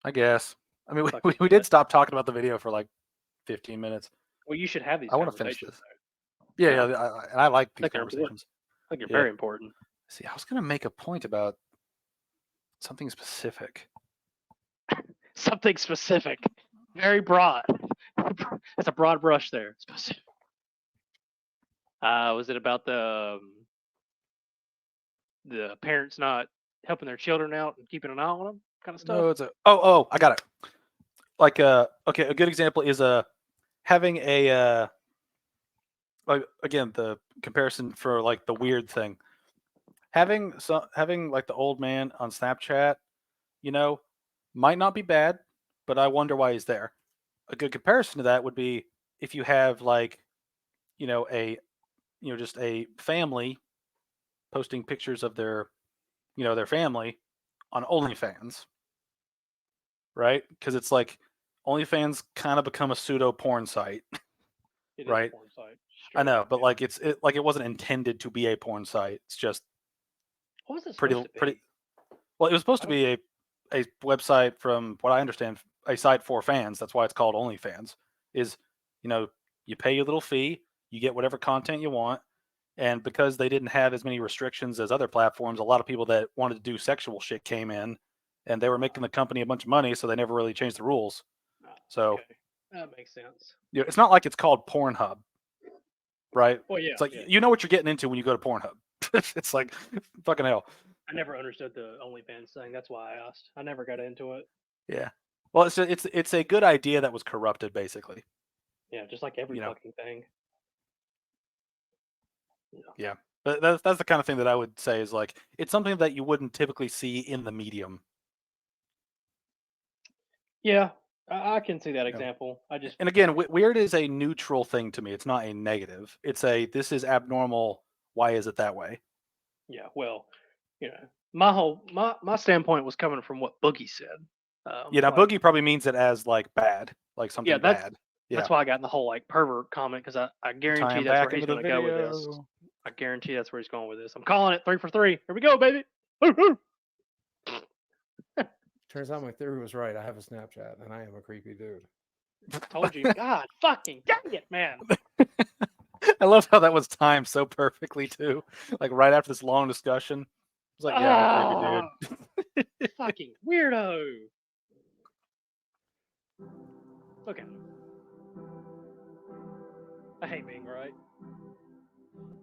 I guess. I mean, Fuck we it. did stop talking about the video for like 15 minutes. Well, you should have these I want to finish conversations. this. though. Yeah, I like these think they're important. conversations. I think they're Yeah. very important. See, I was gonna make a point about something specific. Something specific. Very broad. That's a broad brush there. Specific. Was it about the parents not helping their children out and keeping an eye on them kind of stuff? No, it's I got it. Like okay, a good example is having a like again the comparison for like the weird thing. Having like the old man on Snapchat, you know, might not be bad, but I wonder why he's there. A good comparison to that would be if you have like, you know, just a family posting pictures of their, you know, their family on OnlyFans, right? Because it's like OnlyFans kind of become a pseudo porn site, It is right? a porn site. I know, but like it wasn't intended to be a porn site. It's just What was it pretty supposed to be? pretty. Well, it was supposed to be a website, from what I understand, a site for fans. That's why it's called OnlyFans. Is, you know, you pay your little fee, you get whatever content you want, And because they didn't have as many restrictions as other platforms, a lot of people that wanted to do sexual shit came in, and they were making the company a bunch of money, so they never really changed the rules. So Okay. That makes sense. you know, it's not like it's called Pornhub, right? Well, yeah, It's like yeah. you know what you're getting into when you go to Pornhub. It's like fucking hell. I never understood the OnlyFans thing. That's why I asked. I never got into it. Yeah. Well, it's a good idea that was corrupted, basically. Yeah, just like every You know. fucking thing. Yeah. But that's the kind of thing that I would say is like it's something that you wouldn't typically see in the medium. Yeah, I can see that know. example. I just And again, weird is a neutral thing to me. It's not a negative. It's a this is abnormal. Why is it that way? yeah. Well, you know, my standpoint was coming from what Boogie said. Yeah, now like, Boogie probably means it as like bad, like something yeah, bad. Yeah. that's why I got in the whole like pervert comment because I Tie guarantee him that's back where he's into going the to go with this. video. I guarantee that's where he's going with this. I'm calling it 3 for 3. Here we go, baby. Woo, woo. Turns out my theory was right. I have a Snapchat, and I am a creepy dude. Told you. God fucking dang it, man. I love how that was timed so perfectly too. Like right after this long discussion. It's like, yeah, I'm a creepy dude. Fucking weirdo. Look at him. I hate being right.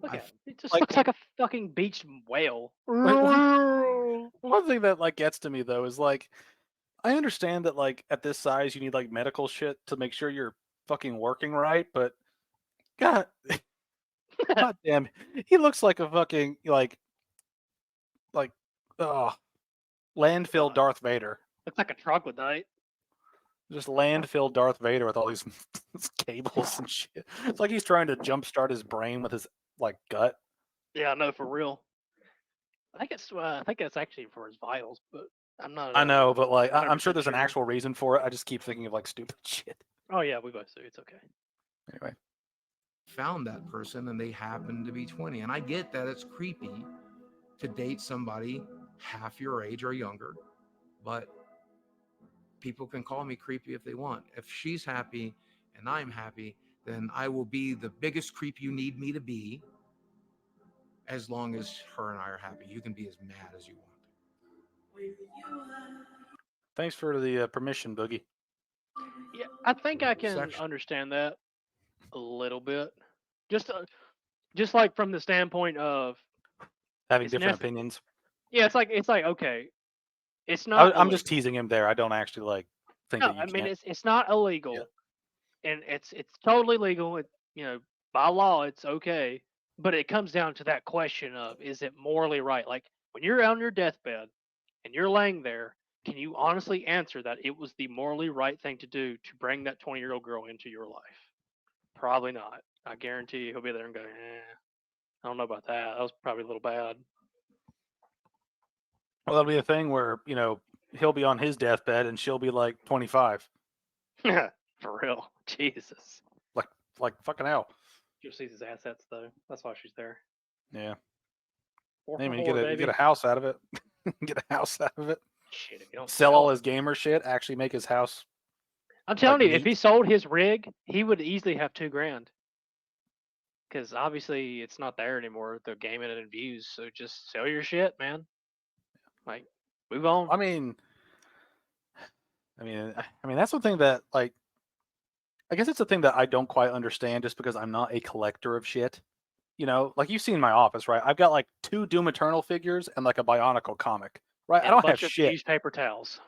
Look at him. He just looks like a fucking beached whale. One thing that like gets to me though is like I understand that like at this size you need like medical shit to make sure you're fucking working right, but God God damn, he looks like a fucking like landfill Darth Vader. Looks like a troglodyte. Just landfill Darth Vader with all these cables and shit. It's like he's trying to jumpstart his brain with his like gut. Yeah, I know, for real. I think it's actually for his vitals, but I'm not. I know, but like I'm 100% sure there's an sure. actual reason for it. I just keep thinking of like stupid shit. Oh yeah, we both do. It's okay. Anyway. Found that person and they happen to be 20. And I get that it's creepy to date somebody half your age or younger, but people can call me creepy if they want. If she's happy and I'm happy, then I will be the biggest creep you need me to be as long as her and I are happy. You can be as mad as you want. Thanks for the permission, Boogie. Yeah, I think I can Section. understand that a little bit. Just like from the standpoint of Having it's different nece- opinions. Yeah, it's like okay, it's not. I'm just teasing him there. I don't actually like think No, that you I mean can't. it's not illegal, and it's totally legal. It, you know, by law it's okay, but it comes down to that question of is it morally right? Like when you're on your deathbed and you're laying there, can you honestly answer that it was the morally right thing to do to bring that 20-year-old girl into your life? Probably not. I guarantee you he'll be there and go, I don't know about that. That was probably a little bad. Well, that'll be a thing where, you know, he'll be on his deathbed and she'll be like 25. For real. Jesus. Like fucking hell. She'll see his assets though. That's why she's there. Yeah. 4 Hey, for man, 4, you baby. get a house out of it. Get a house out of it. Shit, if you don't Sell all it. his gamer shit, actually make his house. I'm telling like you, if he sold his rig, he would easily have $2,000. Because obviously it's not there anymore. They're gaming it in views. So just sell your shit, man. Like, move on. I mean, that's one thing that like, I guess it's a thing that I don't quite understand just because I'm not a collector of shit. You know, like you've seen my office, right? I've got like 2 Doom Eternal figures and like a Bionicle comic, right? And I don't a bunch have of shit. used paper towels.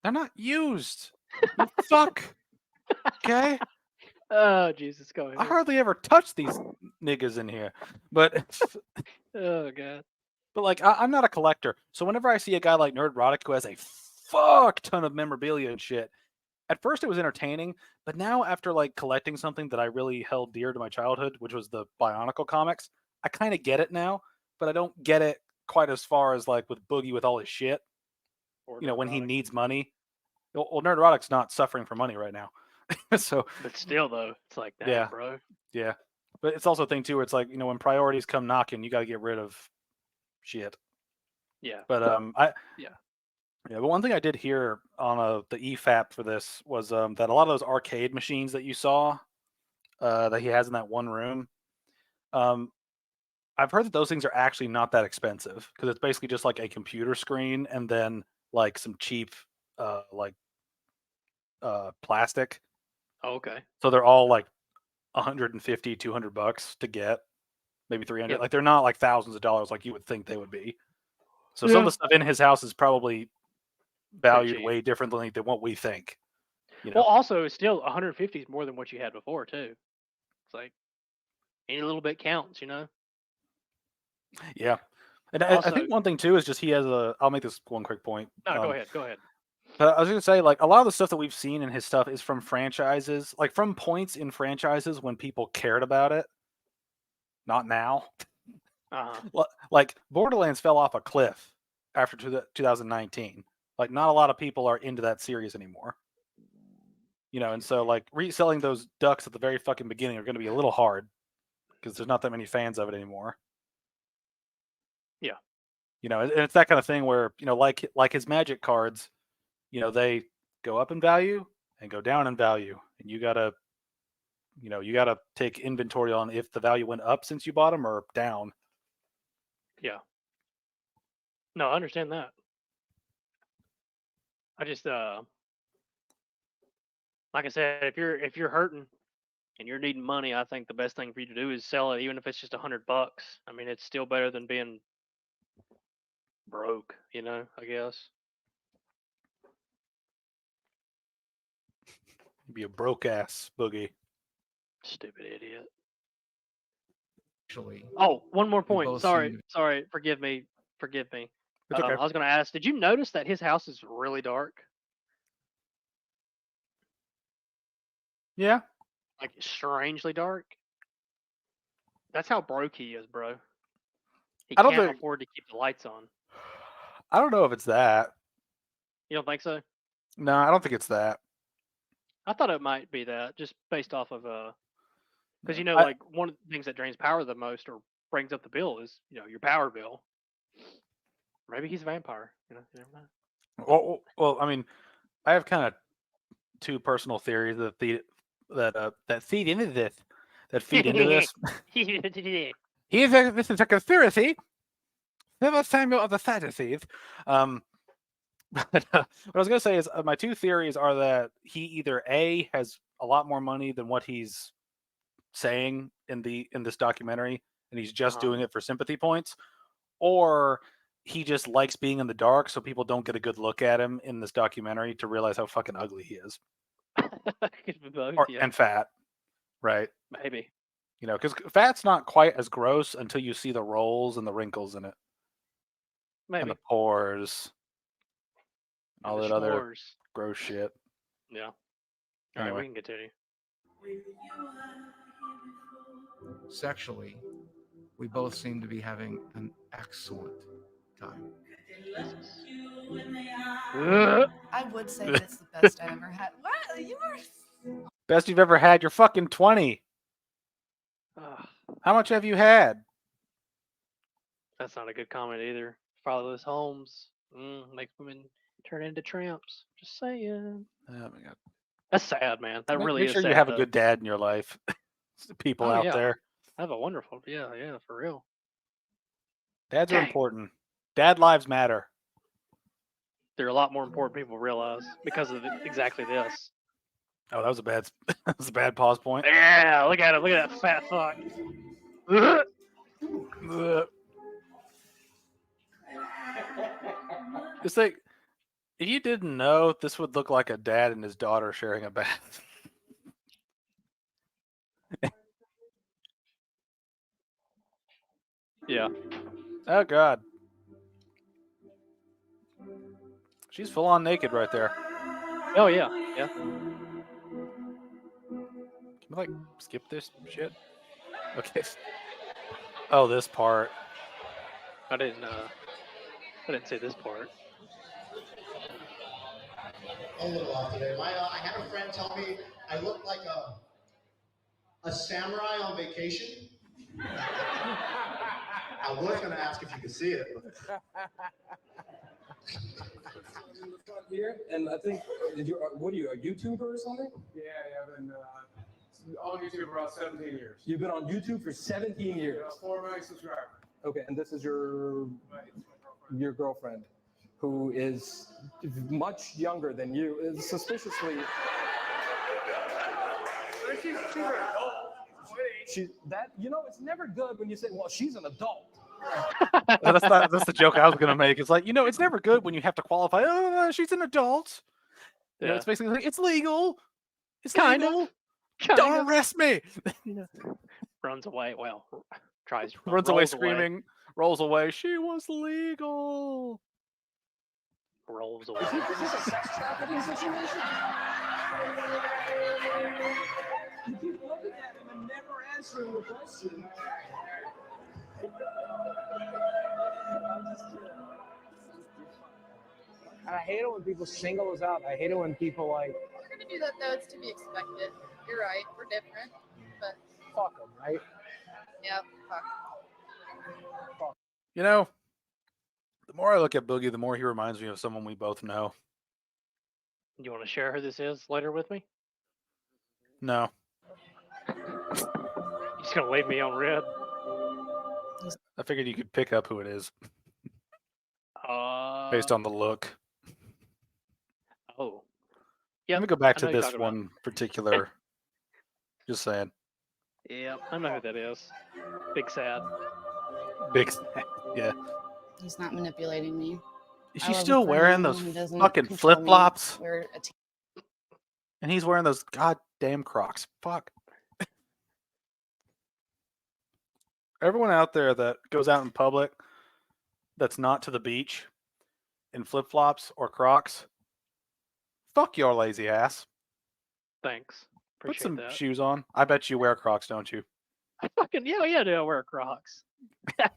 They're not used. You fuck. Okay. Oh, Jesus, go ahead. I hardly ever touch these niggas in here, but Oh god. But like I'm not a collector, so whenever I see a guy like Nerdrotic who has a fuck ton of memorabilia and shit, at first it was entertaining, but now after like collecting something that I really held dear to my childhood, which was the Bionicle comics, I kind of get it now, but I don't get it quite as far as like with Boogie with all his shit. Or you know, when he Nerdrotic. needs money. Well, Nerdrotic's not suffering for money right now, so. But still, though, it's like that, Yeah, bro. yeah, but it's also a thing too where it's like, you know, when priorities come knocking, you got to get rid of shit. Yeah. But Yeah. But one thing I did hear on the EFAP for this was that a lot of those arcade machines that you saw that he has in that one room, I've heard that those things are actually not that expensive because it's basically just like a computer screen and then like some cheap plastic. Oh, okay. So they're all like 150, $200 to get, maybe 300. Yep. Like they're not like thousands of dollars like you would think they would be. So some of the stuff in his house is probably valued cheap. way differently than what we think. You know? Well, also, it's still 150 is more than what you had before too. It's like any little bit counts, you know. Yeah, and I Also- think one thing too is just he has a. I'll make this one quick point. No, go ahead. Go ahead. But I was going to say, like, a lot of the stuff that we've seen in his stuff is from franchises, like from points in franchises when people cared about it. Not now. Like Borderlands fell off a cliff after 2019. Like, not a lot of people are into that series anymore. You know, and so like reselling those ducks at the very fucking beginning are going to be a little hard because there's not that many fans of it anymore. Yeah. You know, and it's that kind of thing where, you know, like his Magic cards, you know, they go up in value and go down in value, and you gotta take inventory on if the value went up since you bought them or down. Yeah. No, I understand that. I just like I said, if you're hurting and you're needing money, I think the best thing for you to do is sell it, even if it's just $100. I mean, it's still better than being broke, you know, I guess. Be a broke ass boogie. Stupid idiot. Actually. Oh, one more we point. both Sorry, seem to- sorry. Forgive me. Forgive me. It's okay. I was going to ask, did you notice that his house is really dark? Yeah. Like strangely dark. That's how broke he is, bro. He I don't can't think- afford to keep the lights on. I don't know if it's that. You don't think so? No, I don't think it's that. I thought it might be that, just based off of because you know, I- like one of the things that drains power the most or brings up the bill is your power bill. Maybe he's a vampire. You know, you never know. Well, I mean, I have kind of two personal theories that feed into this. This is a conspiracy. Never Samuel of the Sadducees. But what I was going to say is my two theories are that he either A, has a lot more money than what he's saying in this documentary, and he's just doing it for sympathy points, or he just likes being in the dark so people don't get a good look at him in this documentary to realize how fucking ugly he is. Could be both, yeah. And fat, right? Maybe. You know, because fat's not quite as gross until you see the rolls and the wrinkles in it. Maybe. And the pores. And All the that other schmores. gross shit. Yeah. All right, Anyway. we can continue. Sexually, we both seem to be having an excellent time. I would say that it's the best I ever had. What? You are. Best you've ever had? You're fucking 20. How much have you had? That's not a good comment either. Fatherless homes makes women turn into tramps. Just saying. Oh my god. That's sad, man. That really Make is sure sad. you have though. a good dad in your life. People out yeah. there. I have a wonderful, yeah, for real. Dads are Dang. important. Dad lives matter. They're a lot more important people realize because of exactly this. Oh, that was a bad pause point. Yeah, look at him. Look at that fat fuck. It's like, if you didn't know, this would look like a dad and his daughter sharing a bath. Yeah. Oh god. She's full on naked right there. Oh yeah, yeah. Can we like skip this shit? Okay. Oh, this part. I didn't say this part. A little off today. I had a friend tell me I look like a samurai on vacation. I was going to ask if you could see it. Here, and I think, what are you, a YouTuber or something? Yeah, I've been on YouTube for about 17 years. You've been on YouTube for 17 years. 4 million subscribers. Okay, and this is your girlfriend, who is much younger than you, is suspiciously. She's an adult. It's never good when you say, well, she's an adult. That's the joke I was gonna make. It's like, it's never good when you have to qualify. Oh, she's an adult. Yeah. It's basically like, it's legal. It's Kind legal. of. Kind Don't of. arrest me. Runs away. Well, tries. Runs away rolls screaming. Rolls away. She was legal. Rolls away. Is this a sex trafficking situation? You keep looking at him and never answering the question. And I hate it when people single us out. I hate it when people like. We're gonna do that though. It's to be expected. You're right. We're different, but Fuck them, right? yeah, fuck. The more I look at Boogie, the more he reminds me of someone we both know. You want to share who this is later with me? No. You just gonna leave me on red? I figured you could pick up who it is based on the look. Oh. Yeah. Let me go back I to know you're this talking about. one particular. Just saying. Yeah, I know who that is. Big sad. Big. Yeah. He's not manipulating me. Is I she love a still friend wearing those who doesn't fucking control me. flip flops? We're a team. And he's wearing those goddamn Crocs. Fuck. Everyone out there that goes out in public that's not to the beach in flip flops or Crocs, fuck your lazy ass. Thanks. Put Appreciate some that. shoes on. I bet you wear Crocs, don't you? I fucking do I wear Crocs. Fuck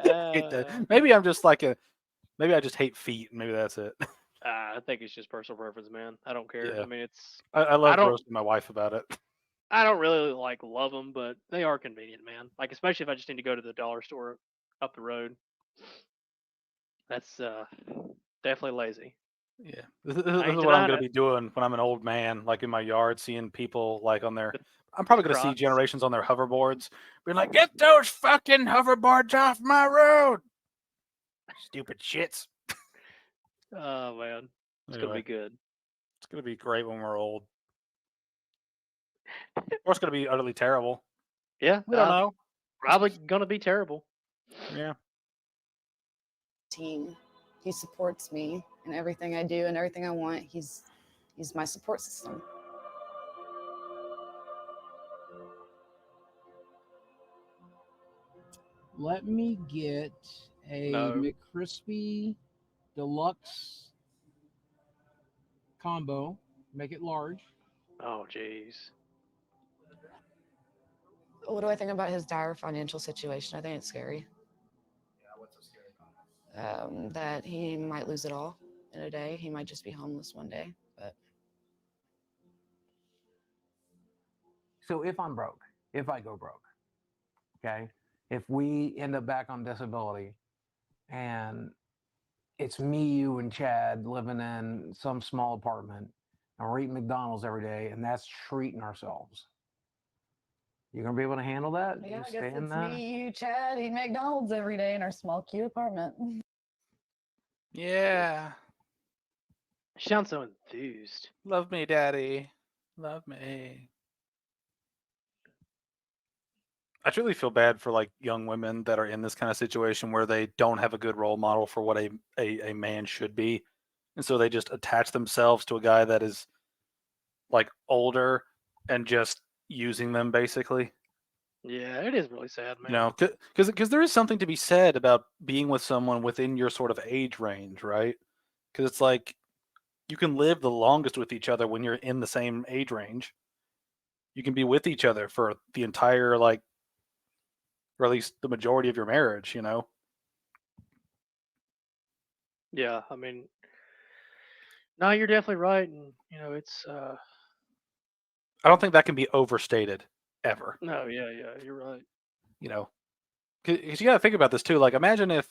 you. Maybe I'm just maybe I just hate feet. Maybe that's it. I think it's just personal preference, man. I don't care. Yeah. I mean, it's. I love don't- roasting my wife about it. I don't really love them, but they are convenient, man. Like especially if I just need to go to the dollar store up the road. That's definitely lazy. Yeah, this is ain't what I'm denying going to it. be doing when I'm an old man, like in my yard, seeing people like on their. I'm probably going to see Crocs. generations on their hoverboards, being like, "Get those fucking hoverboards off my road!" Stupid shits. Oh man, it's Anyway, gonna be good. It's going to be great when we're old. Or it's going to be utterly terrible. Yeah, We don't know. Probably gonna be terrible. Yeah. Team. He supports me in everything I do and everything I want. He's my support system. Let me get a No. McCrispy deluxe combo. Make it large. Oh jeez. What do I think about his dire financial situation? I think it's scary. Yeah, what's so scary? That he might lose it all in a day. He might just be homeless one day. But So if I'm broke, if I go broke, okay, if we end up back on disability and it's me, you, and Chad living in some small apartment and we're eating McDonald's every day and that's treating ourselves, you gonna be able to handle that? yeah, You I stay guess in it's that? me, you, Chad, eat McDonald's every day in our small, cute apartment. Yeah. She sounds so enthused. Love me, daddy. Love me. I truly feel bad for young women that are in this kind of situation where they don't have a good role model for what a man should be. And so they just attach themselves to a guy that is older and just using them basically. Yeah, it is really sad, man. You know, because there is something to be said about being with someone within your sort of age range, right? Because it's like you can live the longest with each other when you're in the same age range. You can be with each other for the entire or at least the majority of your marriage, you know? Yeah, I mean, no, you're definitely right, and it's I don't think that can be overstated ever. no, yeah, you're right. You know, because you got to think about this too. Imagine if,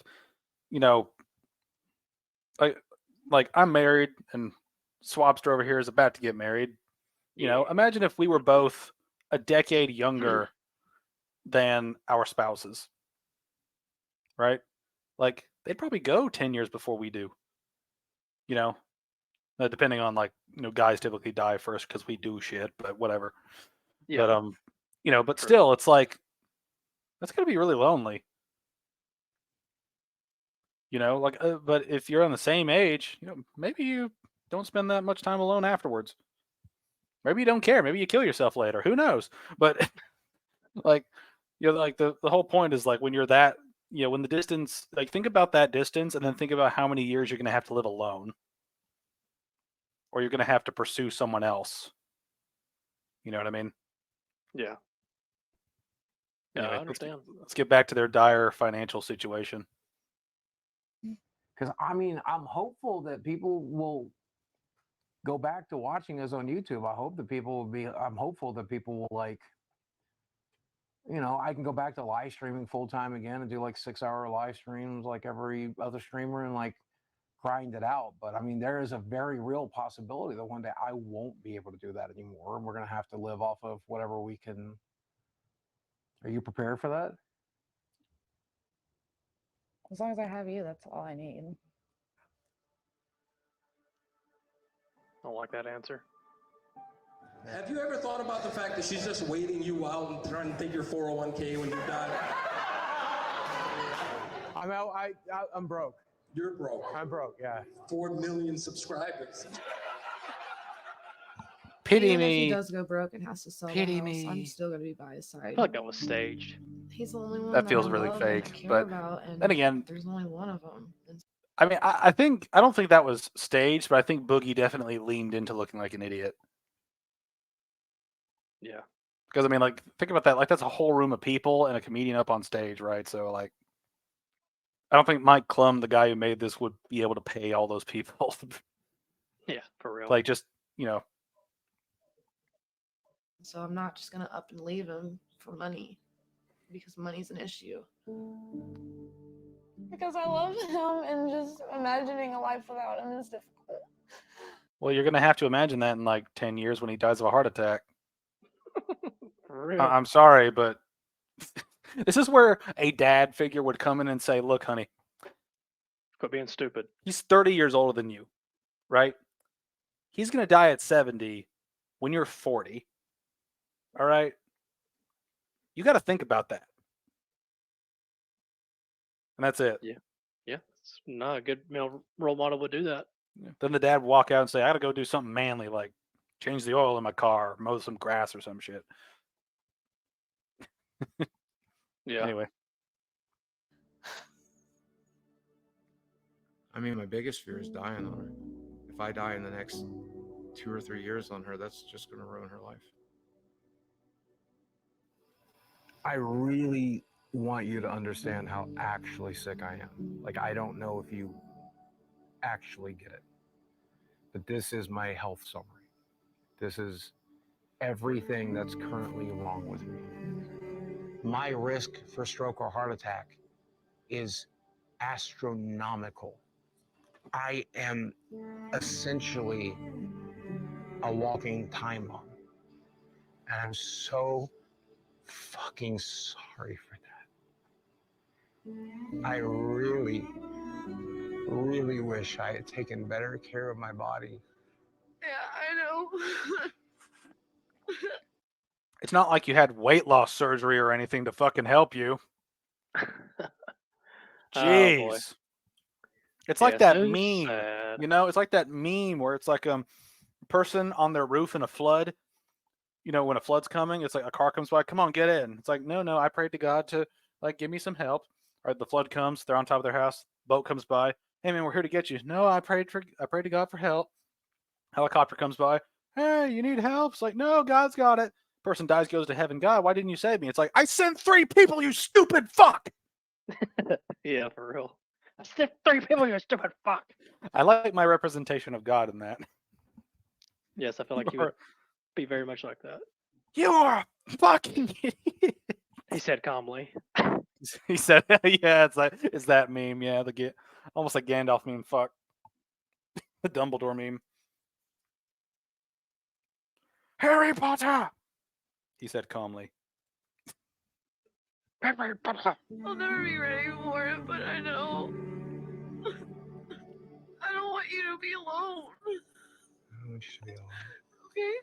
like I'm married and Swabster over here is about to get married. You know, imagine if we were both a decade younger than our spouses, right? Like they'd probably go 10 years before we do. You know, depending on like, you know, guys typically die first because we do shit, but whatever. Yeah. But you know, but True. still, it's like that's gonna be really lonely. You know, like, but if you're on the same age, you know, maybe you don't spend that much time alone afterwards. Maybe you don't care. Maybe you kill yourself later. Who knows? But like, you know, like the whole point is like when you're that, you know, when the distance, like think about that distance and then think about how many years you're going to have to live alone, or you're going to have to pursue someone else. You know what I mean? Yeah. Yeah, Anyway, I understand. Let's get back to their dire financial situation. Because I mean, I'm hopeful that people will go back to watching us on YouTube. I hope that people will be. I'm hopeful that people will like. You know, I can go back to live streaming full time again and do like 6-hour live streams like every other streamer and like grind it out. But I mean, there is a very real possibility that one day I won't be able to do that anymore, and we're gonna have to live off of whatever we can. Are you prepared for that? As long as I have you, that's all I need. I don't like that answer. Have you ever thought about the fact that she's just waiting you out and trying to take your 401k when you die? I'm broke. You're broke. I'm broke. Yeah. 4 million subscribers. Pity Even if me. he does go broke and has to sell Pity the house, I'm me. still gonna be by his side. I feel like that was staged. He's the only one That feels I really love and I fake. care But about, and then again, there's only one of them. I mean, I don't think that was staged, but I think Boogie definitely leaned into looking like an idiot. Yeah. Because I mean, like, think about that. Like, that's a whole room of people and a comedian up on stage, right? So, like, I don't think Mike Klum, the guy who made this, would be able to pay all those people. Yeah, for real. Like, just, you know. So I'm not just gonna up and leave him for money because money's an issue. Because I love him and just imagining a life without him is difficult. Well, you're gonna have to imagine that in like 10 years when he dies of a heart attack. For real. I'm sorry, but this is where a dad figure would come in and say, "Look, honey, Quit being stupid." he's 30 years older than you, right? He's gonna die at 70 when you're 40. All right, you got to think about that, and that's it. Yeah. Yeah. It's not a good male role model would do that. Then the dad would walk out and say, "I got to go do something manly, like change the oil in my car, mow some grass, or some shit." Yeah. Anyway, I mean, my biggest fear is dying on her. If I die in the next 2 or 3 years on her, that's just going to ruin her life. I really want you to understand how actually sick I am. Like, I don't know if you actually get it, but this is my health summary. This is everything that's currently wrong with me. My risk for stroke or heart attack is astronomical. I am essentially a walking time bomb. And I'm so fucking sorry for that. I really, really wish I had taken better care of my body. Yeah, I know. it's not like you had weight loss surgery or anything to fucking help you. Oh, boy. Jeez. It's like Yeah, that so meme, sad. you know, it's like that meme where it's like a person on their roof in a flood. You know, when a flood's coming, it's like a car comes by, come on, get in. It's like, no, I prayed to God to like give me some help. All right, the flood comes, they're on top of their house, boat comes by. Hey man, we're here to get you. No, I prayed to God for help. Helicopter comes by. Hey, you need help? It's like, no, God's got it. Person dies, goes to heaven. God, why didn't you save me? It's like, I sent 3 people, you stupid fuck. Yeah, for real. I sent 3 people, you stupid fuck. I like my representation of God in that. Yes, I feel like you would be very much like that. You are a fucking idiot. He said calmly. He said, yeah, it's that meme. Yeah, almost like Gandalf meme. Fuck. The Dumbledore meme. Harry Potter, he said calmly. I'll never be ready for it, but I know. I don't want you to be alone. I want you to be alone. Okay?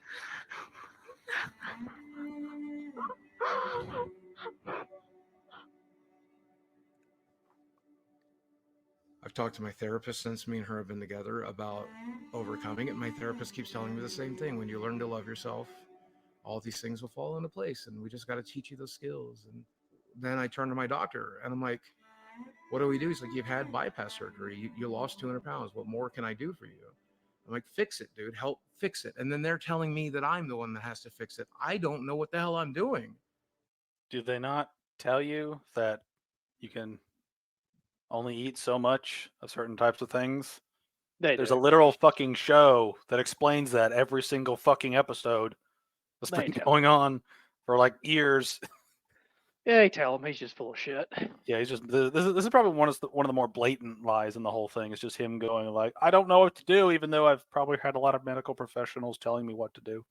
I've talked to my therapist since me and her have been together about overcoming it. My therapist keeps telling me the same thing. When you learn to love yourself, all these things will fall into place, and we just got to teach you those skills. And then I turn to my doctor and I'm like, what do we do? He's like, you've had bypass surgery. You lost 200 pounds. What more can I do for you? I'm like, fix it, dude. Help fix it. And then they're telling me that I'm the one that has to fix it. I don't know what the hell I'm doing. Do they not tell you that you can only eat so much of certain types of things? There's a literal fucking show that explains that every single fucking episode that's been going on for like years. Yeah, I tell him he's just full of shit. Yeah, he's just this is probably one of the more blatant lies in the whole thing. It's just him going like, I don't know what to do, even though I've probably had a lot of medical professionals telling me what to do.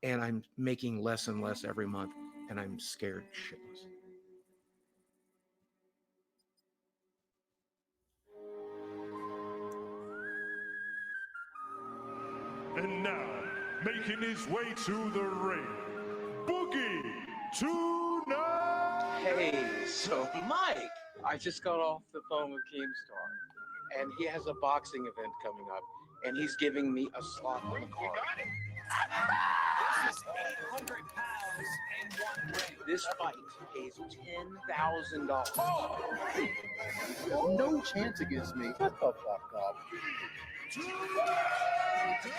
And I'm making less and less every month, and I'm scared shitless. And now, making his way to the ring, Boogie2988. Hey, so Mike, I just got off the phone with Keemstar, and he has a boxing event coming up, and he's giving me a slot on the card. This is 800 pounds in one ring. This fight pays $10,000. No chance against me. Shut the fuck up.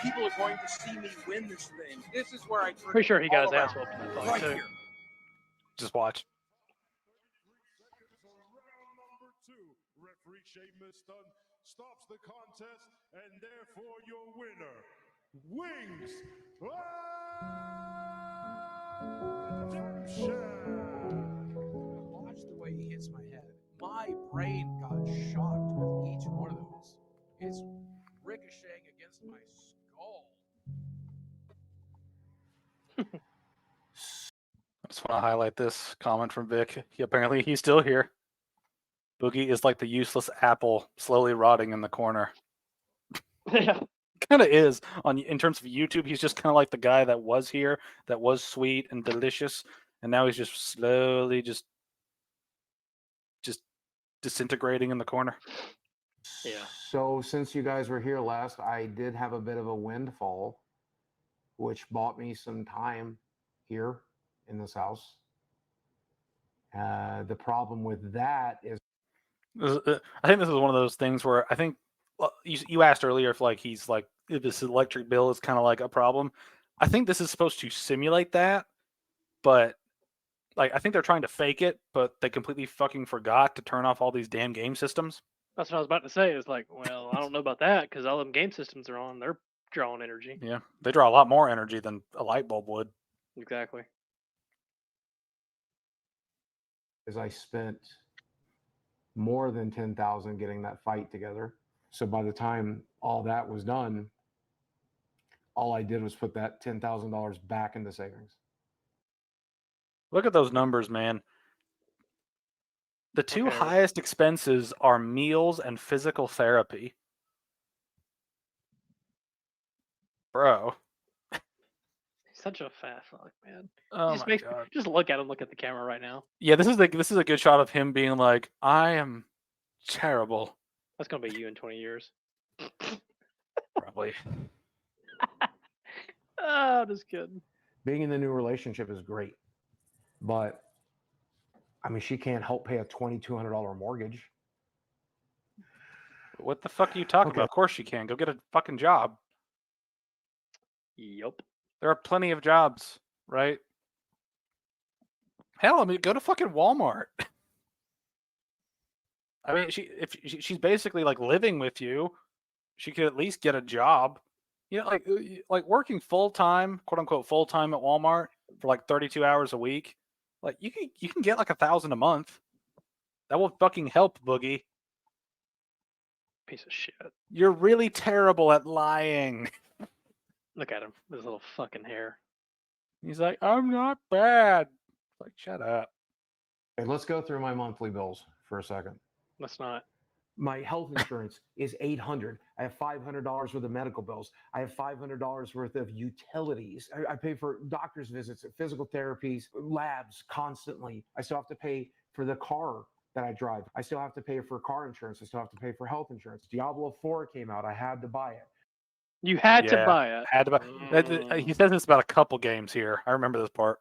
People are going to see me win this thing. This is where I Pretty sure he got his all ass around. whooped in that fight, Right too. here. Just watch. Referee Sheamus stops the contest, and therefore your winner, Wings Watch the way he hits my head. My brain got shocked with each one of those. It's ricocheting against my skull. I just want to highlight this comment from Vic. Apparently he's still here. Boogie is like the useless apple slowly rotting in the corner. Yeah. Kind of is. In terms of YouTube, he's just kind of like the guy that was here, that was sweet and delicious, and now he's just slowly just disintegrating in the corner. Yeah. So since you guys were here last, I did have a bit of a windfall, which bought me some time here in this house. The problem with that is, I think this is one of those things where I think you asked earlier if like he's like if this electric bill is kind of like a problem. I think this is supposed to simulate that, but like I think they're trying to fake it, but they completely fucking forgot to turn off all these damn game systems. That's what I was about to say. It's like, well, I don't know about that because all them game systems are on. They're drawing energy. Yeah, they draw a lot more energy than a light bulb would. Exactly. is I spent more than 10,000 getting that fight together. So by the time all that was done, all I did was put that $10,000 back into savings. Look at those numbers, man. The two highest expenses are meals and physical therapy. Bro. He's such a fat fuck, man. Oh Just my God. Just look at him. Look at the camera right now. Yeah, this is a good shot of him being like, I am terrible. That's gonna be you in 20 years. Probably. Oh, just kidding. Being in the new relationship is great, but I mean, she can't help pay a $2,200 mortgage. What the fuck are you talking about? Of course she can. Go get a fucking job. Yup. There are plenty of jobs, right? Hell, I mean, go to fucking Walmart. I mean, if she's basically like living with you, she could at least get a job. You know, like working full time, quote unquote full time at Walmart for like 32 hours a week. Like you can get like $1,000 a month. That will fucking help, Boogie. Piece of shit. You're really terrible at lying. Look at him, his little fucking hair. He's like, I'm not bad. Like, shut up. Hey, let's go through my monthly bills for a second. Let's not. My health insurance is $800. I have $500 worth of medical bills. I have $500 worth of utilities. I pay for doctor's visits, physical therapies, labs constantly. I still have to pay for the car that I drive. I still have to pay for car insurance. I still have to pay for health insurance. Diablo 4 came out. I had to buy it. You had to buy it. Had to buy. He says this about a couple games here. I remember this part.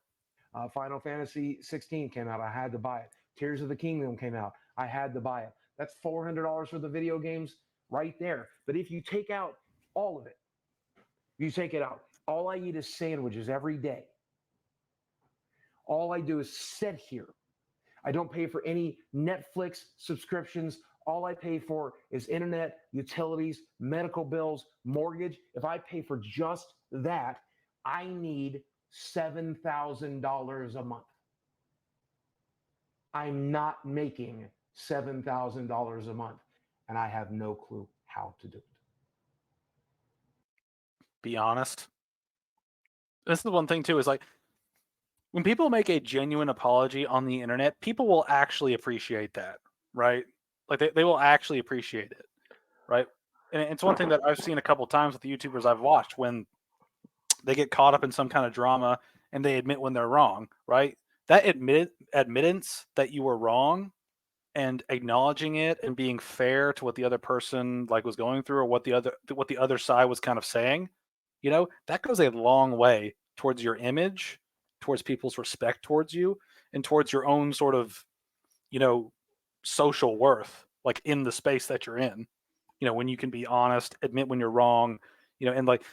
Final Fantasy 16 came out. I had to buy it. Tears of the Kingdom came out. I had to buy it. That's $400 for the video games right there. But if you take out all of it, you take it out. All I eat is sandwiches every day. All I do is sit here. I don't pay for any Netflix subscriptions. All I pay for is internet, utilities, medical bills, mortgage. If I pay for just that, I need $7,000 a month. I'm not making $7,000 a month, and I have no clue how to do it. Be honest. This is one thing too, is like when people make a genuine apology on the internet, people will actually appreciate that, right? Like they will actually appreciate it, right? And it's one thing that I've seen a couple times with the YouTubers I've watched when they get caught up in some kind of drama and they admit when they're wrong, right? That admittance that you were wrong and acknowledging it and being fair to what the other person like was going through or what the other side was kind of saying, you know, that goes a long way towards your image, towards people's respect towards you, and towards your own sort of, you know, social worth, like in the space that you're in. You know, when you can be honest, admit when you're wrong, you know, and like,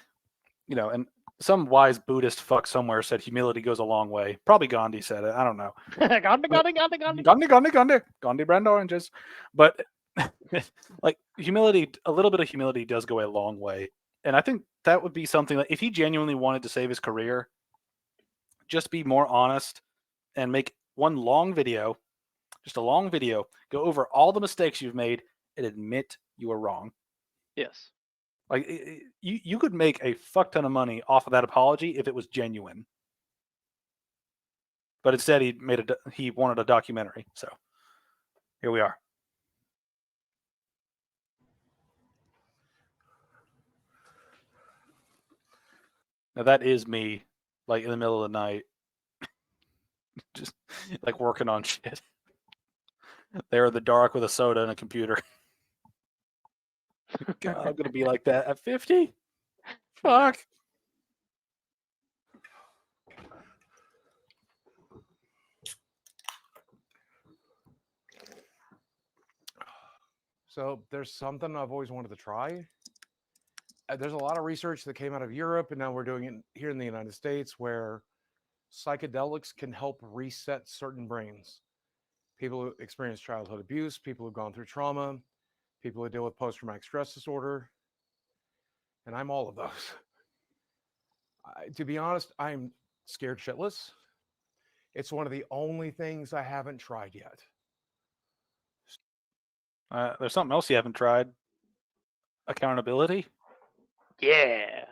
you know, and some wise Buddhist fuck somewhere said humility goes a long way. Probably Gandhi said it. I don't know. Gandhi brand oranges. But like humility, a little bit of humility does go a long way. And I think that would be something that if he genuinely wanted to save his career, just be more honest and make one long video, just a long video, go over all the mistakes you've made and admit you were wrong. Yes. Like you could make a fuck ton of money off of that apology if it was genuine. But instead he wanted a documentary. So here we are. Now that is me, like in the middle of the night, just like working on shit. There in the dark with a soda and a computer. God, I'm gonna be like that at 50. Fuck. So there's something I've always wanted to try. There's a lot of research that came out of Europe, and now we're doing it here in the United States, where psychedelics can help reset certain brains. People who experience childhood abuse, people who've gone through trauma, people who deal with post-traumatic stress disorder, and I'm all of those. To be honest, I'm scared shitless. It's one of the only things I haven't tried yet. There's something else you haven't tried. Accountability. Yeah.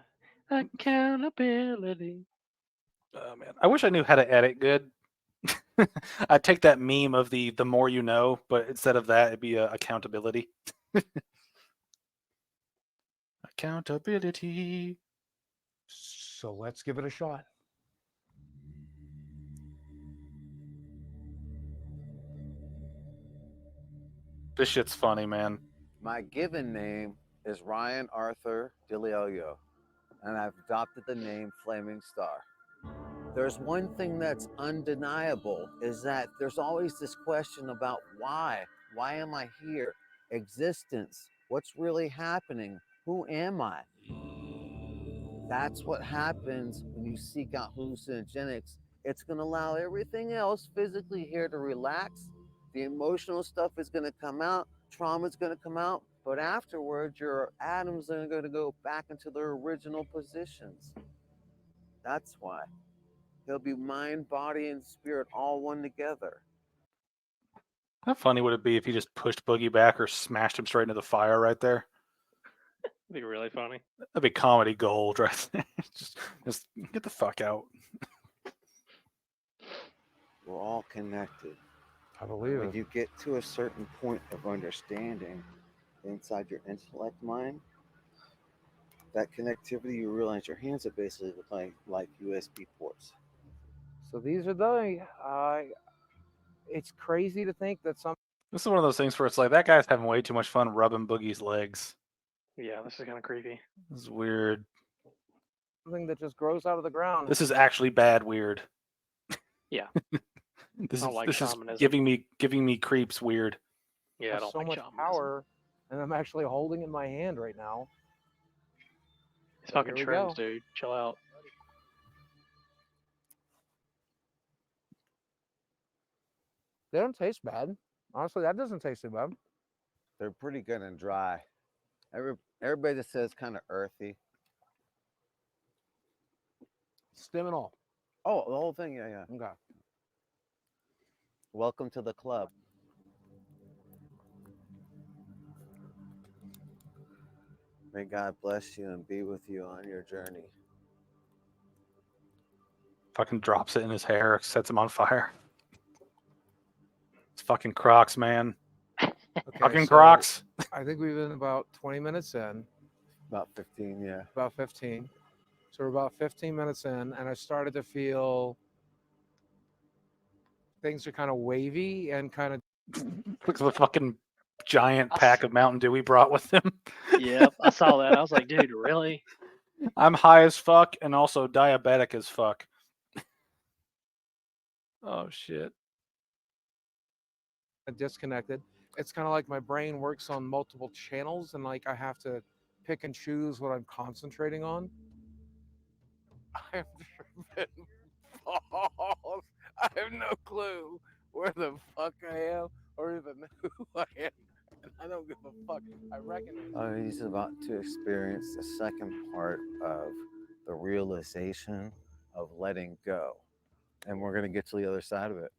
Accountability. Oh man, I wish I knew how to edit good. I'd take that meme of the more you know, but instead of that, it'd be accountability. Accountability. So let's give it a shot. This shit's funny, man. My given name is Ryan Arthur DiLeolio, and I've adopted the name Flaming Star. There's one thing that's undeniable, is that there's always this question about why? Why am I here? Existence. What's really happening? Who am I? That's what happens when you seek out hallucinogenics. It's going to allow everything else physically here to relax. The emotional stuff is going to come out. Trauma is going to come out. But afterwards, your atoms are going to go back into their original positions. That's why. He'll be mind, body, and spirit all one together. How funny would it be if he just pushed Boogie back or smashed him straight into the fire right there? It'd be really funny. That'd be comedy gold right there. just get the fuck out. We're all connected. I believe When it. you get to a certain point of understanding inside your intellect mind, that connectivity, you realize your hands are basically like USB ports. So these are the. It's crazy to think that some. This is one of those things where it's like that guy's having way too much fun rubbing Boogie's legs. Yeah, this is kind of creepy. This is weird. Something that just grows out of the ground. This is actually bad weird. Yeah. This I is like this is shamanism. giving me creeps weird. Yeah, I has don't so like much shamanism. power, and I'm actually holding in my hand right now. It's fucking Here we shrooms, go. dude. Chill out. They don't taste bad. Honestly, that doesn't taste too bad. They're pretty good and dry. Everybody that says kind of earthy. Stem and all. Oh, the whole thing, yeah. Okay. Welcome to the club. May God bless you and be with you on your journey. Fucking drops it in his hair, sets him on fire. It's fucking Crocs, man. Okay, Fucking so Crocs. I think we've been about 20 minutes in. About 15, yeah. About 15. So we're about 15 minutes in, and I started to feel things are kind of wavy and kind of. Look at the fucking giant pack of Mountain Dew he brought with him. Yep, I saw that. I was like, dude, really? I'm high as fuck and also diabetic as fuck. Oh shit. Disconnected. It's kind of like my brain works on multiple channels, and like I have to pick and choose what I'm concentrating on. I have driven balls. I have no clue where the fuck I am or even who I am. And I don't give a fuck. I reckon. He's about to experience the second part of the realization of letting go. And we're going to get to the other side of it.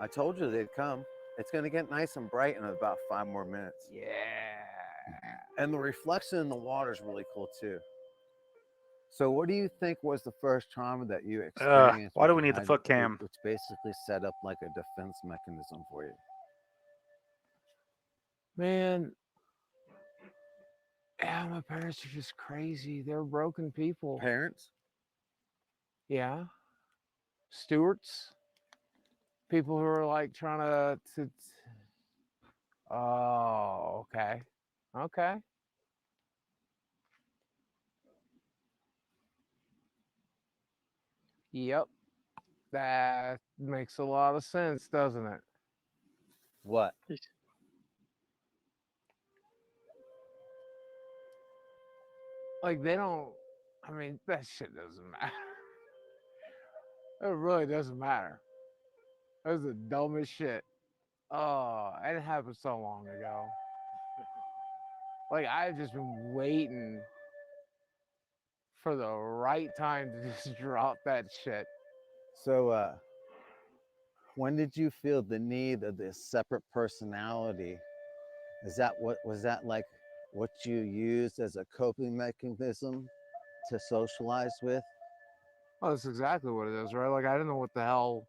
I told you they'd come. It's going to get nice and bright in about 5 more minutes. Yeah. And the reflection in the water is really cool too. So what do you think was the first trauma that you experienced? Why do we need the foot cam? Which basically set up like a defense mechanism for you. Man, yeah, my parents are just crazy. They're broken people. Parents? Yeah. Stewards. People who are like trying to oh, okay. Okay. Yep. That makes a lot of sense, doesn't it? What? Like they don't, I mean, that shit doesn't matter. It really doesn't matter. That was the dumbest shit. Oh, it happened so long ago. Like I've just been waiting for the right time to just drop that shit. So when did you feel the need of this separate personality? Is that what was that like what you used as a coping mechanism to socialize with? Oh, that's exactly what it is, right? Like I didn't know what the hell.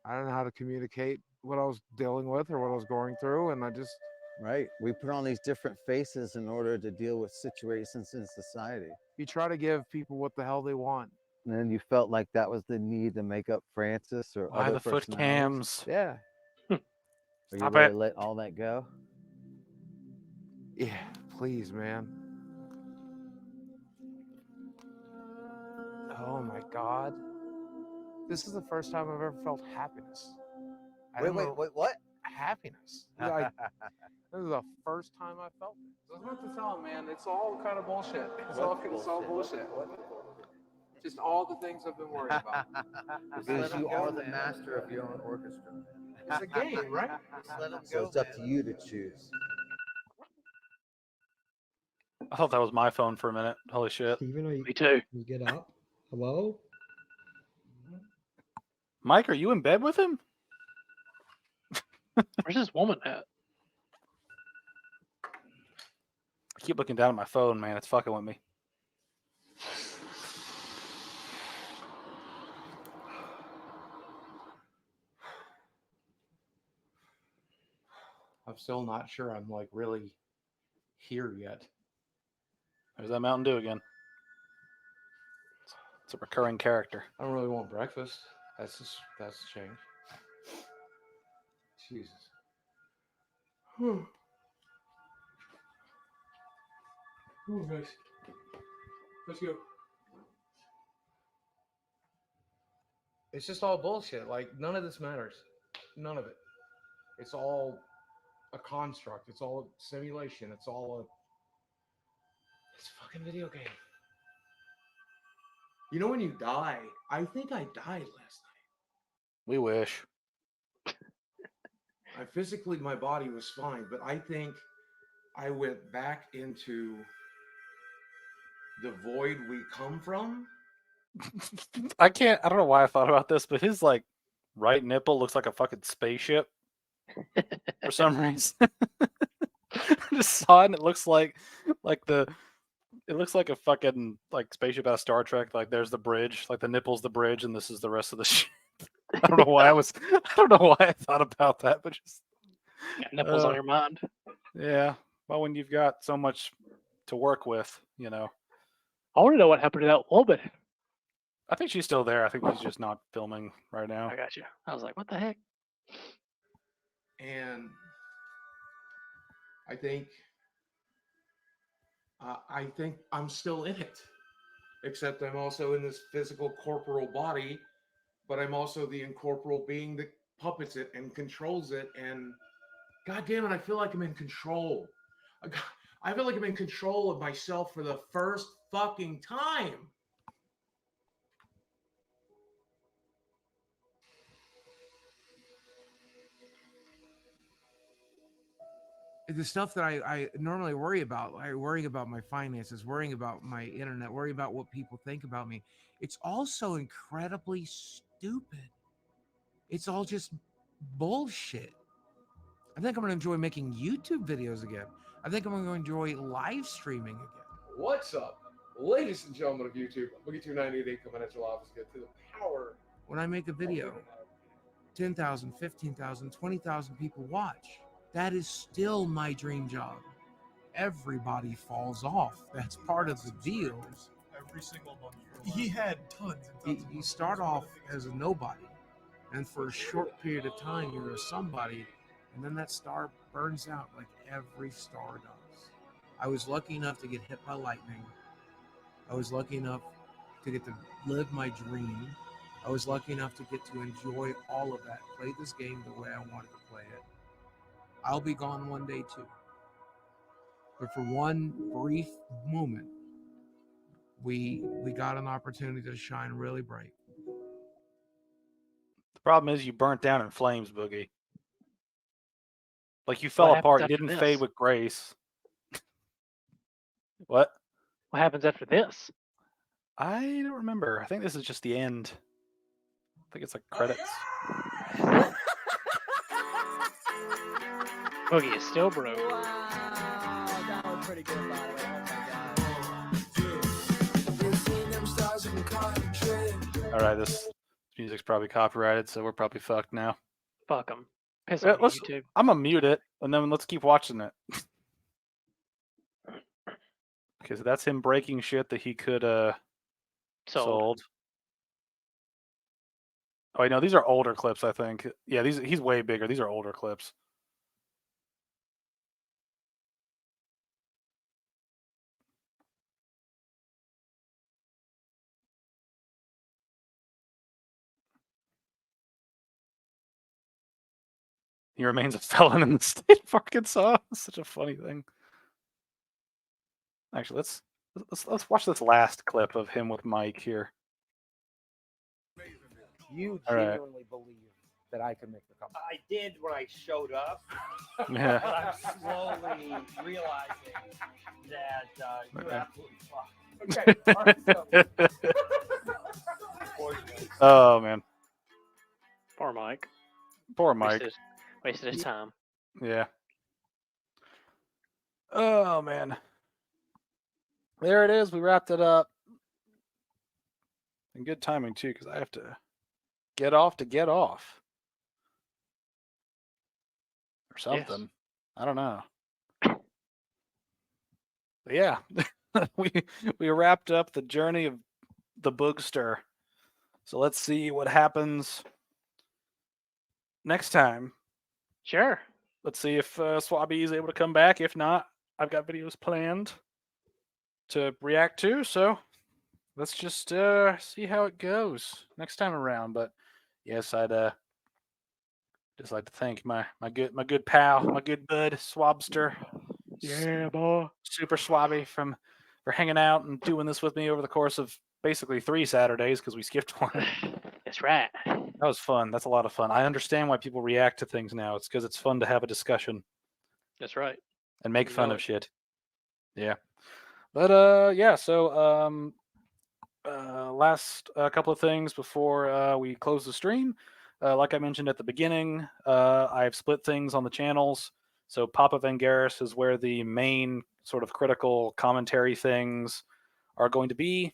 I didn't know how to communicate what I was dealing with or what I was going through, and I just. Right. We put on these different faces in order to deal with situations in society. You try to give people what the hell they want. And then you felt like that was the need to make up Francis or Why other the foot personalities? cams? Yeah. Are you Stop ready it. to let all that go? Yeah, please, man. Oh my God. This is the first time I've ever felt happiness. Wait, what? Happiness. This is the first time I felt it. So I was about to tell him, man, it's all kind of bullshit. It's all bullshit. Just all the things I've been worried about. Because you are the master of your own orchestra. It's a game, right? So it's up to you to choose. I thought that was my phone for a minute. Holy shit. Steven, are you, Me too. you get up? Hello? Mike, are you in bed with him? Where's this woman at? keep looking down at my phone, man. It's fucking with me. I'm still not sure I'm like really here yet. There's that Mountain Dew again. It's a recurring character. I don't really want breakfast. That's a change. Jesus. Oh, guys. Let's go. It's just all bullshit. Like, none of this matters. None of it. It's all a construct. It's all a simulation. It's a fucking video game. You know when you die? I think I died last night. We wish. Physically, my body was fine, but I think I went back into the void we come from. I don't know why I thought about this, but his like right nipple looks like a fucking spaceship for some reason. I just saw it and it looks like it looks like a fucking like spaceship out of Star Trek. Like there's the bridge, like the nipple's the bridge, and this is the rest of the ship. I don't know why I thought about that, but just Got nipples on your mind. Yeah. Well, when you've got so much to work with, you know. I want to know what happened to that woman. I think she's still there. I think she's just not filming right now. I got you. I was like, what the heck? And I think I'm still in it, except I'm also in this physical corporal body, but I'm also the incorporeal being that puppets it and controls it. And God damn it, I feel like I'm in control. I feel like I'm in control of myself for the first fucking time. The stuff that I normally worry about, worrying about my finances, worrying about my internet, worrying about what people think about me, it's all so incredibly stupid. It's all just bullshit. I think I'm going to enjoy making YouTube videos again. I think I'm going to enjoy live streaming again. What's up, ladies and gentlemen of YouTube? Boogie2988 coming at your office. Get to the power. When I make a video, 10,000, 15,000, 20,000 people watch. That is still my dream job. Everybody falls off. That's part of the deal. Every single month. He had tons and tons. You start off as a nobody, and for a short period of time, you're a somebody, and then that star burns out like every star does. I was lucky enough to get hit by lightning. I was lucky enough to get to live my dream. I was lucky enough to get to enjoy all of that, play this game the way I wanted to play it. I'll be gone one day too. But for one brief moment, we got an opportunity to shine really bright. The problem is you burnt down in flames, Boogie. Like you fell apart. You didn't fade with grace. What? What happens after this? I don't remember. I think this is just the end. I think it's like credits. Boogie is still broke. Wow, that was pretty good, by the way. All right, this music's probably copyrighted, so we're probably fucked now. Fuck them. Piss on YouTube. I'm gonna mute it, and then let's keep watching it. Okay, so that's him breaking shit that he could sold. Oh, wait, no, these are older clips, I think. Yeah, he's way bigger. These are older clips. He remains a felon in the state of Arkansas. That's such a funny thing. Actually, let's watch this last clip of him with Mike here. You All right. genuinely believe that I could make the comeback? I did when I showed up. Yeah. But I'm slowly realizing that you're absolutely fucked. Okay. Oh man. Poor Mike. Poor Mike. Wasted his time. Yeah. Oh man. there it is. We wrapped it up. And good timing too, because I have to get off to get off. Or something. I don't know. But yeah. we wrapped up the journey of the Boogster. So let's see what happens next time. Sure. Let's see if Swabby is able to come back. If not, I've got videos planned to react to. So let's just see how it goes next time around. But yes, I'd just like to thank my good pal, my good bud, Swabster. Yeah, boy. Super Swabby for hanging out and doing this with me over the course of basically 3 Saturdays because we skipped one. That's right. That was fun. That's a lot of fun. I understand why people react to things now. It's because it's fun to have a discussion That's right. and make You fun know of it. shit. Yeah. But yeah, so last couple of things before we close the stream. Like I mentioned at the beginning, I've split things on the channels. So Papa Vangeris is where the main sort of critical commentary things are going to be.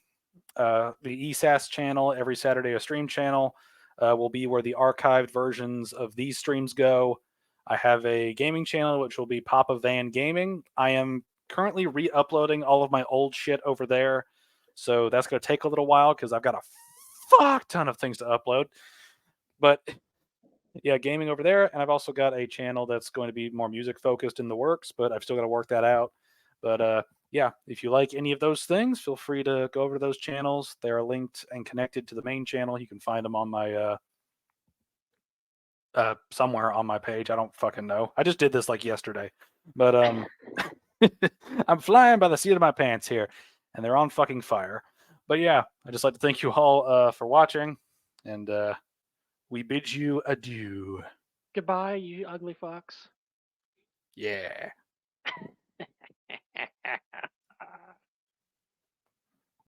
The ESAS channel, every Saturday a stream channel, will be where the archived versions of these streams go. I have a gaming channel, which will be Papa Van Gaming. I am currently re-uploading all of my old shit over there. So that's going to take a little while because I've got a fuck ton of things to upload. But yeah, gaming over there. And I've also got a channel that's going to be more music focused in the works, but I've still got to work that out. But yeah, if you like any of those things, feel free to go over to those channels. They're linked and connected to the main channel. You can find them on my somewhere on my page. I don't fucking know. I just did this like yesterday. But I'm flying by the seat of my pants here, and they're on fucking fire. But yeah, I just like to thank you all for watching, and we bid you adieu. Goodbye, you ugly fox. Yeah.